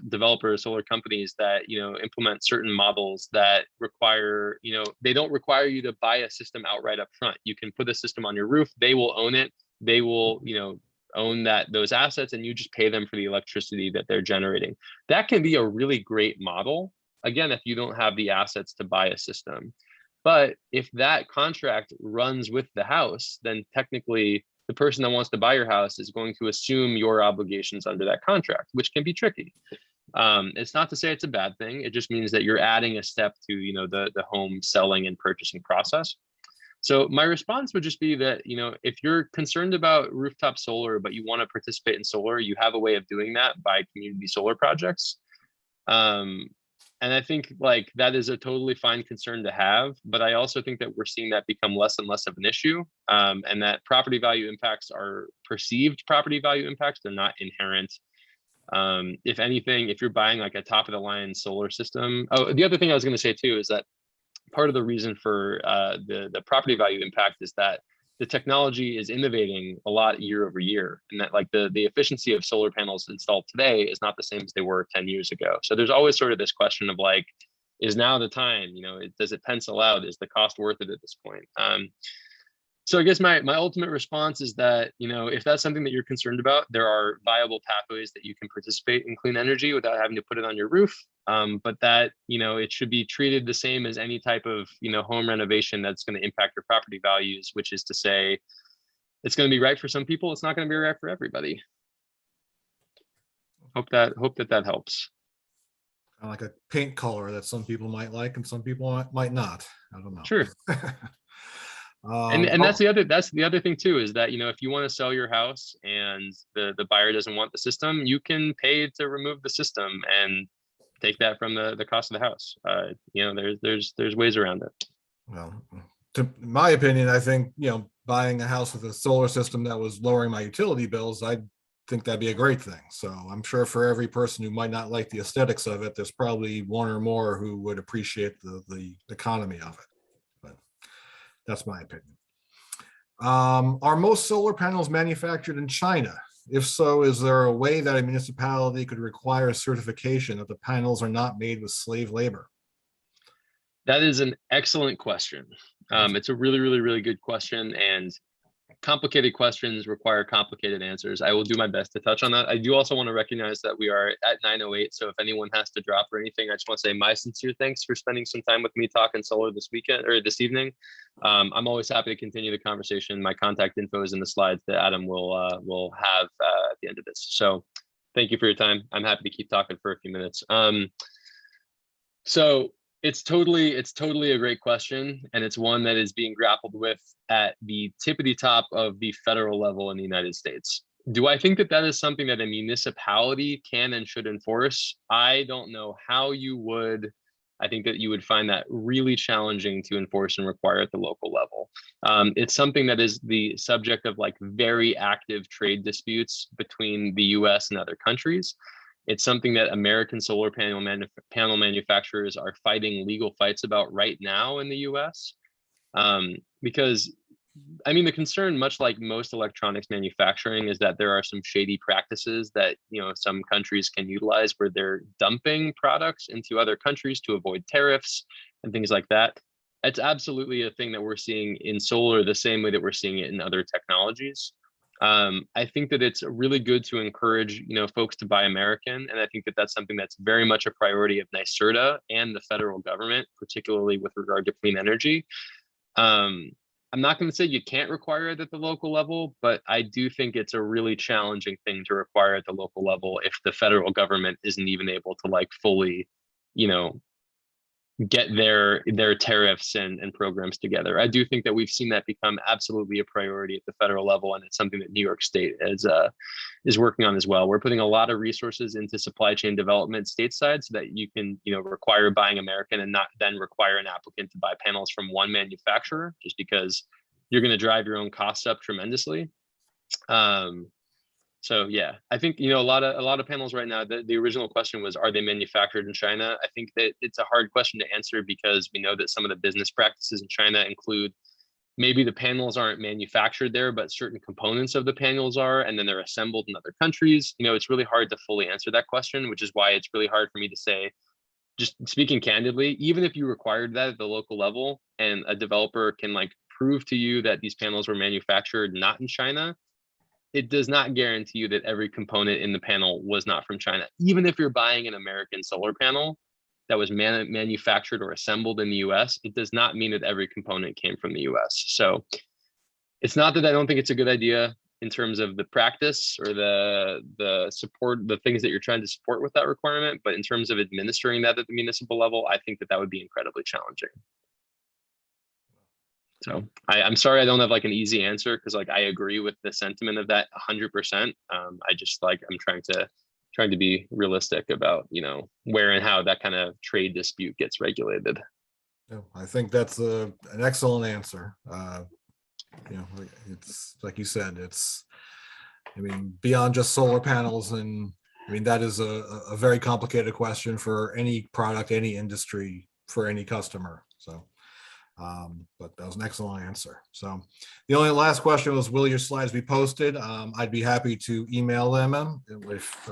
developers, solar companies that, implement certain models that require, they don't require you to buy a system outright up front. You can put a system on your roof, they will own it. They will, own those assets, and you just pay them for the electricity that they're generating. That can be a really great model, again, if you don't have the assets to buy a system. But if that contract runs with the house, then technically the person that wants to buy your house is going to assume your obligations under that contract, which can be tricky. It's not to say it's a bad thing. It just means that you're adding a step to the home selling and purchasing process. So my response would just be that, if you're concerned about rooftop solar, but you want to participate in solar, you have a way of doing that by community solar projects. And I think like that is a totally fine concern to have, but I also think that we're seeing that become less and less of an issue, and that property value impacts are perceived property value impacts. They're not inherent. If anything, if you're buying like a top of the line solar system. Oh, the other thing I was going to say too is that part of the reason for the property value impact is that the technology is innovating a lot year over year, and that like the efficiency of solar panels installed today is not the same as they were 10 years ago. So there's always sort of this question of like, is now the time, does it pencil out? Is the cost worth it at this point? So I guess my ultimate response is that, if that's something that you're concerned about, there are viable pathways that you can participate in clean energy without having to put it on your roof. But that, it should be treated the same as any type of, home renovation that's going to impact your property values, which is to say, it's going to be right for some people. It's not going to be right for everybody. Hope that helps. Kind of like a paint color that some people might like and some people might not. I don't know. Sure. And that's the other thing too, is that, if you want to sell your house and the buyer doesn't want the system, you can pay to remove the system and take that from the cost of the house. There's ways around it. Well, to my opinion, I think, buying a house with a solar system that was lowering my utility bills, I think that'd be a great thing. So I'm sure for every person who might not like the aesthetics of it, there's probably one or more who would appreciate the economy of it. But that's my opinion. Are most solar panels manufactured in China? If so, is there a way that a municipality could require certification that the panels are not made with slave labor? That is an excellent question. It's a really, really, really good question. And complicated questions require complicated answers. I will do my best to touch on that. I do also want to recognize that we are at 9:08. So if anyone has to drop or anything, I just want to say my sincere thanks for spending some time with me talking solar this weekend or this evening. I'm always happy to continue the conversation. My contact info is in the slides that Adam will have at the end of this. So thank you for your time. I'm happy to keep talking for a few minutes. So it's totally a great question, and it's one that is being grappled with at the tippity top of the federal level in the United States. Do I think that that is something that a municipality can and should enforce? I don't know how you would. I think that you would find that really challenging to enforce and require at the local level. It's something that is the subject of like very active trade disputes between the US and other countries. It's something that American solar panel manufacturers are fighting legal fights about right now in the US. Because, I mean, the concern, much like most electronics manufacturing, is that there are some shady practices that, you know, some countries can utilize where they're dumping products into other countries to avoid tariffs and things like that. It's absolutely a thing that we're seeing in solar the same way that we're seeing it in other technologies. I think that it's really good to encourage, you know, folks to buy American, and I think that that's something that's very much a priority of NYSERDA and the federal government, particularly with regard to clean energy. I'm not going to say you can't require it at the local level, but I do think it's a really challenging thing to require at the local level if the federal government isn't even able to like fully, you know, get their tariffs and programs together. I do think that we've seen that become absolutely a priority at the federal level, and it's something that New York State is working on as well. We're putting a lot of resources into supply chain development stateside so that you can, you know, require buying American and not then require an applicant to buy panels from one manufacturer, just because you're going to drive your own costs up tremendously. So yeah, I think, you know, a lot of panels right now, the original question was, are they manufactured in China? I think that it's a hard question to answer because we know that some of the business practices in China include maybe the panels aren't manufactured there, but certain components of the panels are, and then they're assembled in other countries. You know, it's really hard to fully answer that question, which is why it's really hard for me to say, just speaking candidly, even if you required that at the local level and a developer can like prove to you that these panels were manufactured not in China, it does not guarantee you that every component in the panel was not from China. Even if you're buying an American solar panel that was manufactured or assembled in the US, it does not mean that every component came from the US. So it's not that I don't think it's a good idea in terms of the practice or the support, the things that you're trying to support with that requirement, but in terms of administering that at the municipal level, I think that that would be incredibly challenging. So I'm sorry I don't have like an easy answer, because like I agree with the sentiment of that 100%. I just like I'm trying to be realistic about, you know, where and how that kind of trade dispute gets regulated. No, I think that's an excellent answer. You know, it's like you said, it's, I mean, beyond just solar panels, and I mean that is a very complicated question for any product, any industry, for any customer. So. But that was an excellent answer. So the only last question was, will your slides be posted? I'd be happy to email them if,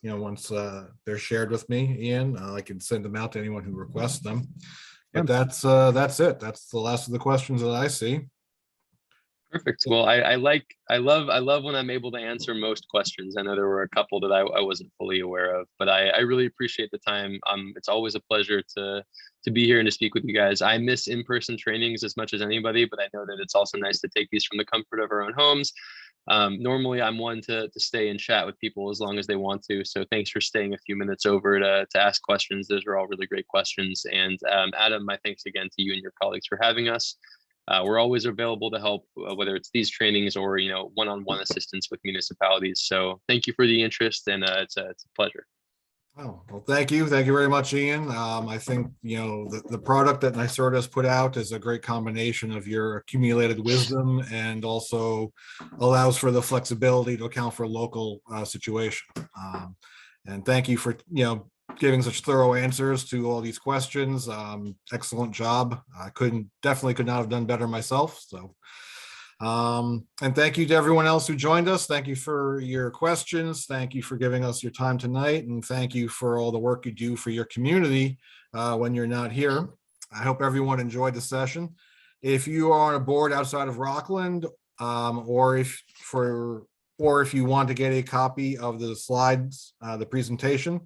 you know, once they're shared with me, Ian, I can send them out to anyone who requests them. But that's it. That's the last of the questions that I see. Perfect. Well, I love when I'm able to answer most questions. I know there were a couple that I wasn't fully aware of, but I really appreciate the time. It's always a pleasure to be here and to speak with you guys. I miss in-person trainings as much as anybody, but I know that it's also nice to take these from the comfort of our own homes. Normally I'm one to stay and chat with people as long as they want to. So thanks for staying a few minutes over to ask questions. Those are all really great questions. And Adam, my thanks again to you and your colleagues for having us. We're always available to help, whether it's these trainings or, you know, one-on-one assistance with municipalities. So thank you for the interest, and it's a pleasure. Oh, well, thank you. Thank you very much, Ian. I think, you know, the product that NYSERDA has put out is a great combination of your accumulated wisdom and also allows for the flexibility to account for local situation. And thank you for, you know, giving such thorough answers to all these questions. Excellent job. I definitely could not have done better myself. So, and thank you to everyone else who joined us. Thank you for your questions. Thank you for giving us your time tonight. And thank you for all the work you do for your community when you're not here. I hope everyone enjoyed the session. If you are on a board outside of Rockland or if you want to get a copy of the slides, the presentation,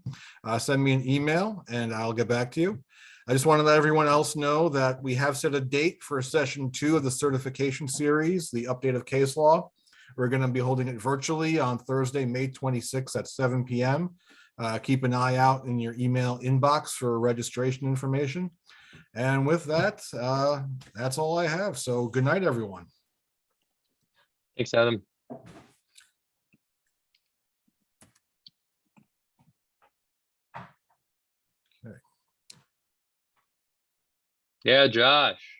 send me an email and I'll get back to you. I just want to let everyone else know that we have set a date for session 2 of the certification series, the update of case law. We're going to be holding it virtually on Thursday, May 26th at 7 p.m. Keep an eye out in your email inbox for registration information. And with that, that's all I have. So good night, everyone. Thanks, Adam. Okay. Yeah, Josh.